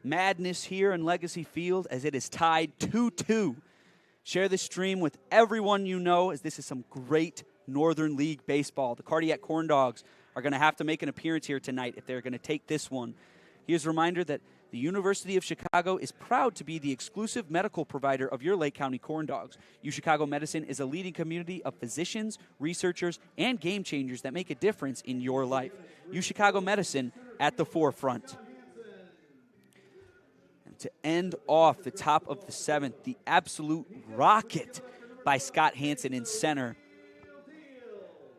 madness here in Legacy Field as it is tied 2-2. Share this stream with everyone you know, as this is some great Northern League baseball. The Cardiac Corn Dogs are going to have to make an appearance here tonight if they're going to take this one. Here's a reminder that the University of Chicago is proud to be the exclusive medical provider of your Lake County Corn Dogs. UChicago Medicine is a leading community of physicians, researchers, and game changers that make a difference in your life. UChicago Medicine at the forefront. And to end off the top of the 7th, the absolute rocket by Scott Hansen in center.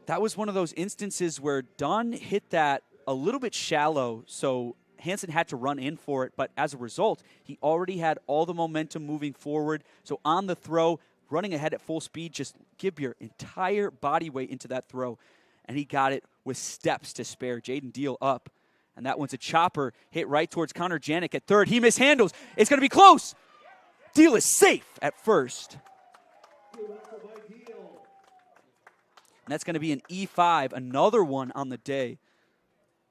That was one of those instances where Dunn hit that a little bit shallow, so Hansen had to run in for it, but as a result, he already had all the momentum moving forward. So on the throw, running ahead at full speed, just give your entire body weight into that throw. And he got it with steps to spare. Jaden Deal up. And that one's a chopper hit right towards Connor Janik at third. He mishandles. It's going to be close. Deal is safe at first. And that's going to be an E5, another one on the day.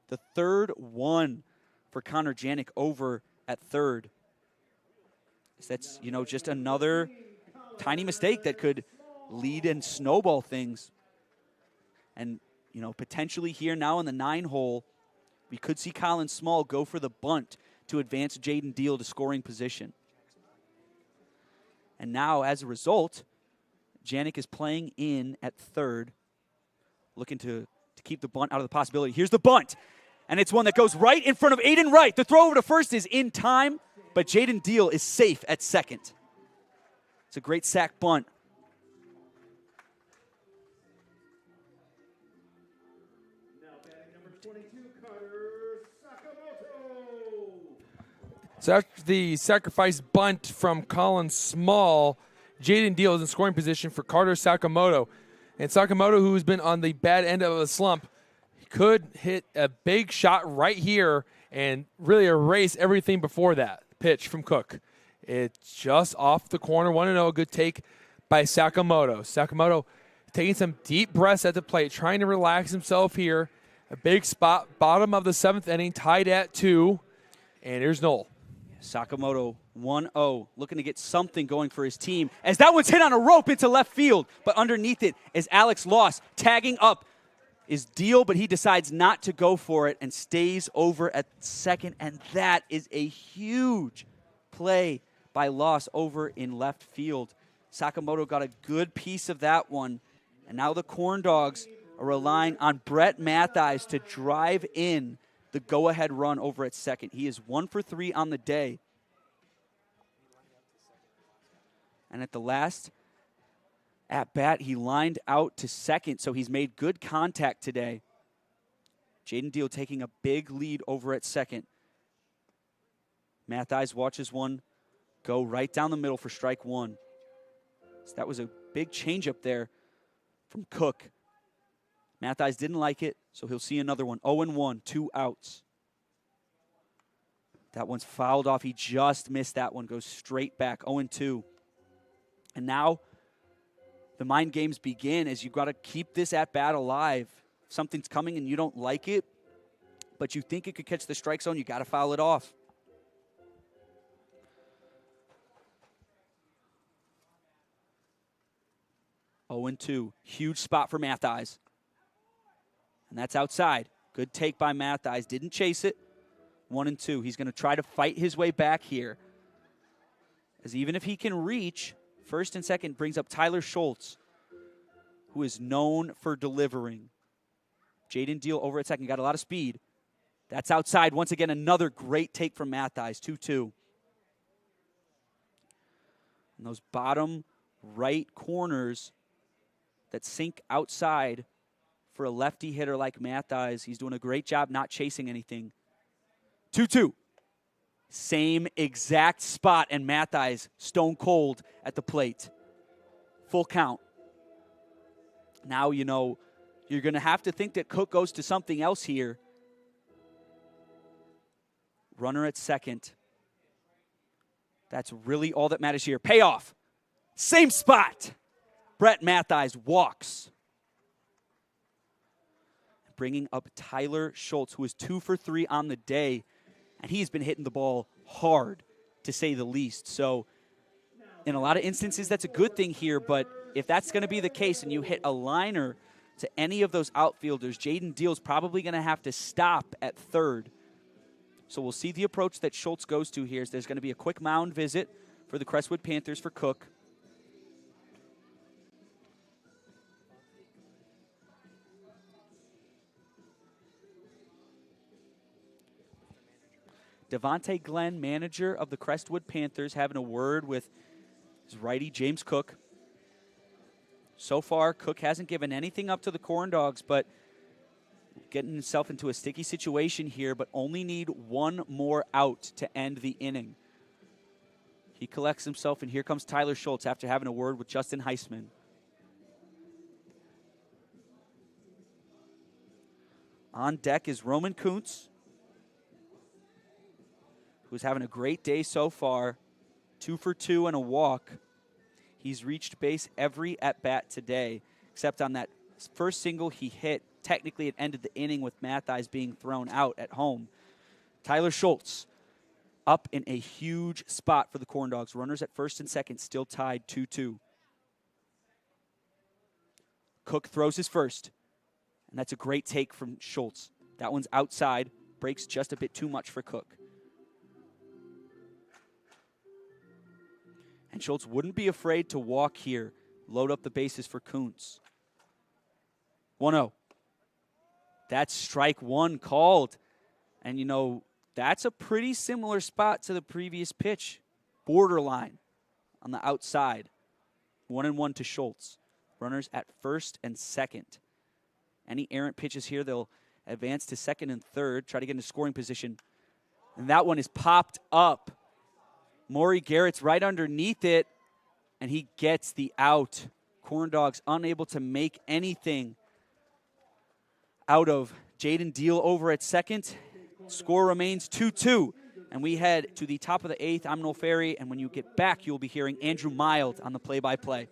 The third one for Connor Janik over at third. So that's, just another tiny mistake that could lead and snowball things. And, potentially here now in the 9-hole, we could see Colin Small go for the bunt to advance Jaden Deal to scoring position. And now, as a result, Janik is playing in at third, looking to keep the bunt out of the possibility. Here's the bunt. And it's one that goes right in front of Aiden Wright. The throw over to first is in time, but Jaden Deal is safe at second. It's a great sack bunt. Now batting number 22, Carter Sakamoto. So after the sacrifice bunt from Colin Small, Jaden Deal is in scoring position for Carter Sakamoto. And Sakamoto, who's been on the bad end of a slump, could hit a big shot right here and really erase everything before that pitch from Cook. It's just off the corner. 1-0, a good take by Sakamoto. Sakamoto taking some deep breaths at the plate, trying to relax himself here. A big spot, bottom of the 7th inning, tied at 2. And here's Noel. Sakamoto 1-0, looking to get something going for his team. As that one's hit on a rope into left field, but underneath it is Alex Loss tagging up is Deal, but he decides not to go for it and stays over at second, and that is a huge play by Loss over in left field. Sakamoto got a good piece of that one, and now the Corn Dogs are relying on Brett Mattheis to drive in the go-ahead run over at second. He is 1 for 3 on the day. And at the last at bat, he lined out to second, so he's made good contact today. Jaden Deal taking a big lead over at second. Mattheis watches one go right down the middle for strike one. So that was a big changeup there from Cook. Mattheis didn't like it, so he'll see another one. 0-1, 2 outs. That one's fouled off. He just missed that one. Goes straight back. 0-2. And now the mind games begin as you've got to keep this at-bat alive. If something's coming and you don't like it, but you think it could catch the strike zone, you got to foul it off. Oh, 2. Huge spot for Mattheis. And that's outside. Good take by Mattheis. Didn't chase it. 1-2. He's going to try to fight his way back here. As even if he can reach, first and second brings up Tyler Schultz, who is known for delivering. Jaden Deal over at second. Got a lot of speed. That's outside. Once again, another great take from Mattheis. 2-2. And those bottom right corners that sink outside for a lefty hitter like Mattheis. He's doing a great job not chasing anything. 2-2. Same exact spot, and Mattheis stone cold at the plate. Full count. Now, you know, you're going to have to think that Cook goes to something else here. Runner at second. That's really all that matters here. Payoff. Same spot. Brett Mattheis walks. Bringing up Tyler Schultz, who is 2 for 3 on the day. And he's been hitting the ball hard, to say the least. So in a lot of instances, that's a good thing here, but if that's going to be the case and you hit a liner to any of those outfielders, Jaden Deal's probably going to have to stop at third. So we'll see the approach that Schultz goes to here. There's going to be a quick mound visit for the Crestwood Panthers for Cook. Devontae Glenn, manager of the Crestwood Panthers, having a word with his righty, James Cook. So far, Cook hasn't given anything up to the Corn Dogs, but getting himself into a sticky situation here, but only need one more out to end the inning. He collects himself, and here comes Tyler Schultz after having a word with Justin Heisman. On deck is Roman Kuntz, who's having a great day so far. 2 for 2 and a walk. He's reached base every at-bat today, except on that first single he hit. Technically, it ended the inning with Matthijs being thrown out at home. Tyler Schultz up in a huge spot for the Corn Dogs. Runners at first and second still tied 2-2. Cook throws his first, and that's a great take from Schultz. That one's outside, breaks just a bit too much for Cook. And Schultz wouldn't be afraid to walk here, load up the bases for Kuntz. 1-0. That's strike one called. And, you know, that's a pretty similar spot to the previous pitch. Borderline on the outside. 1-1 to Schultz. Runners at first and second. Any errant pitches here, they'll advance to second and third, try to get into scoring position. And that one is popped up. Maury Garrett's right underneath it, and he gets the out. Corn Dogs unable to make anything out of Jaden Deal over at second. Score remains 2-2, and we head to the top of the 8th. I'm Noel Ferry, and when you get back, you'll be hearing Andrew Mild on the play-by-play.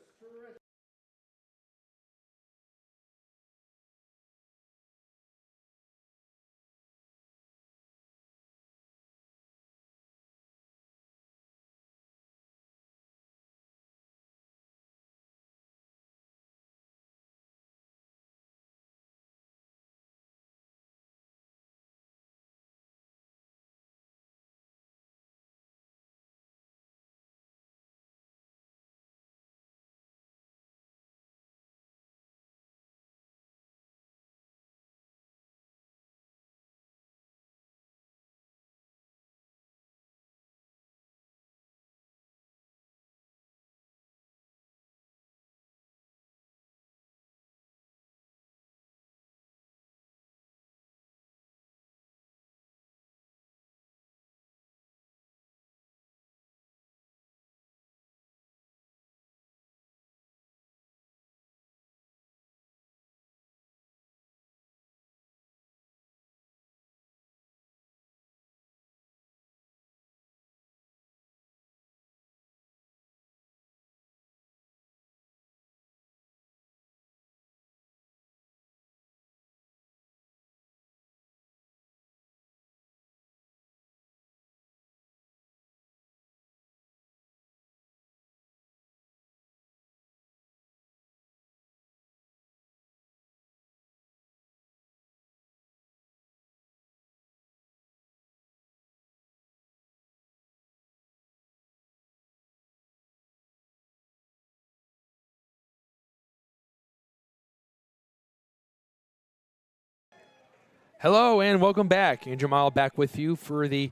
Hello and welcome back. Andrew Mild back with you for the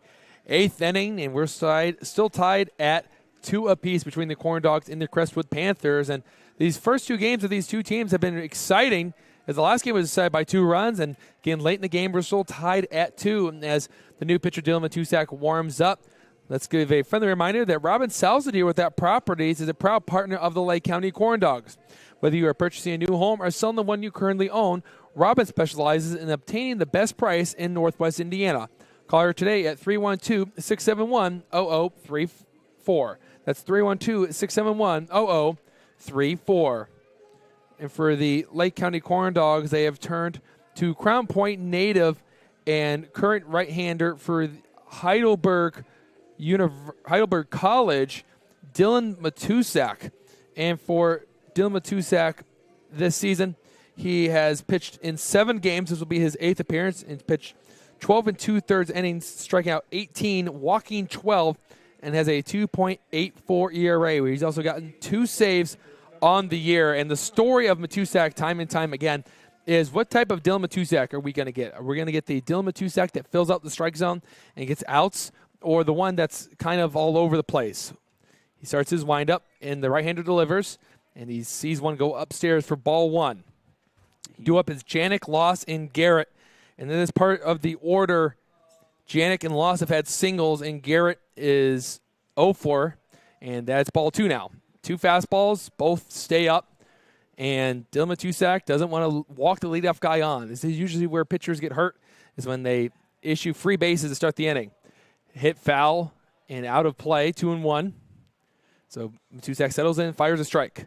8th inning, and we're still tied at 2 apiece between the Corn Dogs and the Crestwood Panthers. And these first 2 games of these 2 teams have been exciting, as the last game was decided by 2 runs, and again late in the game we're still tied at 2. And as the new pitcher Dylan Matusak warms up, let's give a friendly reminder that Robin Salzadier with that Properties is a proud partner of the Lake County Corn Dogs. Whether you are purchasing a new home or selling the one you currently own, Robin specializes in obtaining the best price in Northwest Indiana. Call her today at 312-671-0034. That's 312-671-0034. And for the Lake County Corn Dogs, they have turned to Crown Point native and current right-hander for Heidelberg Heidelberg College, Dylan Matusak. And for Dylan Matusak this season, he has pitched in 7 games. This will be his 8th appearance, and pitched 12 and 2/3 innings, striking out 18, walking 12, and has a 2.84 ERA, where he's also gotten 2 saves on the year. And the story of Matusak, time and time again, is what type of Dylan Matusak are we going to get? Are we going to get the Dylan Matusak that fills out the strike zone and gets outs, or the one that's kind of all over the place? He starts his windup, and the right-hander delivers, and he sees one go upstairs for ball 1. Due up is Janik, Loss, and Garrett. And then as part of the order, Janik and Loss have had singles, and Garrett is 0-4, and that's ball 2 now. 2 fastballs, both stay up, and Dylan Matusak doesn't want to walk the leadoff guy on. This is usually where pitchers get hurt, is when they issue free bases to start the inning. Hit foul and out of play, 2-1. So Matusak settles in, fires a strike.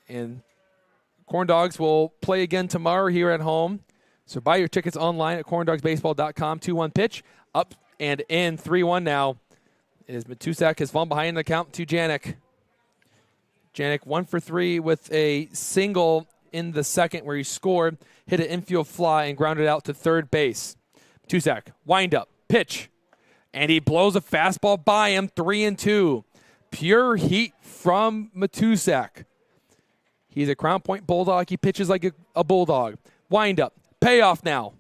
And Corn Dogs will play again tomorrow here at home. So buy your tickets online at corndogsbaseball.com. 2-1 pitch, up and in, 3-1 now. As Matusak has fallen behind in the count to Janik. Janik 1 for 3 with a single in the second where he scored, hit an infield fly, and grounded out to third base. Matusak, wind up, pitch, and he blows a fastball by him, 3-2. Pure heat from Matusak. He's a Crown Point Bulldog. He pitches like a Bulldog. Wind up. Payoff now.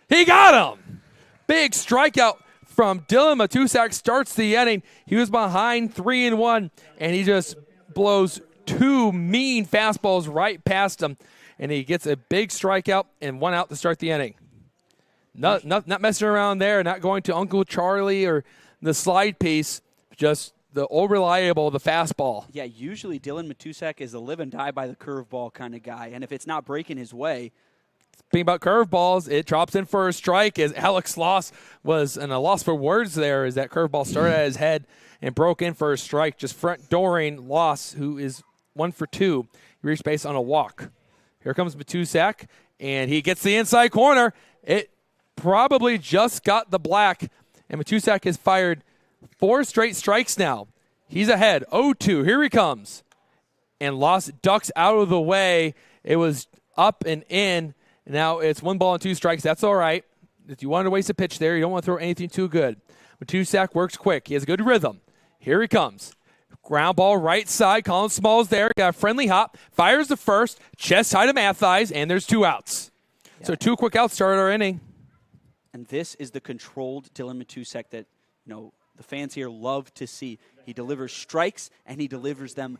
He got him. Big strikeout from Dylan Matusak starts the inning. He was behind 3-1, and he just blows 2 mean fastballs right past him, and he gets a big strikeout and 1 out to start the inning. Not messing around there, not going to Uncle Charlie or the slide piece, just the old reliable, the fastball. Yeah, usually Dylan Matusak is a live and die by the curveball kind of guy, and if it's not breaking his way. Speaking about curveballs, it drops in for a strike as Alex Loss was in a loss for words there as that curveball started at his head and broke in for a strike, just front dooring Loss, who is 1 for 2. He reached base on a walk. Here comes Matusak, and he gets the inside corner. It probably just got the black, and Matusak has fired 4 straight strikes now. He's ahead, 0-2. Here he comes. And Loss ducks out of the way. It was up and in. Now it's 1 ball and 2 strikes. That's all right. If you wanted to waste a pitch there, you don't want to throw anything too good. Matusak works quick. He has a good rhythm. Here he comes. Ground ball right side. Colin Small's there. Got a friendly hop. Fires the first. Chest high to Mathies, and there's 2 outs. Yeah. So 2 quick outs started our inning. And this is the controlled Dylan Matusak that, the fans here love to see. He delivers strikes, and he delivers them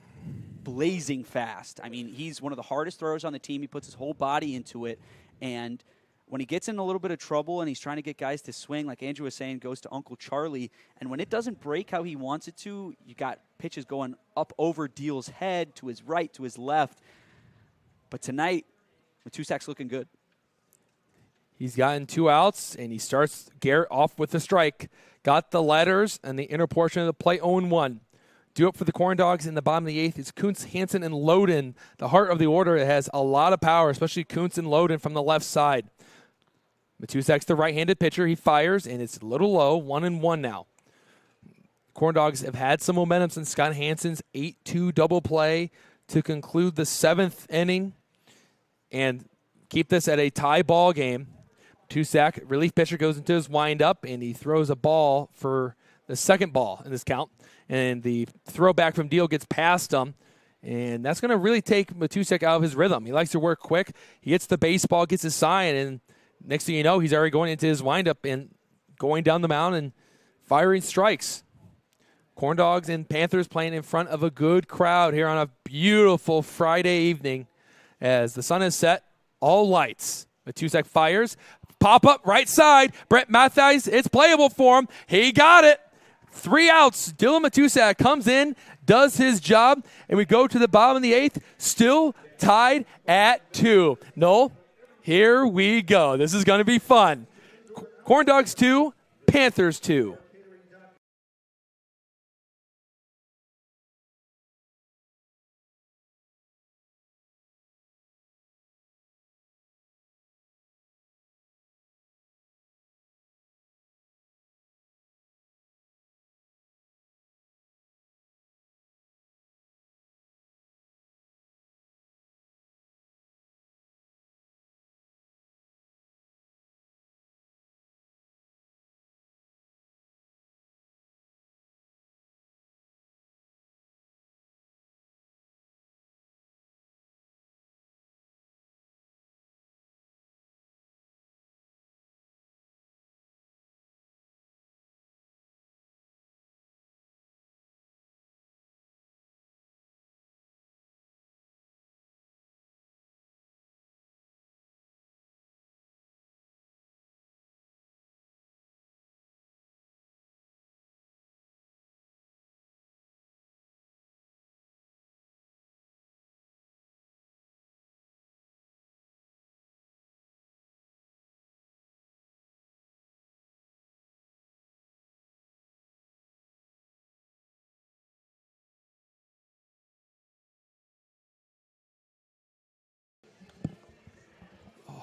blazing fast. I mean, he's one of the hardest throwers on the team. He puts his whole body into it. And when he gets in a little bit of trouble and he's trying to get guys to swing, like Andrew was saying, goes to Uncle Charlie. And when it doesn't break how he wants it to, you got pitches going up over Deal's head, to his right, to his left. But tonight, Matusak's looking good. He's gotten 2 outs, and he starts Garrett off with a strike. Got the letters and the inner portion of the plate, 0-1. Due up for the Corn Dogs in the bottom of the 8th is Kuntz, Hansen, and Loden. The heart of the order. It has a lot of power, especially Kuntz and Loden from the left side. Matusak's the right-handed pitcher. He fires, and it's a little low, 1-1 now. Corn Dogs have had some momentum since Scott Hansen's 8-2 double play to conclude the 7th inning and keep this at a tie ball game. Matusak, relief pitcher, goes into his windup, and he throws a ball for the second ball in this count. And the throwback from Deal gets past him, and that's going to really take Matusak out of his rhythm. He likes to work quick. He hits the baseball, gets his sign, and next thing you know, he's already going into his windup and going down the mound and firing strikes. Corn Dogs and Panthers playing in front of a good crowd here on a beautiful Friday evening as the sun is set, all lights. Matusak fires. Pop-up right side. Brett Mathies, it's playable for him. He got it. 3 outs. Dylan Matusak comes in, does his job, and we go to the bottom of the 8th, still tied at 2. Noel, here we go. This is going to be fun. Corn Dogs 2, Panthers 2.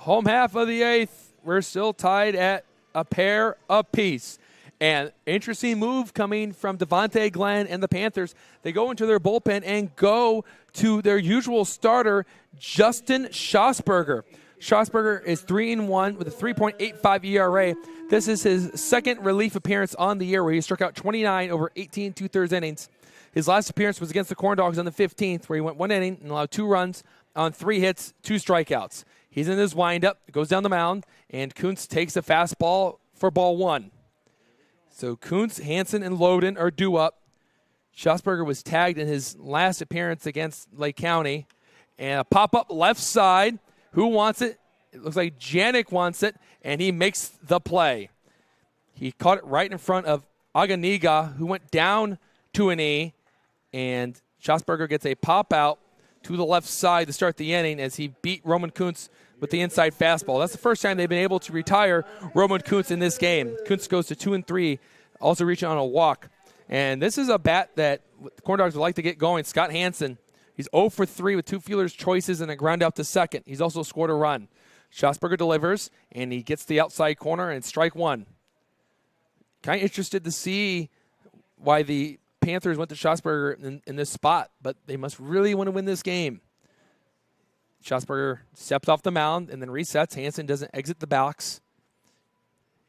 home half of the 8th. We're still tied at a pair apiece. And interesting move coming from Devontae Glenn and the Panthers. They go into their bullpen and go to their usual starter, Justin Schosberger. Schosberger is 3-1 with a 3.85 ERA. This is his second relief appearance on the year where he struck out 29 over 18 2/3 innings. His last appearance was against the Corn Dogs on the 15th, where he went 1 inning and allowed 2 runs on 3 hits, 2 strikeouts. He's in his windup, goes down the mound, and Kuntz takes a fastball for ball 1. So Kuntz, Hansen, and Loden are due up. Schosberger was tagged in his last appearance against Lake County. And a pop-up left side. Who wants it? It looks like Janik wants it, and he makes the play. He caught it right in front of Aganiga, who went down to an E, and Schosberger gets a pop-out to the left side to start the inning as he beat Roman Kuntz with the inside fastball. That's the first time they've been able to retire Roman Kuntz in this game. Kuntz goes to 2-3, also reaching on a walk. And this is a bat that the Corn Dogs would like to get going. Scott Hansen, he's 0 for 3 with 2 fielder's choices and a ground out to second. He's also scored a run. Schosberger delivers, and he gets the outside corner and strike 1. Kind of interested to see why the Panthers went to Schosberger in this spot, but they must really want to win this game. Schosberger steps off the mound and then resets. Hansen doesn't exit the box.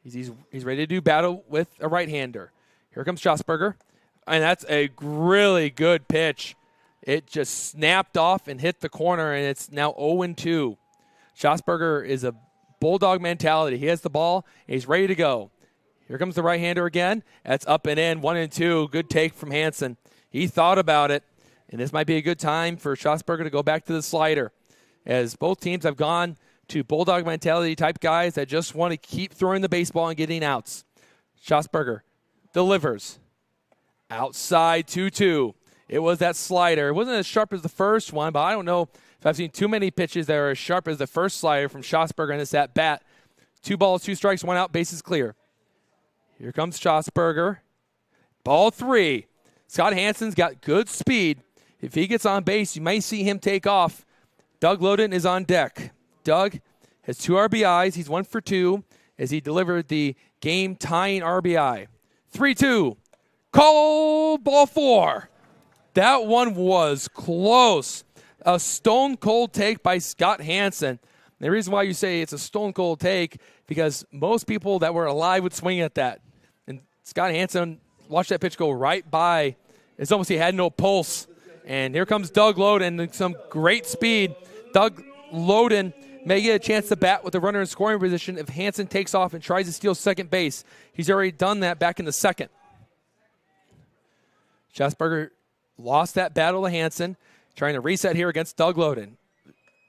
He's ready to do battle with a right-hander. Here comes Schosberger, and that's a really good pitch. It just snapped off and hit the corner, and it's now 0-2. Schosberger is a bulldog mentality. He has the ball, and he's ready to go. Here comes the right-hander again. That's up and in, 1-2. Good take from Hansen. He thought about it, and this might be a good time for Schosberger to go back to the slider, as both teams have gone to bulldog mentality type guys that just want to keep throwing the baseball and getting outs. Schosberger delivers. Outside 2-2. It was that slider. It wasn't as sharp as the first one, but I don't know if I've seen too many pitches that are as sharp as the first slider from Schosberger in this at-bat. 2 balls, 2 strikes, 1 out, bases clear. Here comes Schosberger. Ball 3. Scott Hansen's got good speed. If he gets on base, you may see him take off. Doug Loden is on deck. Doug has 2 RBIs. He's 1 for 2 as he delivered the game-tying RBI. 3-2. Call ball 4. That one was close. A stone-cold take by Scott Hansen. The reason why you say it's a stone-cold take, because most people that were alive would swing at that. And Scott Hansen watched that pitch go right by. It's almost he had no pulse. And here comes Doug Loden and some great speed. Doug Loden may get a chance to bat with the runner in scoring position if Hansen takes off and tries to steal second base. He's already done that back in the second. Schosberger lost that battle to Hansen, trying to reset here against Doug Loden.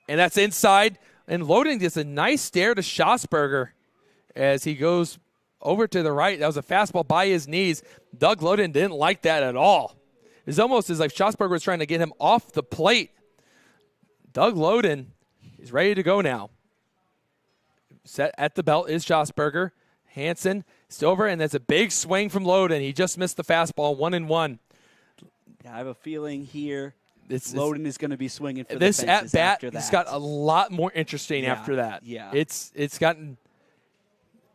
And that's inside. And Loden gets a nice stare to Schosberger as he goes over to the right. That was a fastball by his knees. Doug Loden didn't like that at all. It's almost as if Schosberger was trying to get him off the plate. Doug Loden is ready to go now. Set at the belt is Schosberger. Hansen is over, and that's a big swing from Loden. He just missed the fastball, 1-1. Yeah, I have a feeling here Loden is going to be swinging for the fences at bat. After that. It's got a lot more interesting after that. Yeah, it's gotten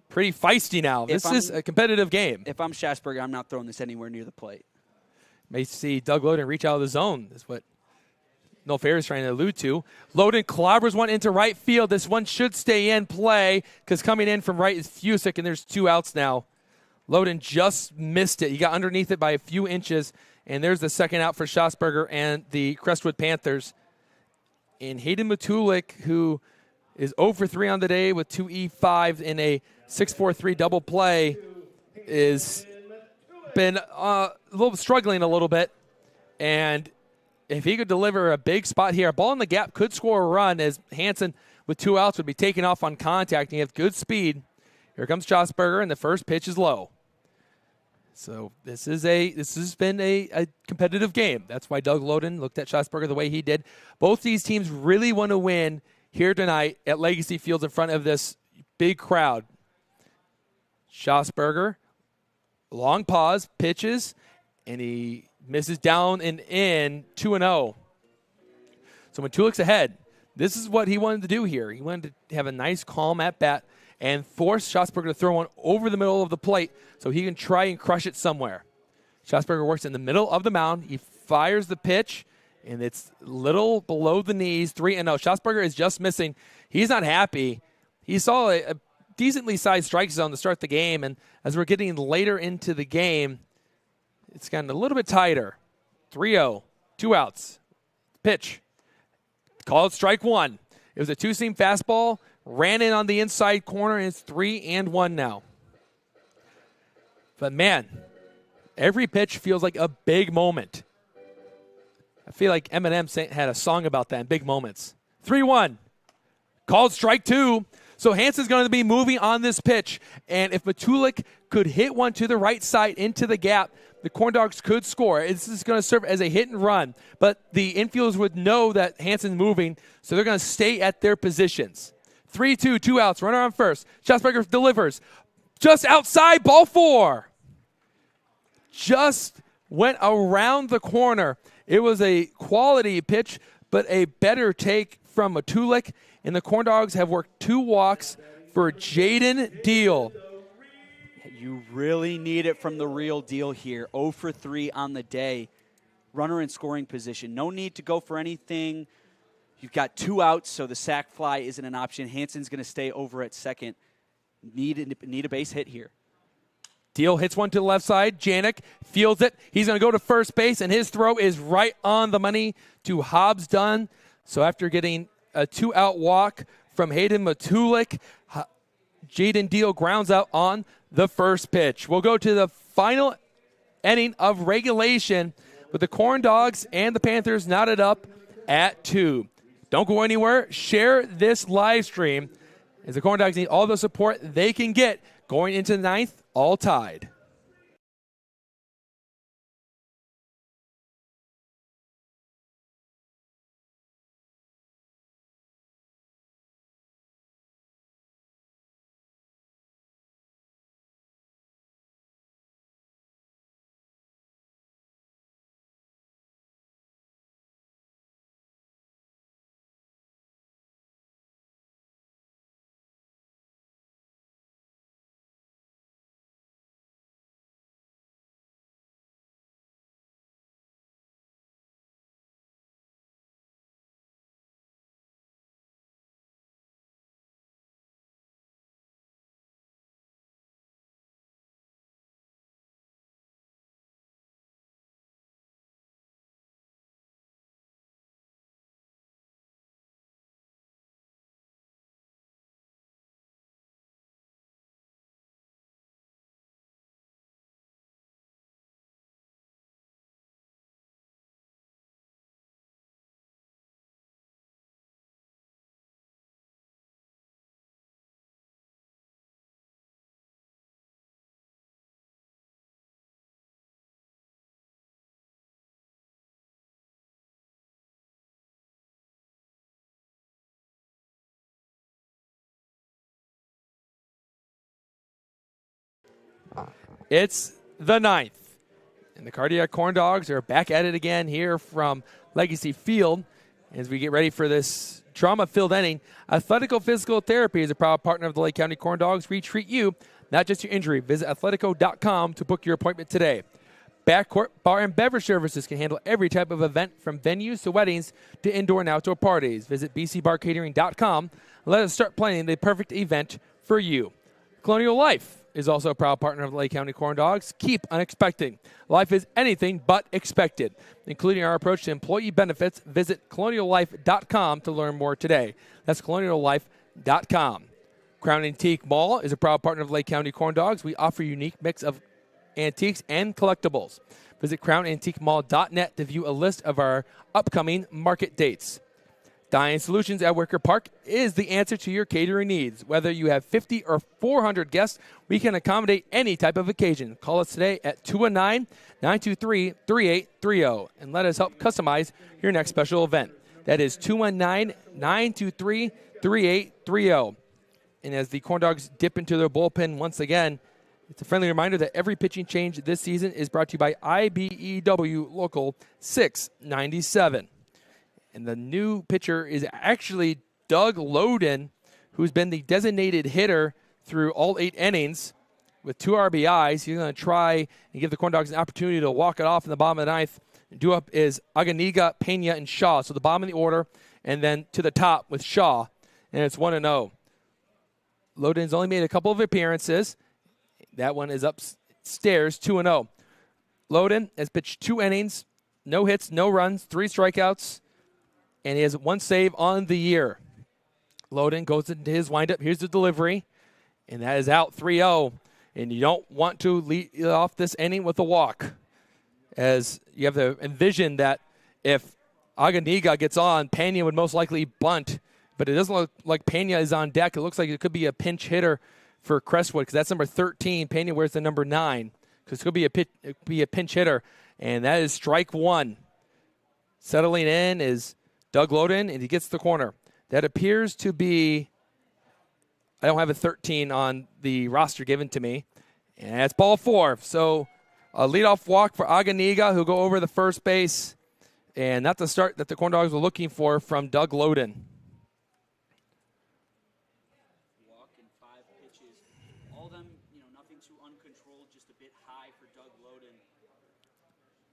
pretty feisty now. This is a competitive game. If I'm Schosberger, I'm not throwing this anywhere near the plate. May see Doug Loden reach out of the zone. That's what Noel Fair is trying to allude to. Loden clobbers one into right field. This one should stay in play because coming in from right is Fusick, and there's 2 outs now. Loden just missed it. He got underneath it by a few inches, and there's the second out for Schosberger and the Crestwood Panthers. And Hayden Matulik, who is 0 for 3 on the day with 2 E5 in a 6-4-3 double play, is been struggling a little bit. And if he could deliver a big spot here, a ball in the gap could score a run as Hansen with 2 outs would be taken off on contact. And he has good speed. Here comes Schosberger, and the first pitch is low. So this has been a competitive game. That's why Doug Loden looked at Schosberger the way he did. Both these teams really want to win here tonight at Legacy Fields in front of this big crowd. Schosberger, long pause, pitches, and he misses down and in, 2-0. So Matulik's ahead. This is what he wanted to do here. He wanted to have a nice, calm at-bat and force Schatzberger to throw one over the middle of the plate so he can try and crush it somewhere. Schatzberger works in the middle of the mound. He fires the pitch, and it's little below the knees, 3-0. Schatzberger is just missing. He's not happy. He saw a decently sized strike zone to start the game, and as we're getting later into the game, it's gotten a little bit tighter. 3-0, 2 outs. Pitch. Called strike one. It was a two-seam fastball, ran in on the inside corner, and it's 3-1 now. But man, every pitch feels like a big moment. I feel like Eminem had a song about that in big moments. 3-1. Called strike two. So Hansen's going to be moving on this pitch. And if Matulik could hit one to the right side into the gap, the Corn Dogs could score. This is going to serve as a hit and run. But the infielders would know that Hansen's moving, so they're going to stay at their positions. 3-2, 2 outs, runner on first. Schatzberger delivers. Just outside, ball 4. Just went around the corner. It was a quality pitch, but a better take from Matulik. And the Corn Dogs have worked 2 walks for Jaden Deal. You really need it from the real deal here. 0 for 3 on the day. Runner in scoring position. No need to go for anything. You've got 2 outs, so the sac fly isn't an option. Hansen's going to stay over at second. Need a base hit here. Deal hits one to the left side. Janik fields it. He's going to go to first base, and his throw is right on the money to Hobbs Dunn. So after getting a 2-out walk from Hayden Matulik, Jaden Deal grounds out on the first pitch. We'll go to the final inning of regulation with the Corn Dogs and the Panthers knotted up at 2. Don't go anywhere. Share this live stream as the Corn Dogs need all the support they can get going into the 9th, all tied. It's the 9th. And the Cardiac Corn Dogs are back at it again here from Legacy Field. As we get ready for this trauma-filled inning, Athletico Physical Therapy is a proud partner of the Lake County Corn Dogs. We treat you, not just your injury. Visit athletico.com to book your appointment today. Backcourt Bar and Beverage Services can handle every type of event from venues to weddings to indoor and outdoor parties. Visit bcbarcatering.com and let us start planning the perfect event for you. Colonial Life is also a proud partner of the Lake County Corn Dogs. Keep unexpecting. Life is anything but expected, including our approach to employee benefits. Visit coloniallife.com to learn more today. That's coloniallife.com. Crown Antique Mall is a proud partner of Lake County Corn Dogs. We offer a unique mix of antiques and collectibles. Visit crownantiquemall.net to view a list of our upcoming market dates. Dining Solutions at Wicker Park is the answer to your catering needs. Whether you have 50 or 400 guests, we can accommodate any type of occasion. Call us today at 219-923-3830 and let us help customize your next special event. That is 219-923-3830. And as the Corn Dogs dip into their bullpen once again, it's a friendly reminder that every pitching change this season is brought to you by IBEW Local 697. And the new pitcher is actually Doug Loden, who's been the designated hitter through all 8 innings with 2 RBIs. He's going to try and give the Corn Dogs an opportunity to walk it off in the bottom of the 9th. Due up is Aganiga, Pena, and Shaw. So the bottom of the order, and then to the top with Shaw, and it's 1-0. Loden's only made a couple of appearances. That one is upstairs, 2-0. Loden has pitched 2 innings, no hits, no runs, 3 strikeouts, and he has 1 save on the year. Loden goes into his windup. Here's the delivery, and that is out 3-0. And you don't want to lead off this inning with a walk, as you have to envision that if Aganiga gets on, Pena would most likely bunt. But it doesn't look like Pena is on deck. It looks like it could be a pinch hitter for Crestwood, because that's number 13. Pena wears the number 9, because it could be a pinch hitter. And that is strike 1. Settling in is Doug Loden, and he gets the corner. That appears to be, I don't have a 13 on the roster given to me. And it's ball 4. So a leadoff walk for Aganiga, who'll go over the first base. And not the start that the Corn Dogs were looking for from Doug Loden. Walk in 5 pitches. All of them, nothing too uncontrolled, just a bit high for Doug Loden.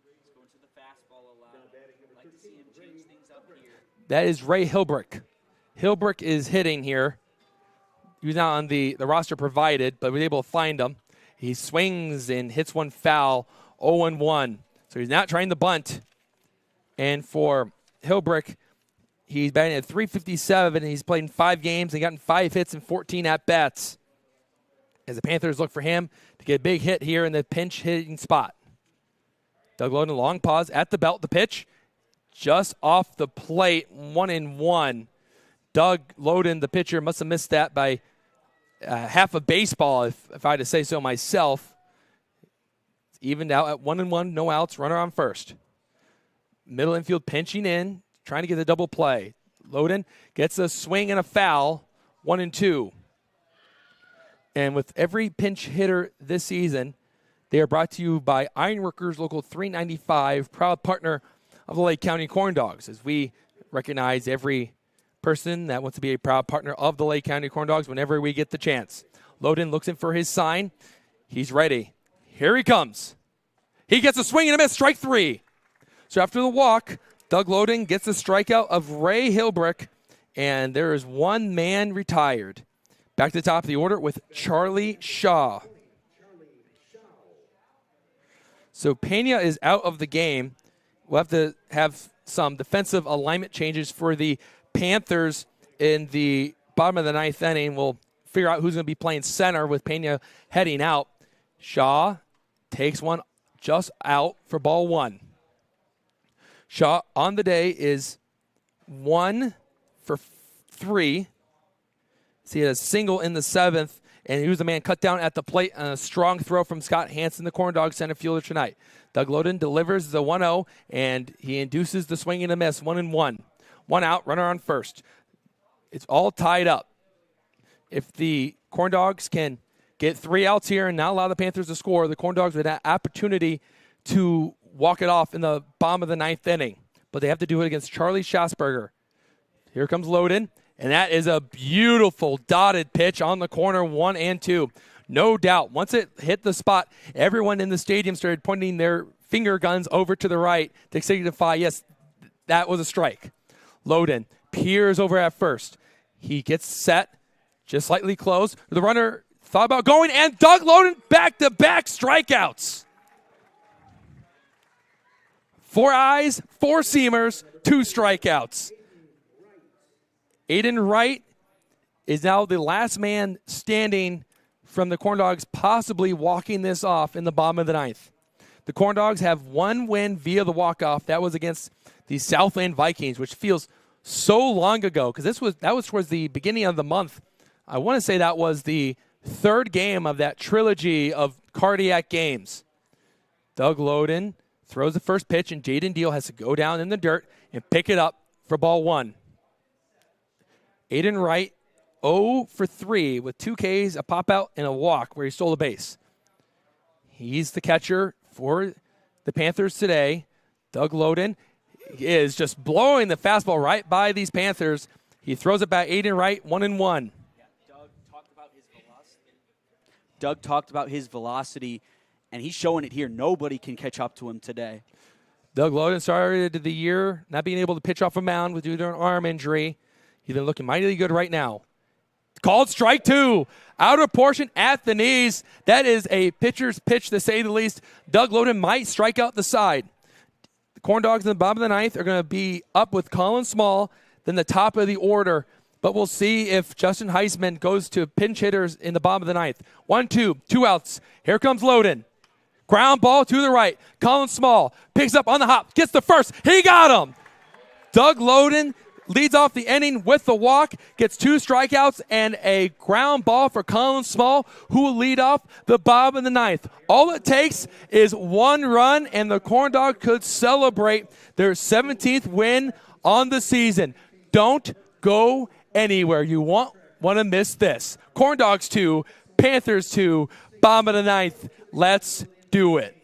He's going to the fastball a lot. I'd like to see him change things up here. That is Ray Hilbrick. Hilbrick is hitting here. He was not on the roster provided, but was able to find him. He swings and hits one foul, 0-1. So he's not trying to bunt. And for Hilbrick, he's batting at .357, and he's played in 5 games and gotten 5 hits and 14 at-bats. As the Panthers look for him to get a big hit here in the pinch hitting spot. Doug Loden, long pause at the belt. The pitch just off the plate, 1-1. Doug Loden, the pitcher, must have missed that by half a baseball, if I had to say so myself. It's evened out at 1-1, no outs, runner on first. Middle infield pinching in, trying to get the double play. Loden gets a swing and a foul, 1-2. And with every pinch hitter this season, they are brought to you by Ironworkers Local 395, proud partner of the Lake County Corn Dogs, as we recognize every person that wants to be a proud partner of the Lake County Corn Dogs whenever we get the chance. Loden looks in for his sign. He's ready. Here he comes. He gets a swing and a miss, strike 3. So after the walk, Doug Loden gets the strikeout of Ray Hilbrick, and there is 1 man retired. Back to the top of the order with Charlie Shaw. So Pena is out of the game. We'll have to have some defensive alignment changes for the Panthers in the bottom of the 9th inning. We'll figure out who's going to be playing center with Pena heading out. Shaw takes one just out for ball 1. Shaw on the day is 1 for 3. So he had a single in the 7th, and he was the man cut down at the plate on a strong throw from Scott Hansen, the Corn Dog center fielder tonight. Doug Loden delivers the 1-0, and he induces the swing and a miss, 1-1. 1 out, runner on first. It's all tied up. If the Corn Dogs can get 3 outs here and not allow the Panthers to score, the Corn Dogs would have opportunity to walk it off in the bottom of the 9th inning. But they have to do it against Charlie Schassberger. Here comes Loden, and that is a beautiful dotted pitch on the corner, 1 and 2. No doubt. Once it hit the spot, everyone in the stadium started pointing their finger guns over to the right to signify, yes, that was a strike. Loden peers over at first. He gets set, just slightly close. The runner thought about going, and Doug Loden back-to-back strikeouts. 4 eyes, 4 seamers, 2 strikeouts. Aiden Wright is now the last man standing from the Corn Dogs possibly walking this off in the bottom of the 9th. The Corn Dogs have 1 win via the walk-off. That was against the Southland Vikings, which feels so long ago, because that was towards the beginning of the month. I want to say that was the 3rd game of that trilogy of cardiac games. Doug Loden throws the first pitch, and Jaden Deal has to go down in the dirt and pick it up for ball 1. Aiden Wright, 0 for 3 with 2 Ks, a pop-out, and a walk where he stole a base. He's the catcher for the Panthers today. Doug Loden, is just blowing the fastball right by these Panthers. He throws it back 8 and right, 1-1. Doug talked about his velocity, and he's showing it here. Nobody can catch up to him today. Doug Loden started the year not being able to pitch off a mound due to an arm injury. He's been looking mightily good right now. Called strike 2. Out of portion at the knees. That is a pitcher's pitch, to say the least. Doug Loden might strike out the side. The Corn Dogs in the bottom of the 9th are going to be up with Colin Small, then the top of the order. But we'll see if Justin Heisman goes to pinch hitters in the bottom of the 9th. 1-2, 2 outs. Here comes Loden. Ground ball to the right. Colin Small picks up on the hop, gets the first. He got him. Doug Loden leads off the inning with the walk, gets 2 strikeouts and a ground ball for Colin Small, who will lead off the bottom of the 9th. All it takes is 1 run, and the Corn Dog could celebrate their 17th win on the season. Don't go anywhere. You won't want to miss this. Corn Dogs 2, Panthers 2, bottom of the 9th. Let's do it.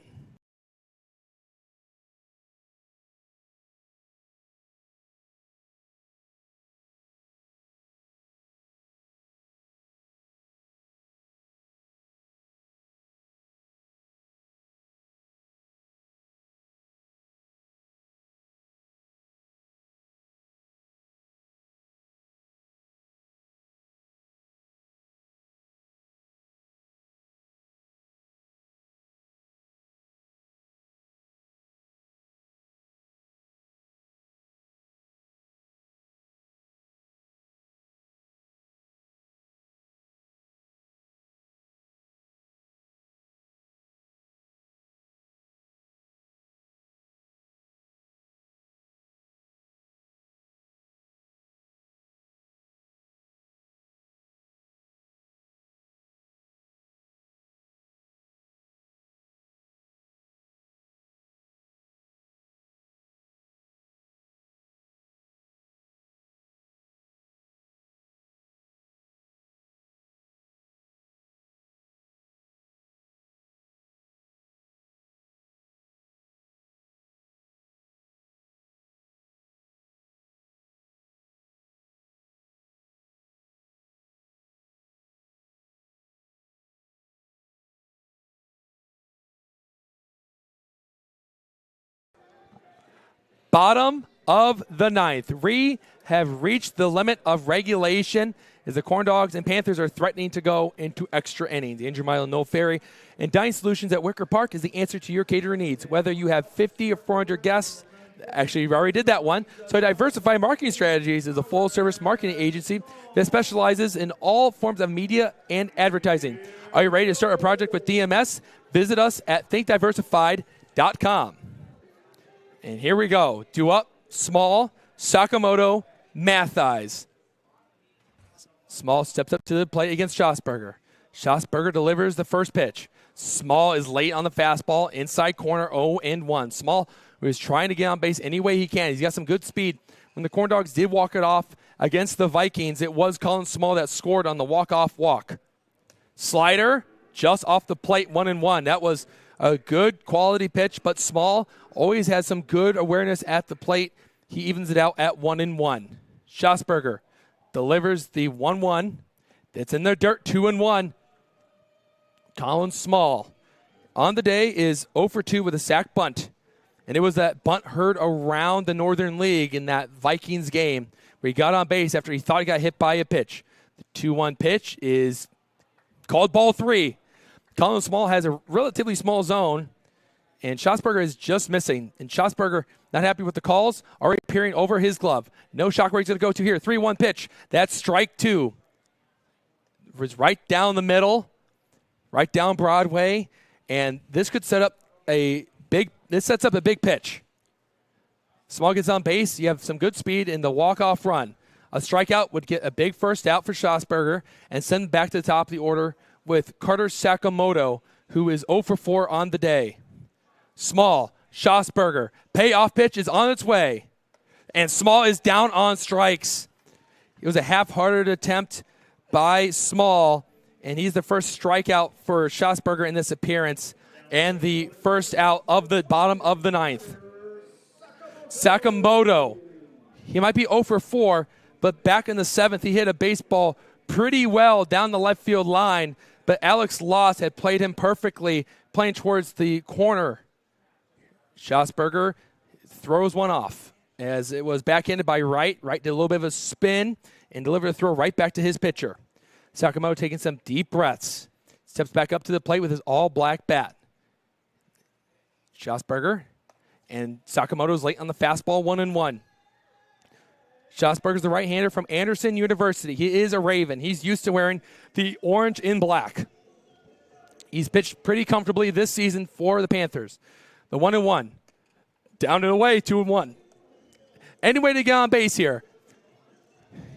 Bottom of the 9th. We have reached the limit of regulation as the Corn Dogs and Panthers are threatening to go into extra innings. Andrew Milo, No Ferry, and Dining Solutions at Wicker Park is the answer to your catering needs. Whether you have 50 or 400 guests, actually, we already did that one. So Diversified Marketing Strategies is a full-service marketing agency that specializes in all forms of media and advertising. Are you ready to start a project with DMS? Visit us at thinkdiversified.com. And here we go. Due up, Small, Sakamoto, Mathis. Small steps up to the plate against Schossberger. Schossberger delivers the first pitch. Small is late on the fastball, inside corner, 0-1. Small, who is trying to get on base any way he can. He's got some good speed. When the Corn Dogs did walk it off against the Vikings, it was Colin Small that scored on the walk-off walk. Slider, just off the plate, 1-1. That was a good quality pitch, but Small always has some good awareness at the plate. He evens it out at 1-1. Schossberger delivers the 1-1. It's in the dirt, 2-1. Colin Small on the day is 0 for 2 with a sac bunt. And it was that bunt heard around the Northern League in that Vikings game where he got on base after he thought he got hit by a pitch. The 2-1 pitch is called ball 3. Colin Small has a relatively small zone, and Schossberger is just missing. And Schossberger, not happy with the calls, already peering over his glove. No shot where he's going to go to here. 3-1 pitch. That's strike 2. It was right down the middle, right down Broadway, and this could set up this sets up a big pitch. Small gets on base. You have some good speed in the walk-off run. A strikeout would get a big first out for Schossberger and send back to the top of the order with Carter Sakamoto, who is 0 for 4 on the day. Small, Schossberger, payoff pitch is on its way. And Small is down on strikes. It was a half-hearted attempt by Small, and he's the first strikeout for Schossberger in this appearance and the first out of the bottom of the 9th. Sakamoto, he might be 0 for 4, but back in the 7th, he hit a baseball pretty well down the left field line, but Alex Loss had played him perfectly, playing towards the corner. Schosberger throws one off as it was backhanded by Wright. Wright did a little bit of a spin and delivered a throw right back to his pitcher. Sakamoto taking some deep breaths. Steps back up to the plate with his all-black bat. Schosberger and Sakamoto's late on the fastball, 1-1. Schosberger's the right-hander from Anderson University. He is a Raven. He's used to wearing the orange in black. He's pitched pretty comfortably this season for the Panthers. The 1-1. Down and away, 2-1. Any way to get on base here,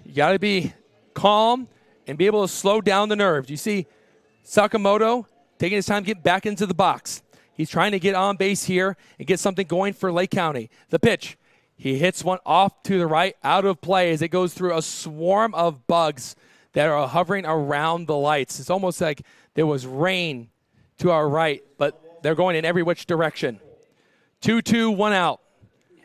you got to be calm and be able to slow down the nerves. You see Sakamoto taking his time to get back into the box. He's trying to get on base here and get something going for Lake County. The pitch. He hits one off to the right, out of play as it goes through a swarm of bugs that are hovering around the lights. It's almost like there was rain to our right, but they're going in every which direction. 2-2, 1 out.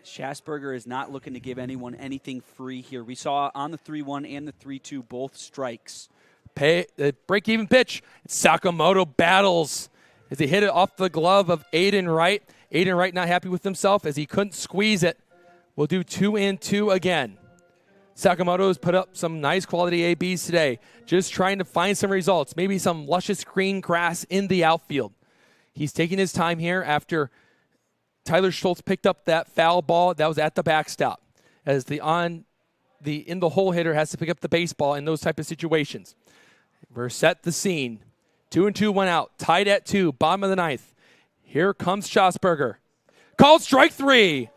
Schosberger is not looking to give anyone anything free here. We saw on the 3-1 and the 3-2 both strikes. Break-even pitch. Sakamoto battles as he hit it off the glove of Aiden Wright. Aiden Wright not happy with himself as he couldn't squeeze it. We'll do 2-2 again. Sakamoto has put up some nice quality ABs today, just trying to find some results, maybe some luscious green grass in the outfield. He's taking his time here after Tyler Schultz picked up that foul ball that was at the backstop, as the in-the-hole hitter has to pick up the baseball in those type of situations. We're set the scene. 2-2, 1 out. Tied at 2, bottom of the 9th. Here comes Schosberger. Called strike 3.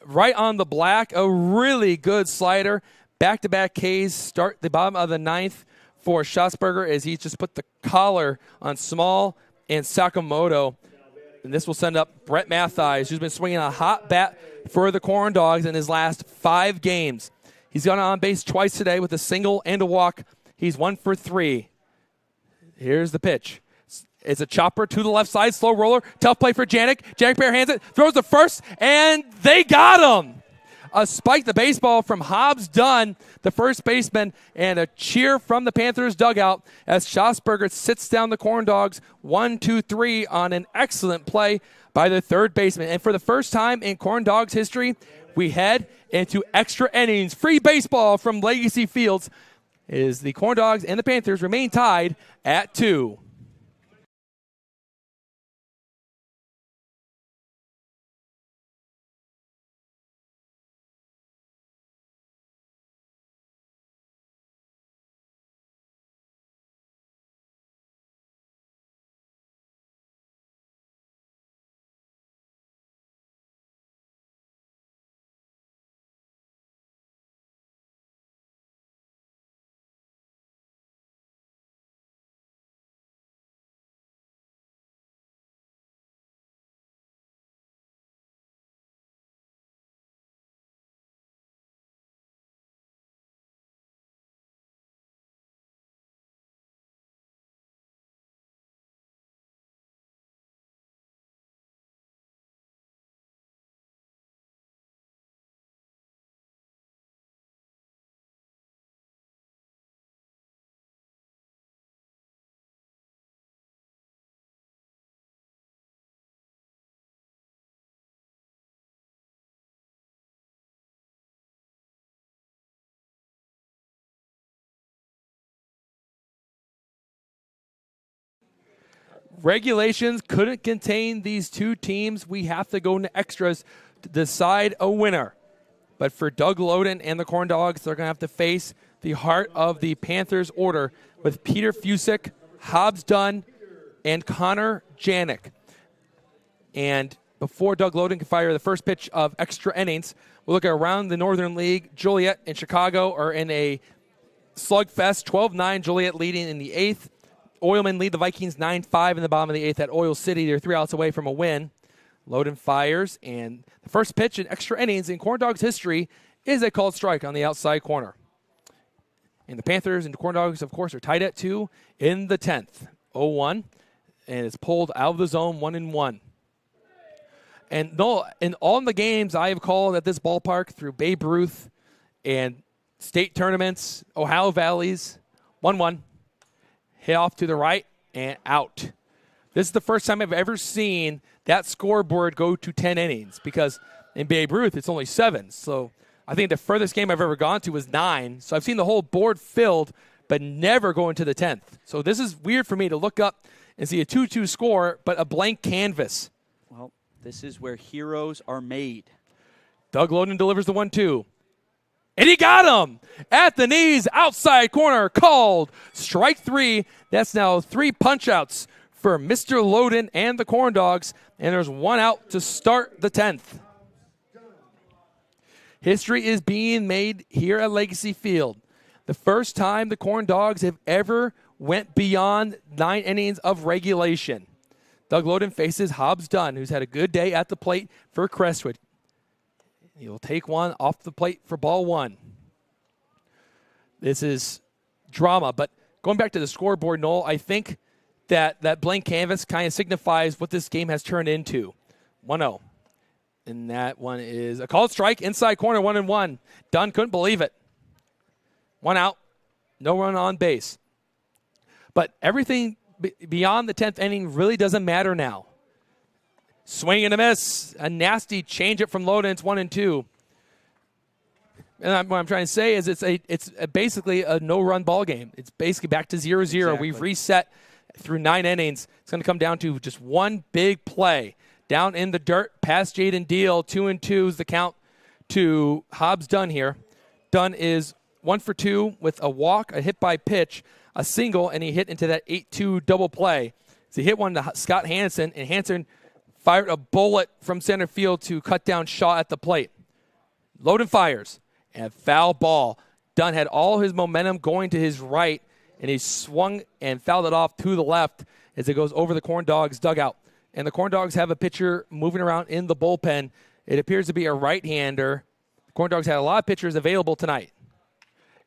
Right on the black, a really good slider. Back-to-back Ks start the bottom of the 9th for Schosberger as he just put the collar on Small and Sakamoto. And this will send up Brett Mathies, who's been swinging a hot bat for the Corn Dogs in his last 5 games. He's gone on base twice today with a single and a walk. He's 1 for 3. Here's the pitch. It's a chopper to the left side, slow roller, tough play for Janik. Janik bare hands it, throws the first, and they got him. A spike the baseball from Hobbs Dunn, the first baseman, and a cheer from the Panthers dugout as Schosberger sits down the Corn Dogs 1-2-3 on an excellent play by the third baseman. And for the first time in Corn Dogs history, we head into extra innings. Free baseball from Legacy Fields as the Corn Dogs and the Panthers remain tied at 2. Regulations couldn't contain these two teams. We have to go into extras to decide a winner. But for Doug Loden and the Corn Dogs, they're going to have to face the heart of the Panthers order with Peter Fusick, Hobbs Dunn, and Connor Janik. And before Doug Loden can fire the first pitch of extra innings, we'll look at around the Northern League. Joliet and Chicago are in a slugfest, 12-9, Joliet leading in the 8th. Oilmen lead the Vikings 9-5 in the bottom of the 8th at Oil City. They're 3 outs away from a win. Loden fires, and the first pitch in extra innings in Corn Dogs history is a called strike on the outside corner. And the Panthers and the Corn Dogs, of course, are tied at 2 in the 10th. 0-1, and it's pulled out of the zone 1-1. And no, in all the games I have called at this ballpark through Babe Ruth and state tournaments, Ohio Valleys, 1-1, hit off to the right and out. This is the first time I've ever seen that scoreboard go to 10 innings because in Babe Ruth it's only 7. So I think the furthest game I've ever gone to was 9. So I've seen the whole board filled but never go into the 10th. So this is weird for me to look up and see a 2-2 score but a blank canvas. Well, this is where heroes are made. Doug Loden delivers the 1-2. And he got him at the knees, outside corner, called strike 3. That's now 3 punch-outs for Mr. Loden and the Corn Dogs, and there's 1 out to start the 10th. History is being made here at Legacy Field. The first time the Corn Dogs have ever went beyond 9 innings of regulation. Doug Loden faces Hobbs Dunn, who's had a good day at the plate for Crestwood. He will take one off the plate for ball 1. This is drama, but going back to the scoreboard, Noel, I think that blank canvas kind of signifies what this game has turned into. 1-0. And that one is a called strike, inside corner, 1-1. Dunn couldn't believe it. 1 out, no run on base. But everything beyond the 10th inning really doesn't matter now. Swing and a miss. A nasty changeup from Loden. It's 1-2. And what I'm trying to say is it's basically a no-run ball game. It's basically back to 0-0. Exactly. We've reset through 9 innings. It's going to come down to just one big play. Down in the dirt, past Jaden Deal. 2-2 is the count to Hobbs Dunn here. Dunn is 1 for 2 with a walk, a hit by pitch, a single, and he hit into that 8-2 double play. So he hit one to Scott Hansen, and Hansen fired a bullet from center field to cut down Shaw at the plate. Loden fires, and foul ball. Dunn had all his momentum going to his right, and he swung and fouled it off to the left as it goes over the Corn Dogs dugout. And the Corn Dogs have a pitcher moving around in the bullpen. It appears to be a right-hander. The Corn Dogs had a lot of pitchers available tonight.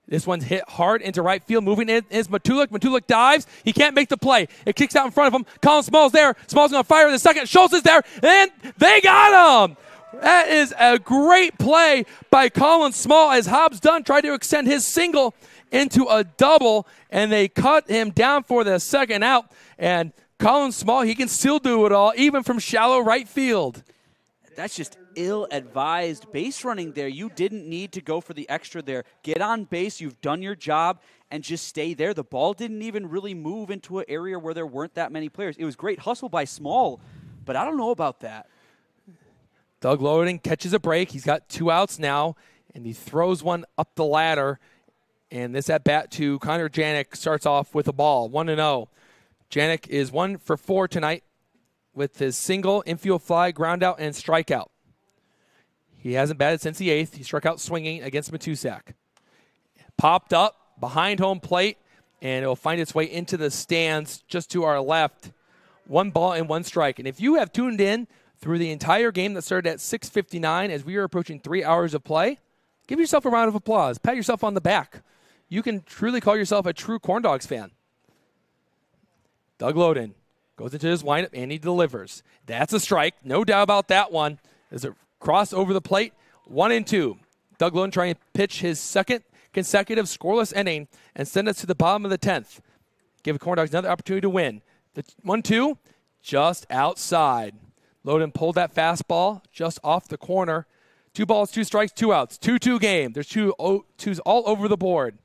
This one's hit hard into right field. Moving in is Matulik. Matulik dives. He can't make the play. It kicks out in front of him. Colin Small's there. Small's going to fire in the second. Schultz is there. And they got him. That is a great play by Colin Small as Hobbs Dunn tried to extend his single into a double. And they cut him down for the second out. And Colin Small, he can still do it all, even from shallow right field. That's just ill-advised base running there. You didn't need to go for the extra there. Get on base. You've done your job, and just stay there. The ball didn't even really move into an area where there weren't that many players. It was great hustle by Small, but I don't know about that. Doug Loden catches a break. He's got 2 outs now, and he throws one up the ladder. And this at-bat to Connor Janik starts off with a ball, 1-0. Janik is 1 for 4 tonight with his single, infield fly, ground out, and strikeout. He hasn't batted since the 8th. He struck out swinging against Matusak. Popped up behind home plate, and it will find its way into the stands just to our left. 1 ball and 1 strike. And if you have tuned in through the entire game that started at 6:59 as we are approaching 3 hours of play, give yourself a round of applause. Pat yourself on the back. You can truly call yourself a true Corn Dogs fan. Doug Loden goes into his windup, and he delivers. That's a strike. No doubt about that one. There's a cross over the plate. 1-2. Doug Loden trying to pitch his second consecutive scoreless inning and send us to the bottom of the 10th. Give the Corn Dogs another opportunity to win. The 1-2, just outside. Loden pulled that fastball just off the corner. 2 balls, 2 strikes, 2 outs. 2-2 game. There's 2-2s all over the board.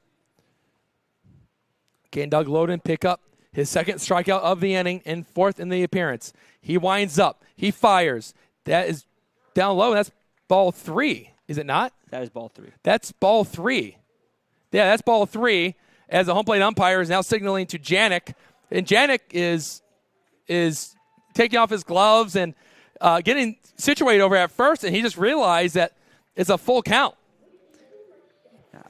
Can Doug Loden pick up his second strikeout of the inning and 4th in the appearance? He winds up. He fires. That is down low. That's ball 3, is it not? That is ball 3. That's ball 3. Yeah, that's ball 3 as the home plate umpire is now signaling to Janik. And Janik is taking off his gloves and getting situated over at first, and he just realized that it's a full count.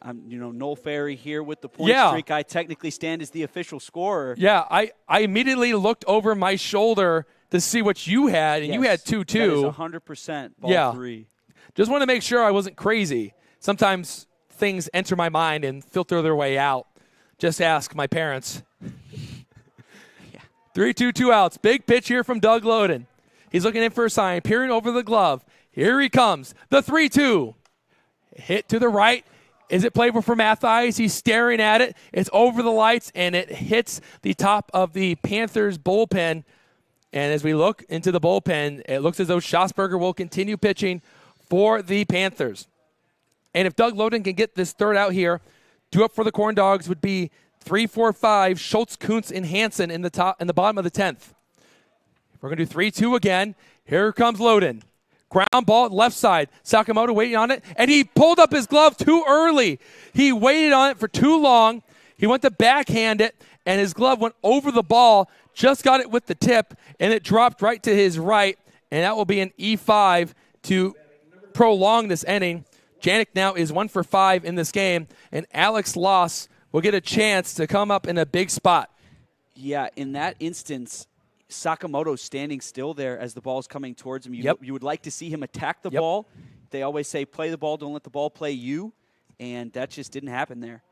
Noel Ferry here with the point streak. I technically stand as the official scorer. Yeah, I immediately looked over my shoulder to see what you had, and you had 2-2. That is 100% ball 3. Just want to make sure I wasn't crazy. Sometimes things enter my mind and filter their way out. Just ask my parents. 3-2, 2 outs. Big pitch here from Doug Loden. He's looking in for a sign, peering over the glove. Here he comes. The 3-2. Hit to the right. Is it playable for Mathias? He's staring at it. It's over the lights, and it hits the top of the Panthers bullpen. And as we look into the bullpen, it looks as though Schausberger will continue pitching for the Panthers. And if Doug Loden can get this third out here, 2 up for the Corn Dogs would be 3, 4, 5. Schultz, Kuntz, and Hansen in the bottom of the 10th. We're going to do 3-2 again. Here comes Loden. Ground ball left side. Sakamoto waiting on it, and he pulled up his glove too early. He waited on it for too long. He went to backhand it, and his glove went over the ball, just got it with the tip, and it dropped right to his right, and that will be an E5 to prolong this inning. Janik now is 1 for 5 in this game, and Alex Loss will get a chance to come up in a big spot. Yeah, in that instance, Sakamoto's standing still there as the ball's coming towards him. You would like to see him attack the ball. They always say, play the ball, don't let the ball play you, and that just didn't happen there.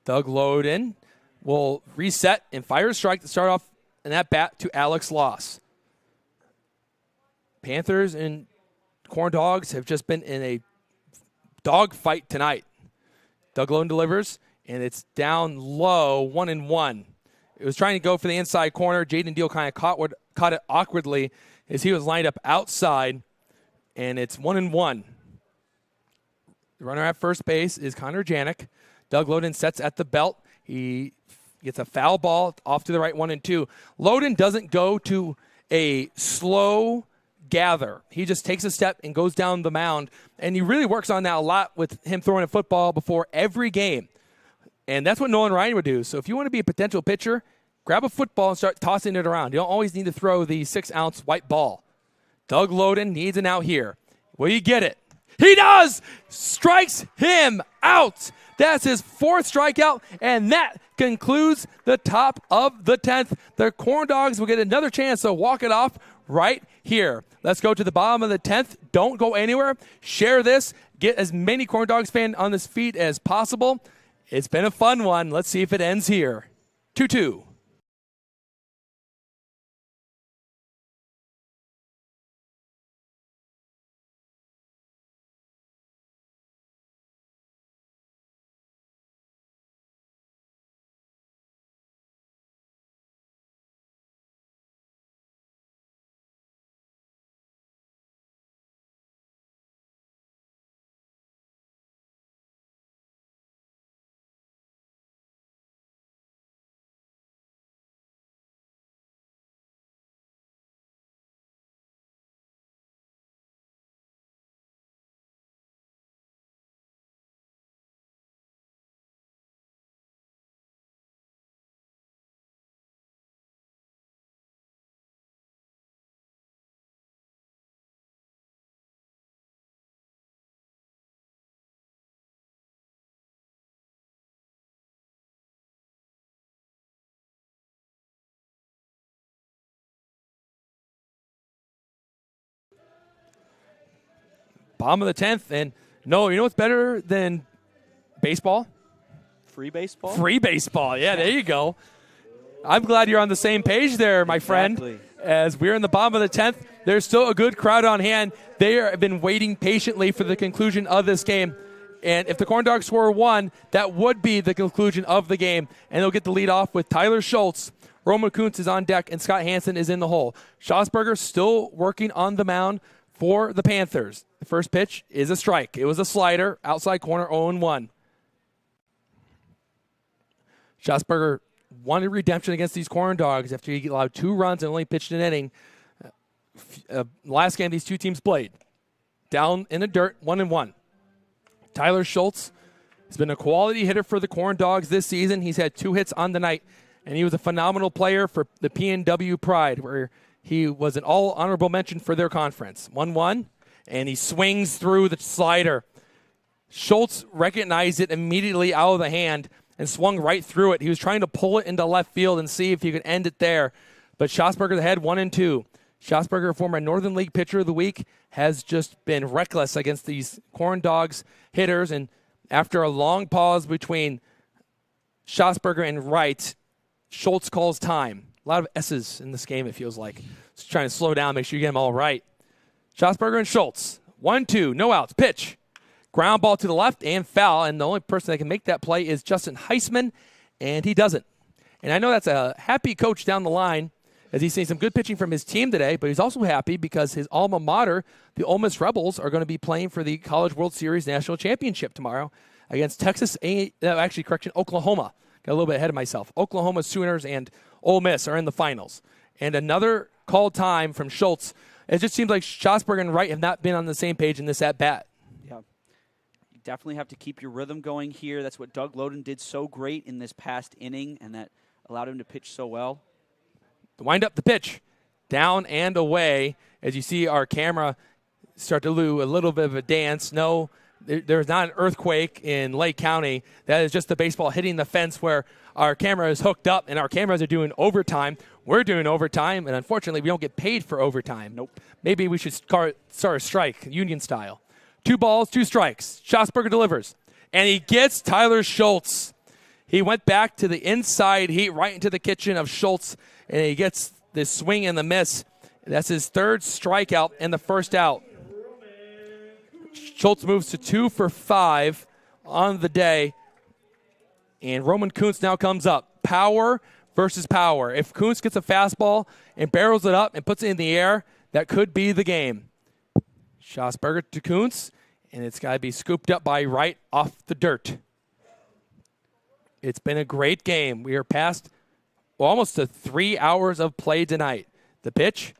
Doug Loden will reset and fire a strike to start off in that bat to Alex Loss. Panthers and Corn Dogs have just been in a dog fight tonight. Doug Loden delivers, and it's down low, 1-1. It was trying to go for the inside corner. Jaden Deal kind of caught it awkwardly as he was lined up outside, and it's 1-1. The runner at first base is Connor Janik. Doug Loden sets at the belt. He gets a foul ball off to the right, 1-2. Loden doesn't go to a slow gather. He just takes a step and goes down the mound, and he really works on that a lot with him throwing a football before every game. And that's what Nolan Ryan would do. So if you want to be a potential pitcher, grab a football and start tossing it around. You don't always need to throw the 6-ounce white ball. Doug Loden needs an out here. Will you get it? He does! Strikes him out. That's his 4th strikeout, and that concludes the top of the 10th. The Corn Dogs will get another chance to walk it off right here. Let's go to the bottom of the 10th. Don't go anywhere. Share this. Get as many Corn Dogs fans on this feed as possible. It's been a fun one. Let's see if it ends here. 2-2. Bottom of the 10th, and no, you know what's better than baseball? Free baseball? Free baseball. Yeah, there you go. I'm glad you're on the same page there, my friend. As we're in the bottom of the 10th, there's still a good crowd on hand. They have been waiting patiently for the conclusion of this game. And if the Corn Dogs score 1, that would be the conclusion of the game. And they'll get the lead off with Tyler Schultz. Roman Kuntz is on deck, and Scott Hansen is in the hole. Schausberger still working on the mound for the Panthers. The first pitch is a strike. It was a slider, outside corner, 0-1. Schausberger wanted redemption against these Corn Dogs after he allowed 2 runs and only pitched an inning. Last game these two teams played. Down in the dirt, 1-1. Tyler Schultz has been a quality hitter for the Corn Dogs this season. He's had 2 hits on the night, and he was a phenomenal player for the PNW Pride, where he was an all-honorable mention for their conference. 1-1, and he swings through the slider. Schultz recognized it immediately out of the hand and swung right through it. He was trying to pull it into left field and see if he could end it there. But Schausberger ahead 1-2. Schausberger, former Northern League Pitcher of the Week, has just been reckless against these Corn Dogs hitters. And after a long pause between Schausberger and Wright, Schultz calls time. A lot of S's in this game, it feels like. Just trying to slow down, make sure you get them all right. Schosberger and Schultz. 1-2, no outs. Pitch. Ground ball to the left and foul, and the only person that can make that play is Justin Heisman, and he doesn't. And I know that's a happy coach down the line as he's seeing some good pitching from his team today, but he's also happy because his alma mater, the Ole Miss Rebels, are going to be playing for the College World Series National Championship tomorrow against Oklahoma. Got a little bit ahead of myself. Oklahoma Sooners and Ole Miss are in the finals. And another called time from Schultz. It just seems like Schosberger and Wright have not been on the same page in this at-bat. Yeah. You definitely have to keep your rhythm going here. That's what Doug Loden did so great in this past inning, and that allowed him to pitch so well. Wind up the pitch. Down and away. As you see our camera start to do a little bit of a dance. No, there's not an earthquake in Lake County. That is just the baseball hitting the fence where our camera is hooked up, and our cameras are doing overtime. We're doing overtime, and unfortunately, we don't get paid for overtime. Nope. Maybe we should start a strike, union style. 2 balls, 2 strikes. Schosberger delivers, and he gets Tyler Schultz. He went back to the inside heat, right into the kitchen of Schultz, and he gets this swing and the miss. That's his 3rd strikeout and the first out. Schultz moves to 2 for 5 on the day. And Roman Kuntz now comes up. Power versus power. If Kuntz gets a fastball and barrels it up and puts it in the air, that could be the game. Schosberger to Kuntz, and it's got to be scooped up by Wright off the dirt. It's been a great game. We are past almost to 3 hours of play tonight. The pitch,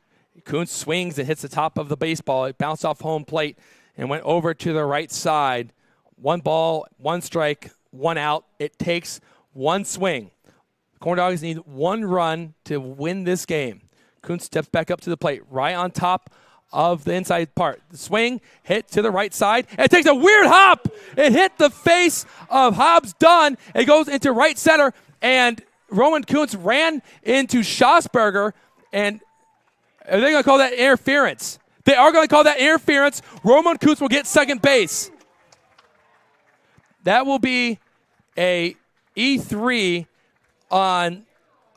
Kuntz swings and hits the top of the baseball. It bounced off home plate and went over to the right side. 1 ball, 1 strike, 1 out. It takes 1 swing. The Corn Dogs need 1 run to win this game. Kuntz steps back up to the plate, right on top of the inside part. The swing, hit to the right side. It takes a weird hop. It hit the face of Hobbs Dunn. It goes into right center, and Roman Kuntz ran into Schosberger, and are they going to call that interference? They are going to call that interference. Roman Kuntz will get second base. That will be a E3 on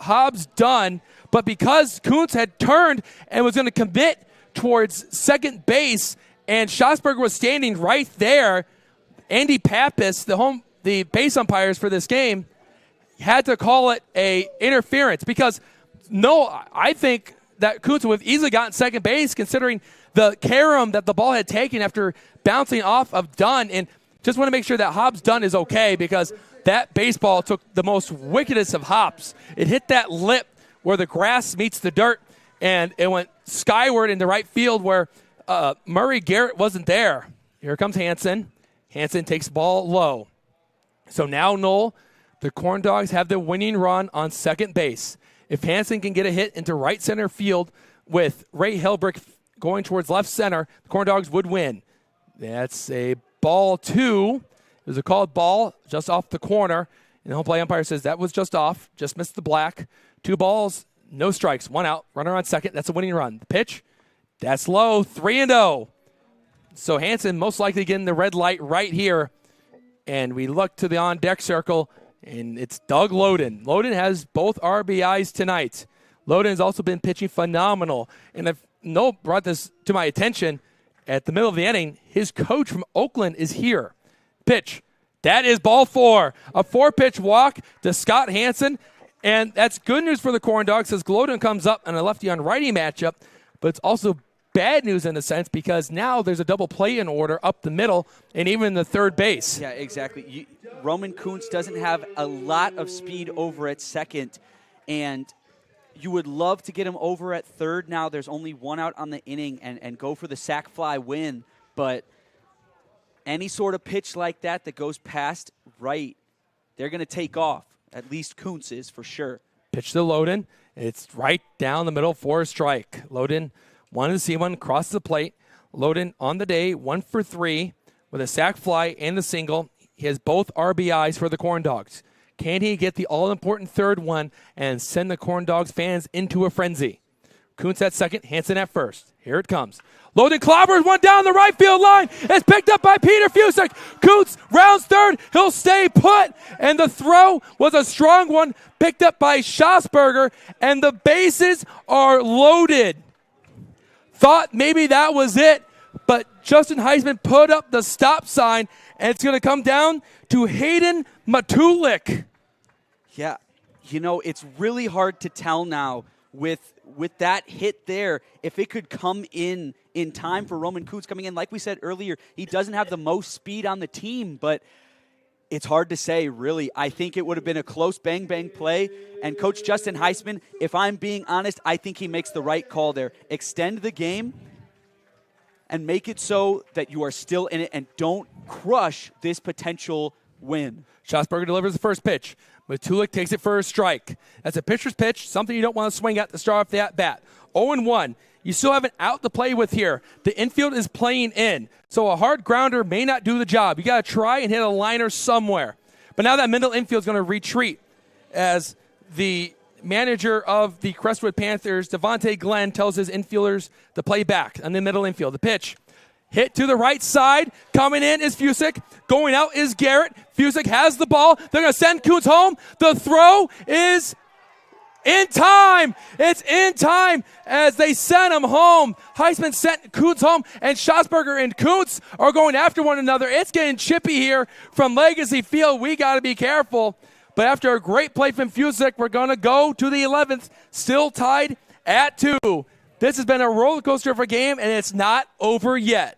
Hobbs Dunn, but because Kuntz had turned and was going to commit towards second base, and Schosberger was standing right there, Andy Pappas, the base umpires for this game, had to call it a interference because I think that Kuntz would have easily gotten second base considering the carom that the ball had taken after bouncing off of Dunn. And just want to make sure that Hobbs Dunn is okay because that baseball took the most wickedest of hops. It hit that lip where the grass meets the dirt, and it went skyward into right field where Murray Garrett wasn't there. Here comes Hansen. Hansen takes the ball low. So now, Noel, the Corn Dogs have the winning run on second base. If Hansen can get a hit into right center field with Ray Helbrick going towards left center, the Corn Dogs would win. That's a ball 2. It was a called ball just off the corner. And the home plate umpire says that was just off, just missed the black. 2 balls, no strikes, 1 out, runner on second. That's a winning run. The pitch, that's low, 3-0. So Hansen most likely getting the red light right here. And we look to the on-deck circle, and it's Doug Loden. Loden has both RBIs tonight. Loden has also been pitching phenomenal. And if Noel brought this to my attention, at the middle of the inning, his coach from Oakland is here. Pitch. That is ball 4. A 4-pitch walk to Scott Hansen. And that's good news for the Corn Dogs as Loden comes up in a lefty on righty matchup. But it's also bad news in a sense because now there's a double play in order up the middle and even the third base. Yeah, exactly. Roman Kuntz doesn't have a lot of speed over at second, and you would love to get him over at third now. There's only 1 out on the inning and go for the sac fly win, but any sort of pitch like that goes past right, they're going to take off. At least Kuntz is for sure. Pitch to Loden. It's right down the middle for a strike. Loden wanted to see one cross the plate. Loden on the day, 1 for 3 with a sac fly and a single. He has both RBIs for the Corn Dogs. Can he get the all-important third one and send the Corn Dogs fans into a frenzy? Kuntz at second, Hansen at first. Here it comes. Loden clobbers one down the right field line. It's picked up by Peter Fusick. Kuntz rounds third. He'll stay put. And the throw was a strong one, picked up by Schosberger. And the bases are loaded. Thought maybe that was it. But Justin Heisman put up the stop sign. And it's going to come down to Hayden Matulik. Yeah, it's really hard to tell now with that hit there, if it could come in time for Roman Kuntz coming in. Like we said earlier, he doesn't have the most speed on the team, but it's hard to say, really. I think it would have been a close bang-bang play, and Coach Justin Heisman, if I'm being honest, I think he makes the right call there. Extend the game and make it so that you are still in it and don't crush this potential win. Schosberger delivers the first pitch. Matulik takes it for a strike. That's a pitcher's pitch, something you don't want to swing at to start off the at-bat. 0-1. You still have an out to play with here. The infield is playing in, so a hard grounder may not do the job. You got to try and hit a liner somewhere. But now that middle infield is going to retreat as the manager of the Crestwood Panthers, Devontae Glenn, tells his infielders to play back on the middle infield. The pitch. Hit to the right side. Coming in is Fusick. Going out is Garrett. Fusick has the ball. They're going to send Kuntz home. The throw is in time. It's in time as they send him home. Heisman sent Kuntz home, and Schosberger and Kuntz are going after one another. It's getting chippy here from Legacy Field. We got to be careful. But after a great play from Fusick, we're going to go to the 11th. Still tied at 2. This has been a roller coaster of a game, and it's not over yet.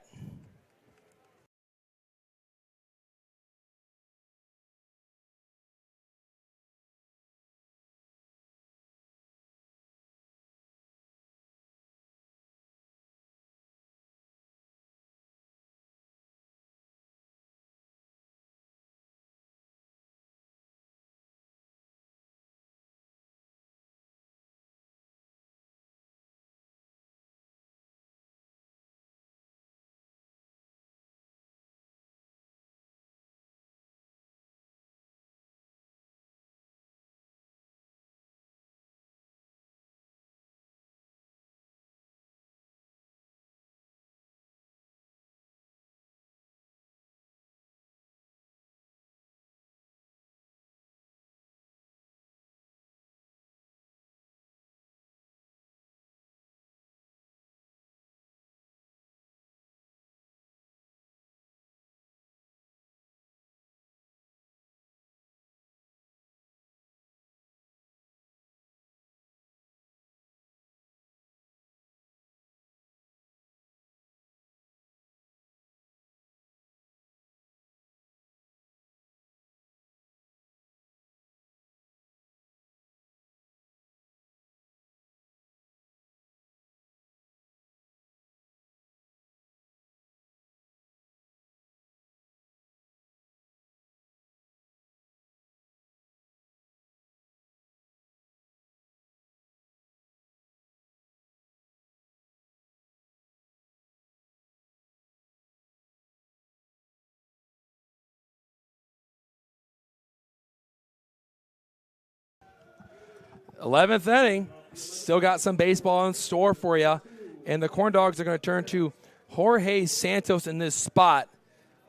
Eleventh inning. Still got some baseball in store for you. And the Corn Dogs are going to turn to Jorge Santos in this spot.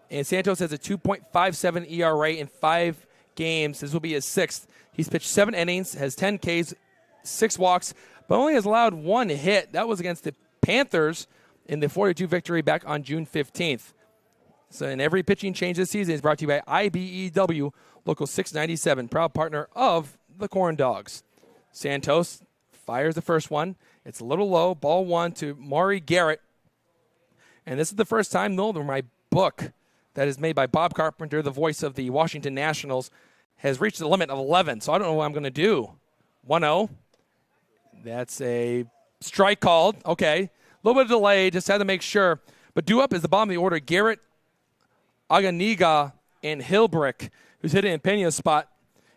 And Santos has a 2.57 ERA in 5 games. This will be his 6th. He's pitched 7 innings, has 10 Ks, 6 walks, but only has allowed 1 hit. That was against the Panthers in the 4-2 victory back on June 15th. So in every pitching change this season is brought to you by IBEW, Local 697, proud partner of the Corn Dogs. Santos fires the first one. It's a little low. Ball 1 to Maury Garrett. And this is the first time, though, that my book that is made by Bob Carpenter, the voice of the Washington Nationals, has reached the limit of 11. So I don't know what I'm going to do. 1-0. That's a strike called. Okay. A little bit of delay. Just had to make sure. But due up is the bottom of the order. Garrett, Aganiga, and Hilbrick, who's hitting in Pena's spot.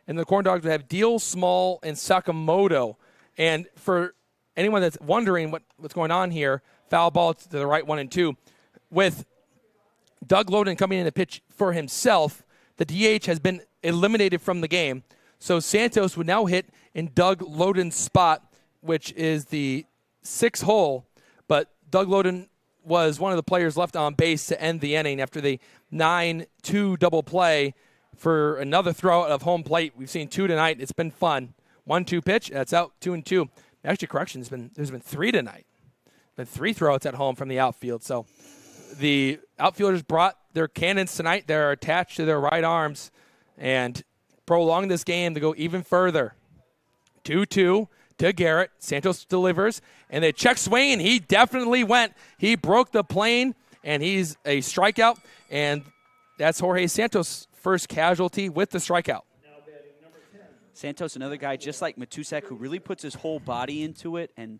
And the Corn Dogs would have Deal, Small, and Sakamoto. And for anyone that's wondering what's going on here, foul ball to the right 1 and 2. With Doug Loden coming in to pitch for himself, the DH has been eliminated from the game. So Santos would now hit in Doug Loden's spot, which is the 6-hole, but Doug Loden was one of the players left on base to end the inning after the 9-2 double play for another throw of home plate. We've seen 2 tonight. It's been fun. 1-2 pitch, that's out, 2-2. Actually, correction, there's been 3 tonight. Been 3 throwouts at home from the outfield. So the outfielders brought their cannons tonight. They're attached to their right arms and prolonged this game to go even further. 2-2 to Garrett. Santos delivers, and they check swing, and he definitely went. He broke the plane, and he's a strikeout, and that's Jorge Santos' first casualty with the strikeout. Santos, another guy just like Matusek, who really puts his whole body into it, and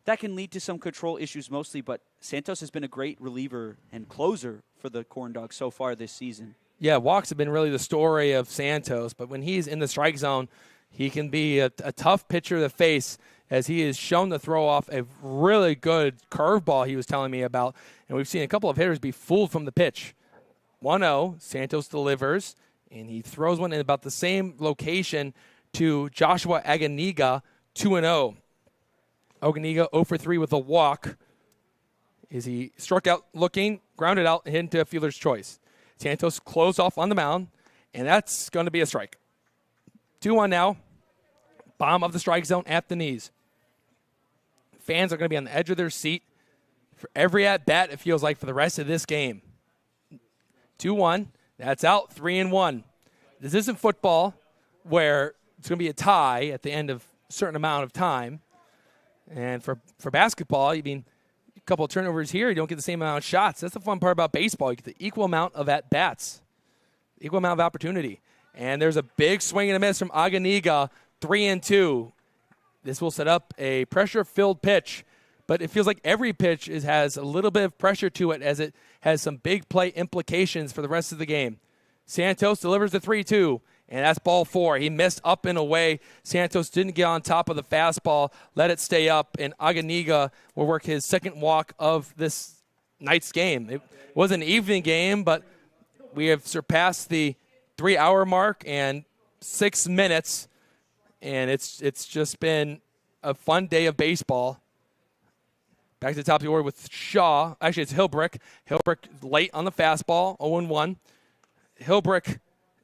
that can lead to some control issues mostly, but Santos has been a great reliever and closer for the Corn Dogs so far this season. Yeah, walks have been really the story of Santos, but when he's in the strike zone, he can be a tough pitcher to face, as he has shown to throw off a really good curveball he was telling me about, and we've seen a couple of hitters be fooled from the pitch. 1-0, Santos delivers, and he throws one in about the same location to Joshua Aganiga, 2-0. Aganiga 0 for 3 with a walk. Is he struck out looking, grounded out, and hit into a fielder's choice. Santos closed off on the mound, and that's going to be a strike. 2-1 now. Bomb of the strike zone at the knees. Fans are going to be on the edge of their seat for every at-bat, it feels like, for the rest of this game. 2-1. That's out. 3-1. This isn't football where it's going to be a tie at the end of a certain amount of time. And for basketball, I mean, a couple of turnovers here, you don't get the same amount of shots. That's the fun part about baseball. You get the equal amount of at-bats, equal amount of opportunity. And there's a big swing and a miss from Aganiga, 3-2. This will set up a pressure-filled pitch, but it feels like every pitch has a little bit of pressure to it, as it has some big play implications for the rest of the game. Santos delivers the 3-2, and that's ball 4. He missed up and away. Santos didn't get on top of the fastball, let it stay up, and Aganiga will work his second walk of this night's game. It was an evening game, but we have surpassed the 3-hour mark and 6 minutes, and it's just been a fun day of baseball. Back to the top of the order with Shaw. Actually, it's Hilbrick. Hilbrick late on the fastball, 0-1. Hilbrick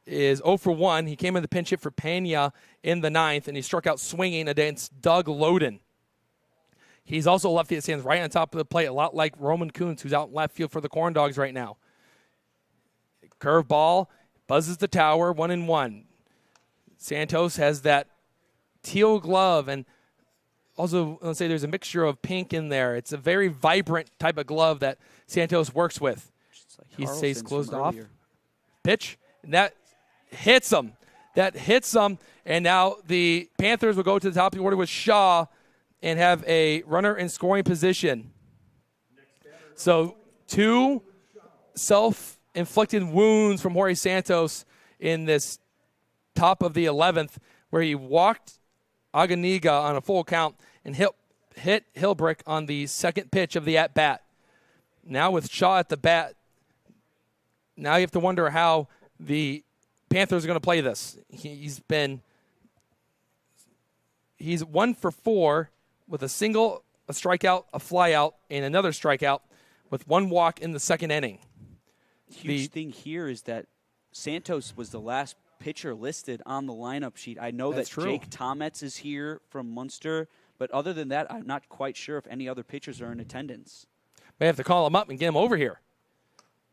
is 0 for 1. He came in the pinch hit for Pena in the 9th, and he struck out swinging against Doug Loden. He's also a lefty that stands right on top of the plate, a lot like Roman Kuntz, who's out in left field for the Corn Dogs right now. Curveball buzzes the tower, 1-1. Santos has that teal glove, and also, let's say there's a mixture of pink in there. It's a very vibrant type of glove that Santos works with. Like he stays closed off. Earlier. Pitch, and that hits him. And now the Panthers will go to the top of the order with Shaw and have a runner in scoring position. So 2 self-inflicted wounds from Jorge Santos in this top of the 11th, where he walked Aganiga on a full count and hit Hilbrick on the second pitch of the at-bat. Now with Shaw at the bat, now you have to wonder how the Panthers are going to play this. He's 1 for 4 with a single, a strikeout, a flyout, and another strikeout with 1 walk in the second inning. Huge thing here is that Santos was the last pitcher listed on the lineup sheet. I know that true. Jake Tomets is here from Munster, but other than that, I'm not quite sure if any other pitchers are in attendance. May have to call him up and get him over here.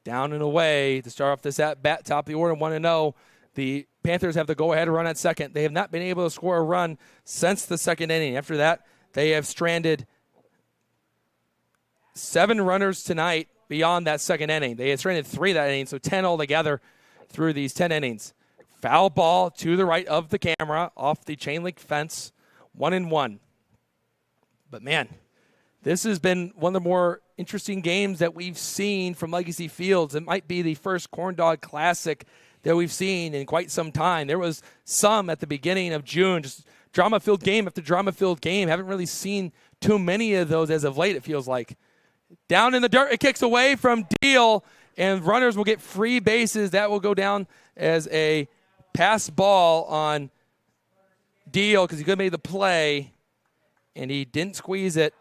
Down and away to start off this at-bat, top of the order, 1-0. The Panthers have the go-ahead run at second. They have not been able to score a run since the second inning. After that, they have stranded 7 runners tonight beyond that second inning. They had stranded 3 that inning, so 10 altogether through these 10 innings. Foul ball to the right of the camera, off the chain link fence, 1-1. But, man, this has been one of the more interesting games that we've seen from Legacy Fields. It might be the first Corn Dog Classic that we've seen in quite some time. There was some at the beginning of June, just drama-filled game after drama-filled game. Haven't really seen too many of those as of late, it feels like. Down in the dirt, it kicks away from Deal, and runners will get free bases. That will go down as a pass ball on Deal because he could have made the play. and he didn't squeeze it.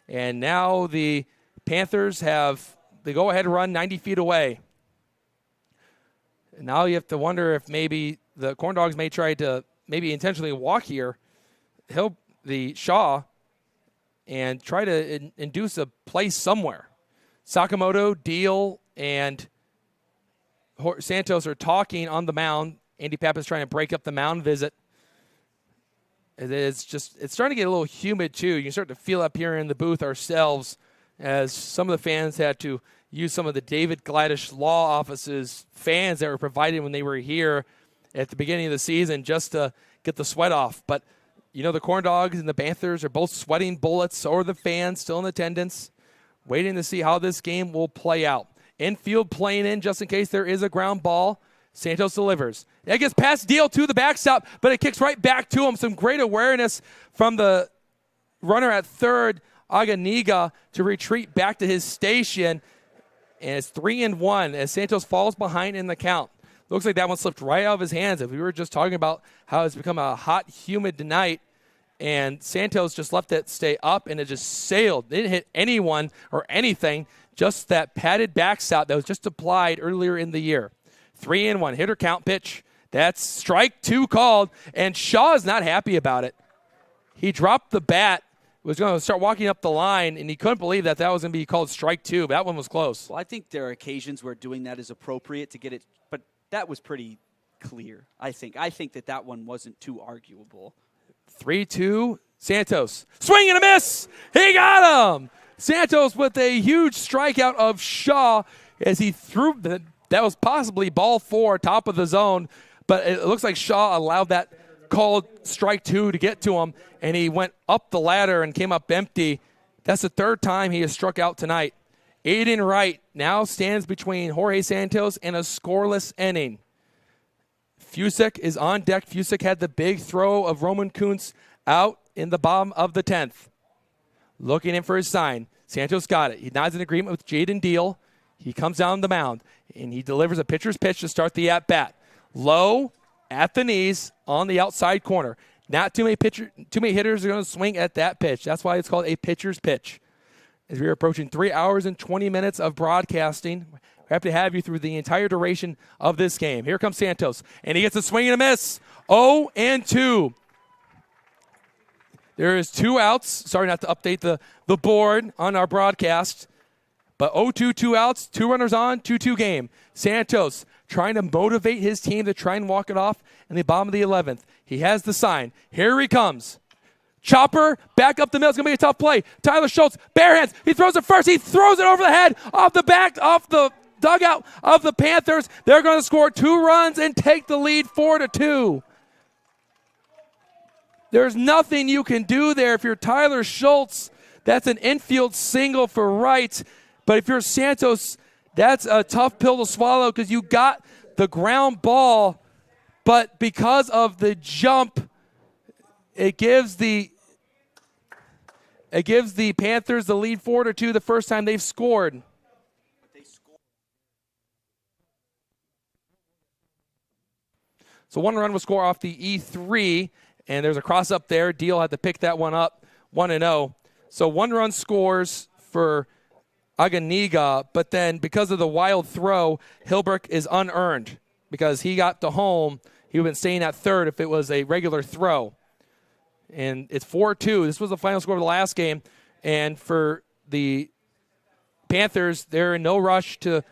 And now the Panthers have the go-ahead run 90 feet away. And now you have to wonder if maybe the Corn Dogs may try to maybe intentionally walk here, the Shaw, and try to induce a play somewhere. Sakamoto, Deal, and Santos are talking on the mound. Andy Pappas trying to break up the mound visit. It's starting to get a little humid, too. You can start to feel up here in the booth ourselves as some of the fans had to use some of the David Gladish Law Office's fans that were provided when they were here at the beginning of the season just to get the sweat off. But, the Corn Dogs and the Panthers are both sweating bullets. So are the fans still in attendance, waiting to see how this game will play out. Infield playing in just in case there is a ground ball. Santos delivers. It gets past Deal to the backstop, but it kicks right back to him. Some great awareness from the runner at third, Aganiga, to retreat back to his station. And it's 3-1 as Santos falls behind in the count. Looks like that one slipped right out of his hands. If we were just talking about how it's become a hot, humid night, and Santos just left it stay up, and it just sailed. It didn't hit anyone or anything, just that padded backstop that was just applied earlier in the year. 3-1, hitter count pitch. That's strike 2 called, and Shaw is not happy about it. He dropped the bat, was going to start walking up the line, and he couldn't believe that was going to be called strike 2. But that one was close. Well, I think there are occasions where doing that is appropriate to get it, but that was pretty clear, I think. I think that one wasn't too arguable. 3-2, Santos. Swing and a miss! He got him! Santos with a huge strikeout of Shaw as he threw that was possibly ball 4, top of the zone, but it looks like Shaw allowed that called strike 2 to get to him, and he went up the ladder and came up empty. That's the third time he has struck out tonight. Aiden Wright now stands between Jorge Santos and a scoreless inning. Fusick is on deck. Fusick had the big throw of Roman Kuntz out in the bottom of the 10th. Looking in for his sign. Santos got it. He nods in agreement with Jaden Deal. He comes down the mound, and he delivers a pitcher's pitch to start the at-bat. Low, at the knees, on the outside corner. Not too many hitters are going to swing at that pitch. That's why it's called a pitcher's pitch. As we are approaching 3 hours and 20 minutes of broadcasting, we have to have you through the entire duration of this game. Here comes Santos, and he gets a swing and a miss. 0-2. There is 2 outs. Sorry not to update the board on our broadcast. But 0-2, 2 outs, 2 runners on, 2-2 game. Santos trying to motivate his team to try and walk it off in the bottom of the 11th. He has the sign. Here he comes. Chopper, back up the middle. It's going to be a tough play. Tyler Schultz, bare hands. He throws it first. He throws it over the head, off the dugout of the Panthers. They're going to score 2 runs and take the lead 4-2. There's nothing you can do there if you're Tyler Schultz. That's an infield single for Wright. But if you're Santos, that's a tough pill to swallow because you got the ground ball, but because of the jump, it gives the Panthers the lead 4-2 the first time they've scored. So 1 run will score off the E3, and there's a cross up there. Deal had to pick that one up, 1-0. So 1 run scores for Aganiga, but then because of the wild throw, Hilbert is unearned because he got to home. He would have been staying at third if it was a regular throw. And it's 4-2. This was the final score of the last game. And for the Panthers, they're in no rush to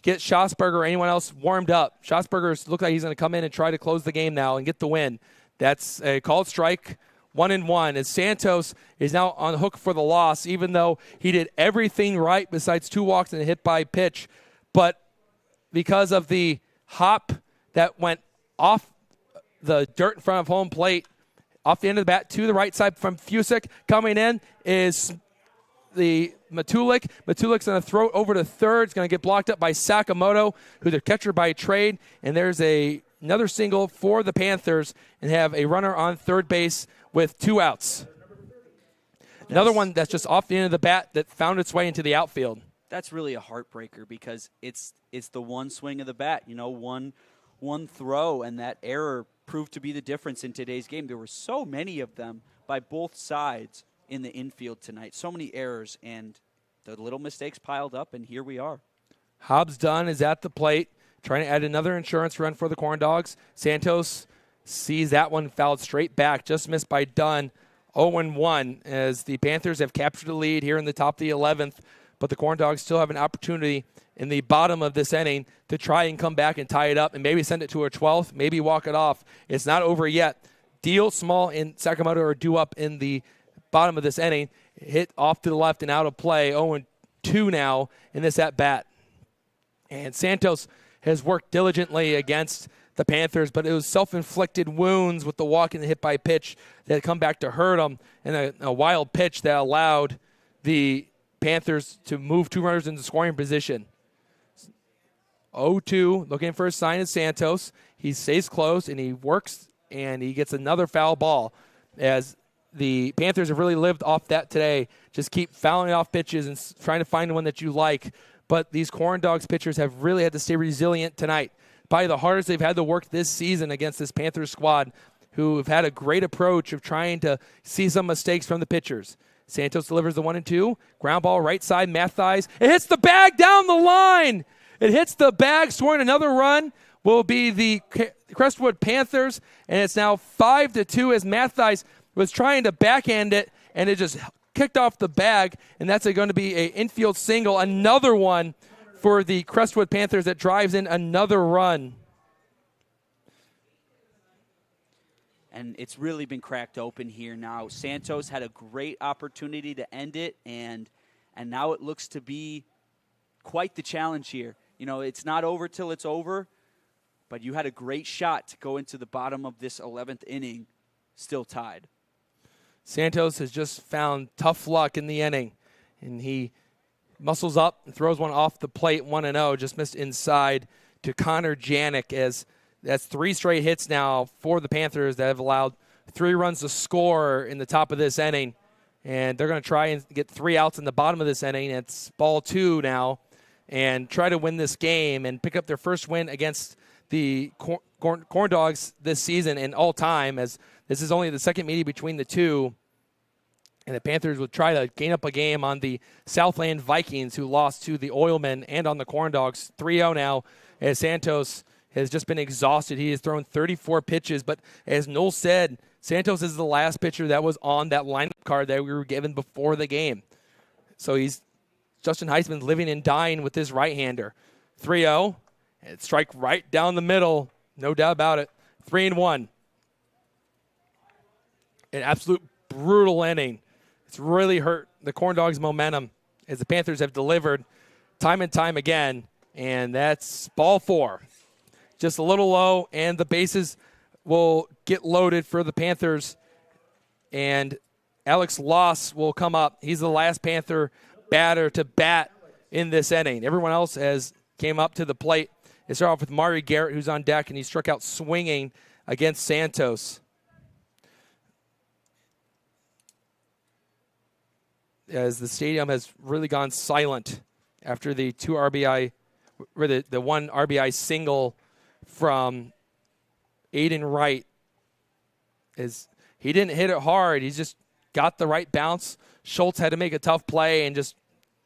get Schosberger or anyone else warmed up. Schosberger looks like he's going to come in and try to close the game now and get the win. That's a called strike. 1-1 as Santos is now on the hook for the loss, even though he did everything right besides 2 walks and a hit by pitch. But because of the hop that went off the dirt in front of home plate, off the end of the bat to the right side from Fusick, coming in is the Matulik. Matulik's going to throw it over to third. It's going to get blocked up by Sakamoto, who's their catcher by trade. And there's another single for the Panthers and have a runner on third base with 2 outs. Another one that's just off the end of the bat that found its way into the outfield. That's really a heartbreaker because it's the one swing of the bat, one throw, and that error proved to be the difference in today's game. There were so many of them by both sides in the infield tonight. So many errors, and the little mistakes piled up, and here we are. Hobbs Dunn is at the plate, trying to add another insurance run for the Corn Dogs. Santos sees that one fouled straight back, just missed by Dunn. 0-1 as the Panthers have captured the lead here in the top of the 11th, but the Corn Dogs still have an opportunity in the bottom of this inning to try and come back and tie it up and maybe send it to a 12th, maybe walk it off. It's not over yet. Deal Small and Sakamoto are due up in the bottom of this inning. Hit off to the left and out of play. 0-2 now in this at-bat. And Santos has worked diligently against the Panthers, but it was self-inflicted wounds with the walk and the hit by pitch that come back to hurt him, and a wild pitch that allowed the Panthers to move 2 runners into scoring position. 0-2, looking for a sign of Santos. He stays close, and he works, and he gets another foul ball as the Panthers have really lived off that today. Just keep fouling off pitches and trying to find one that you like. But these Corn Dogs pitchers have really had to stay resilient tonight. Probably the hardest they've had to work this season against this Panthers squad, who have had a great approach of trying to see some mistakes from the pitchers. Santos delivers the 1-2. Ground ball right side, Mathies. It hits the bag down the line. It hits the bag, scoring another run will be the Crestwood Panthers, and it's now 5-2 as Mathies was trying to backhand it, and it just kicked off the bag, and that's going to be an infield single, another one for the Crestwood Panthers that drives in another run. And it's really been cracked open here now. Santos had a great opportunity to end it, and now it looks to be quite the challenge here. You know, it's not over till it's over, but you had a great shot to go into the bottom of this 11th inning, still tied. Santos has just found tough luck in the inning, and he muscles up and throws one off the plate, 1-0, just missed inside to Connor Janik, as that's 3 straight hits now for the Panthers that have allowed 3 runs to score in the top of this inning, and they're going to try and get 3 outs in the bottom of this inning. It's ball 2 now, and try to win this game and pick up their first win against the Corn Dogs this season and all time, as this is only the second meeting between the two. And the Panthers would try to gain up a game on the Southland Vikings, who lost to the Oilmen, and on the Corn Dogs. 3-0 now, as Santos has just been exhausted. He has thrown 34 pitches, but as Noel said, Santos is the last pitcher that was on that lineup card that we were given before the game. So Justin Heisman's living and dying with this right-hander. 3-0, and strike right down the middle, no doubt about it. 3-1. An absolute brutal inning. It's really hurt the Corn Dogs' momentum as the Panthers have delivered time and time again, and that's ball 4. Just a little low, and the bases will get loaded for the Panthers, and Alex Loss will come up. He's the last Panther batter to bat in this inning. Everyone else has came up to the plate. They start off with Mari Garrett, who's on deck, and he struck out swinging against Santos. As the stadium has really gone silent after the 2 RBI, or the 1 RBI single from Aiden Wright. Is he didn't hit it hard. He just got the right bounce. Schultz had to make a tough play and just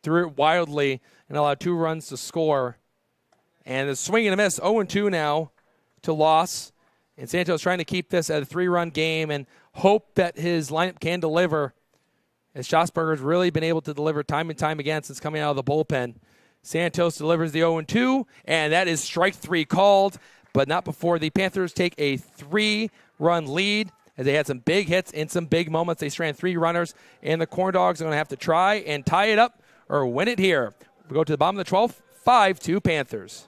threw it wildly and allowed 2 runs to score. And the swing and a miss, 0-2 now to Loss. And Santos trying to keep this at a 3-run game and hope that his lineup can deliver, as Schosberger's really been able to deliver time and time again since coming out of the bullpen. Santos delivers the 0-2, and that is strike 3 called, but not before the Panthers take a 3-run lead, as they had some big hits in some big moments. They stranded 3 runners, and the Corn Dogs are going to have to try and tie it up or win it here. We go to the bottom of the 12th, 5-2 Panthers.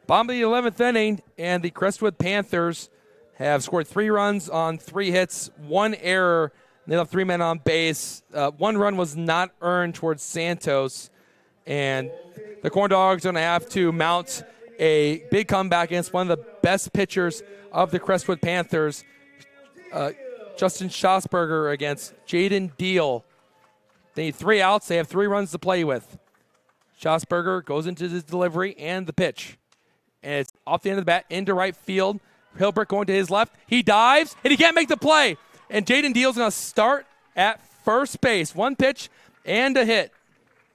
Bottom of the 11th inning, and the Crestwood Panthers have scored 3 runs on 3 hits, 1 error. They have 3 men on base. 1 run was not earned towards Santos, and the Corn Dogs are going to have to mount a big comeback against one of the best pitchers of the Crestwood Panthers, Justin Schossberger against Jaden Deal. They need 3 outs. They have 3 runs to play with. Schossberger goes into his delivery and the pitch. And it's off the end of the bat into right field. Hilbert going to his left. He dives, and he can't make the play. And Jaden Deal's going to start at first base. 1 pitch and a hit.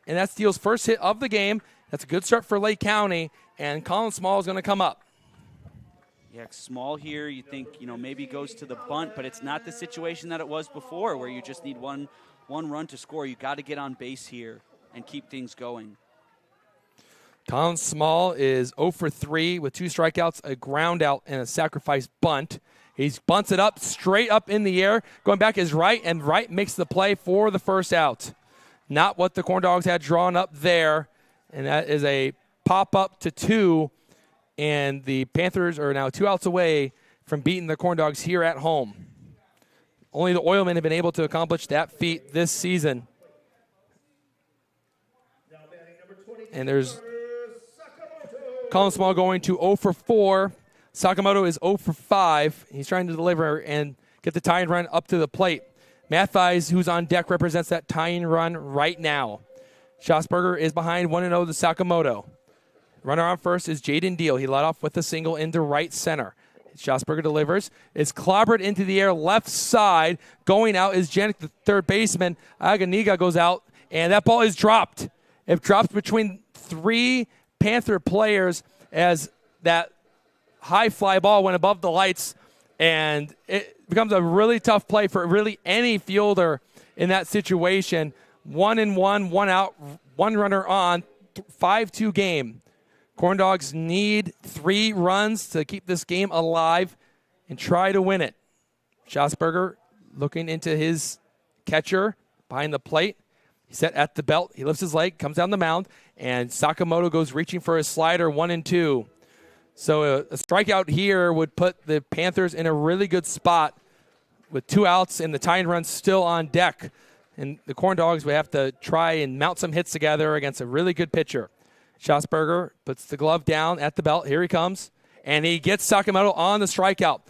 And that's Deal's first hit of the game. That's a good start for Lake County. And Colin Small is going to come up. Yeah, Small here, you think, maybe goes to the bunt, but it's not the situation that it was before where you just need one run to score. You got to get on base here and keep things going. Colin Small is 0 for 3 with 2 strikeouts, a ground out, and a sacrifice bunt. He bunts it up, straight up in the air. Going back is right, and right makes the play for the first out. Not what the Corn Dogs had drawn up there, and that is a pop-up to 2, and the Panthers are now 2 outs away from beating the Corn Dogs here at home. Only the Oilmen have been able to accomplish that feat this season. And there's Colin Small going to 0 for 4. Sakamoto is 0 for 5. He's trying to deliver and get the tying run up to the plate. Mattheis, who's on deck, represents that tying run right now. Schossberger is behind 1-0 to Sakamoto. Runner on first is Jaden Deal. He led off with a single into right center. Schossberger delivers. It's clobbered into the air left side. Going out is Janik, the third baseman. Aganiga goes out, and that ball is dropped. It drops between 3 Panther players as that high fly ball went above the lights, and it becomes a really tough play for really any fielder in that situation. 1-1, 1 out, 1 runner on, 5-2 game. Corn Dogs need 3 runs to keep this game alive and try to win it. Schossberger looking into his catcher behind the plate. He's set at the belt. He lifts his leg, comes down the mound, and Sakamoto goes reaching for his slider, 1-2. So a strikeout here would put the Panthers in a really good spot with 2 outs and the tying run still on deck. And the Corn Dogs would have to try and mount some hits together against a really good pitcher. Schossberger puts the glove down at the belt. Here he comes. And he gets Sakamoto on the strikeout.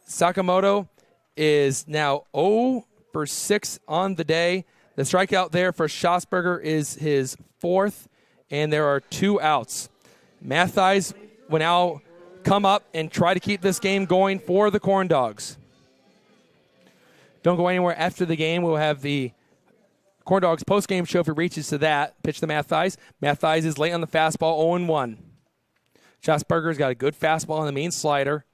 Sakamoto is now 0 for 6 on the day. The strikeout there for Schossberger is his 4th, and there are 2 outs. Mattheis will now come up and try to keep this game going for the Corn Dogs. Don't go anywhere after the game. We'll have the Corn Dogs post-game show if it reaches to that. Pitch to Mattheis. Mattheis is late on the fastball, 0-1. Schossberger's got a good fastball on the main slider.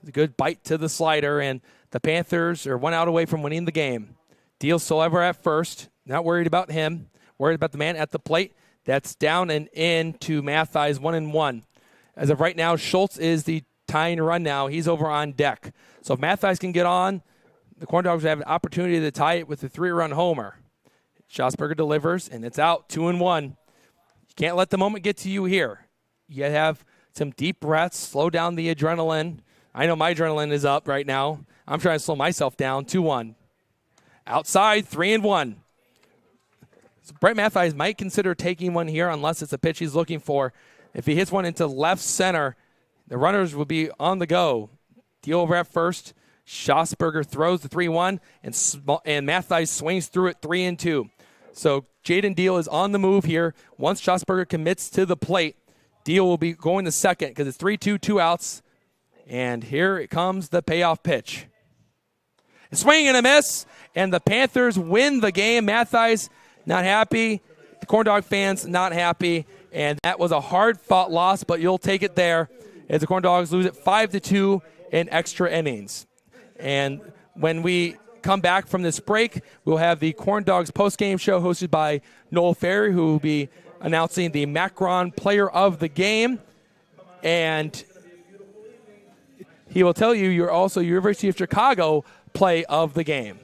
A good bite to the slider, and the Panthers are 1 out away from winning the game. Deal still ever at first. Not worried about him. Worried about the man at the plate. That's down and in to Mattheis, 1-1. As of right now, Schultz is the tying run now. He's over on deck. So if Mattheis can get on, the Corn Dogs have an opportunity to tie it with a 3-run homer. Schossberger delivers, and it's out, 2-1. You can't let the moment get to you here. You have some deep breaths, slow down the adrenaline. I know my adrenaline is up right now. I'm trying to slow myself down, 2-1. Outside, 3-1. So Brett Mattheis might consider taking one here unless it's a pitch he's looking for. If he hits one into left center, the runners will be on the go. Deal over at first. Schossberger throws the 3-1, and Mattheis swings through it 3-2. So Jaden Deal is on the move here. Once Schossberger commits to the plate, Deal will be going to second because it's 3-2, 2 outs. And here it comes the payoff pitch. A swing and a miss, and the Panthers win the game. Mattheis not happy. The Corn Dog fans not happy. And that was a hard-fought loss, but you'll take it there as the Corn Dogs lose it 5-2 in extra innings. And when we come back from this break, we'll have the Corn Dogs post-game show hosted by Noel Ferry, who will be announcing the Macron Player of the Game. And he will tell you you're also University of Chicago Play of the Game.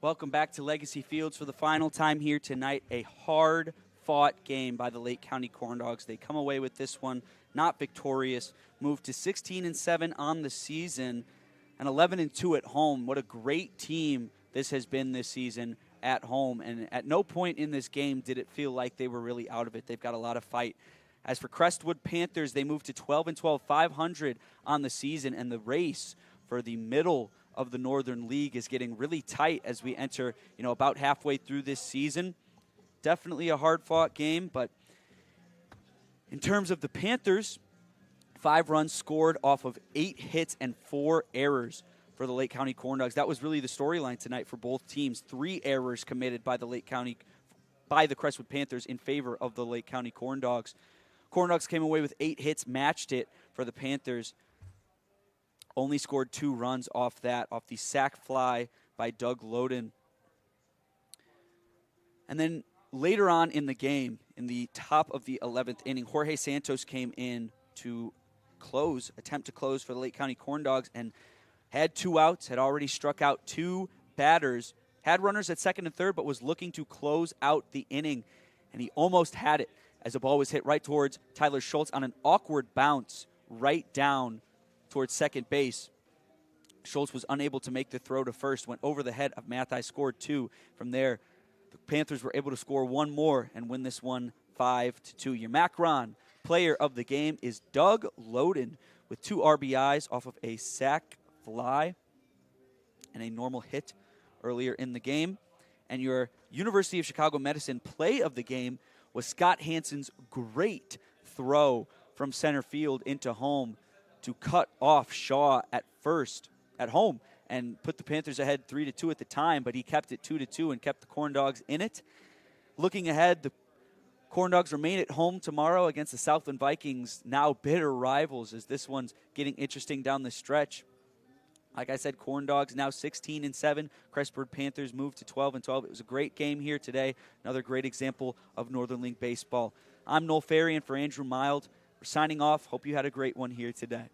Welcome back to Legacy Fields for the final time here tonight. A hard-fought game by the Lake County Corn Dogs. They come away with this one not victorious, moved to 16-7 on the season, and 11-2 at home. What a great team this has been this season at home, and at no point in this game did it feel like they were really out of it. They've got a lot of fight. As for Crestwood Panthers, they moved to 12-12, 500 on the season, and the race for the middle of the Northern League is getting really tight as we enter, about halfway through this season. Definitely a hard-fought game, but in terms of the Panthers, 5 runs scored off of 8 hits and 4 errors for the Lake County Corn Dogs. That was really the storyline tonight for both teams. 3 errors committed by the Crestwood Panthers in favor of the Lake County Corn Dogs. Corn Dogs came away with 8 hits, matched it for the Panthers. Only scored 2 runs off the sac fly by Doug Loden. And then later on in the game, in the top of the 11th inning, Jorge Santos came in to attempt to close for the Lake County Corn Dogs, and had 2 outs, had already struck out 2 batters, had runners at second and third, but was looking to close out the inning, and he almost had it as the ball was hit right towards Tyler Schultz on an awkward bounce right down towards second base. Schultz was unable to make the throw to first, went over the head of Mathai, scored 2. From there, the Panthers were able to score 1 more and win this one 5-2. Your Macron player of the game is Doug Loden with 2 RBIs off of a sac fly and a normal hit earlier in the game. And your University of Chicago Medicine play of the game was Scott Hansen's great throw from center field into home to cut off Shaw at first at home and put the Panthers ahead 3-2 at the time, but he kept it 2-2 and kept the Corn Dogs in it. Looking ahead, the Corn Dogs remain at home tomorrow against the Southland Vikings, now bitter rivals, as this one's getting interesting down the stretch. Like I said, Corn Dogs now 16-7. Crestwood Panthers moved to 12-12. It was a great game here today. Another great example of Northern League baseball. I'm Noel Ferry, and for Andrew Mild, we're signing off. Hope you had a great one here today.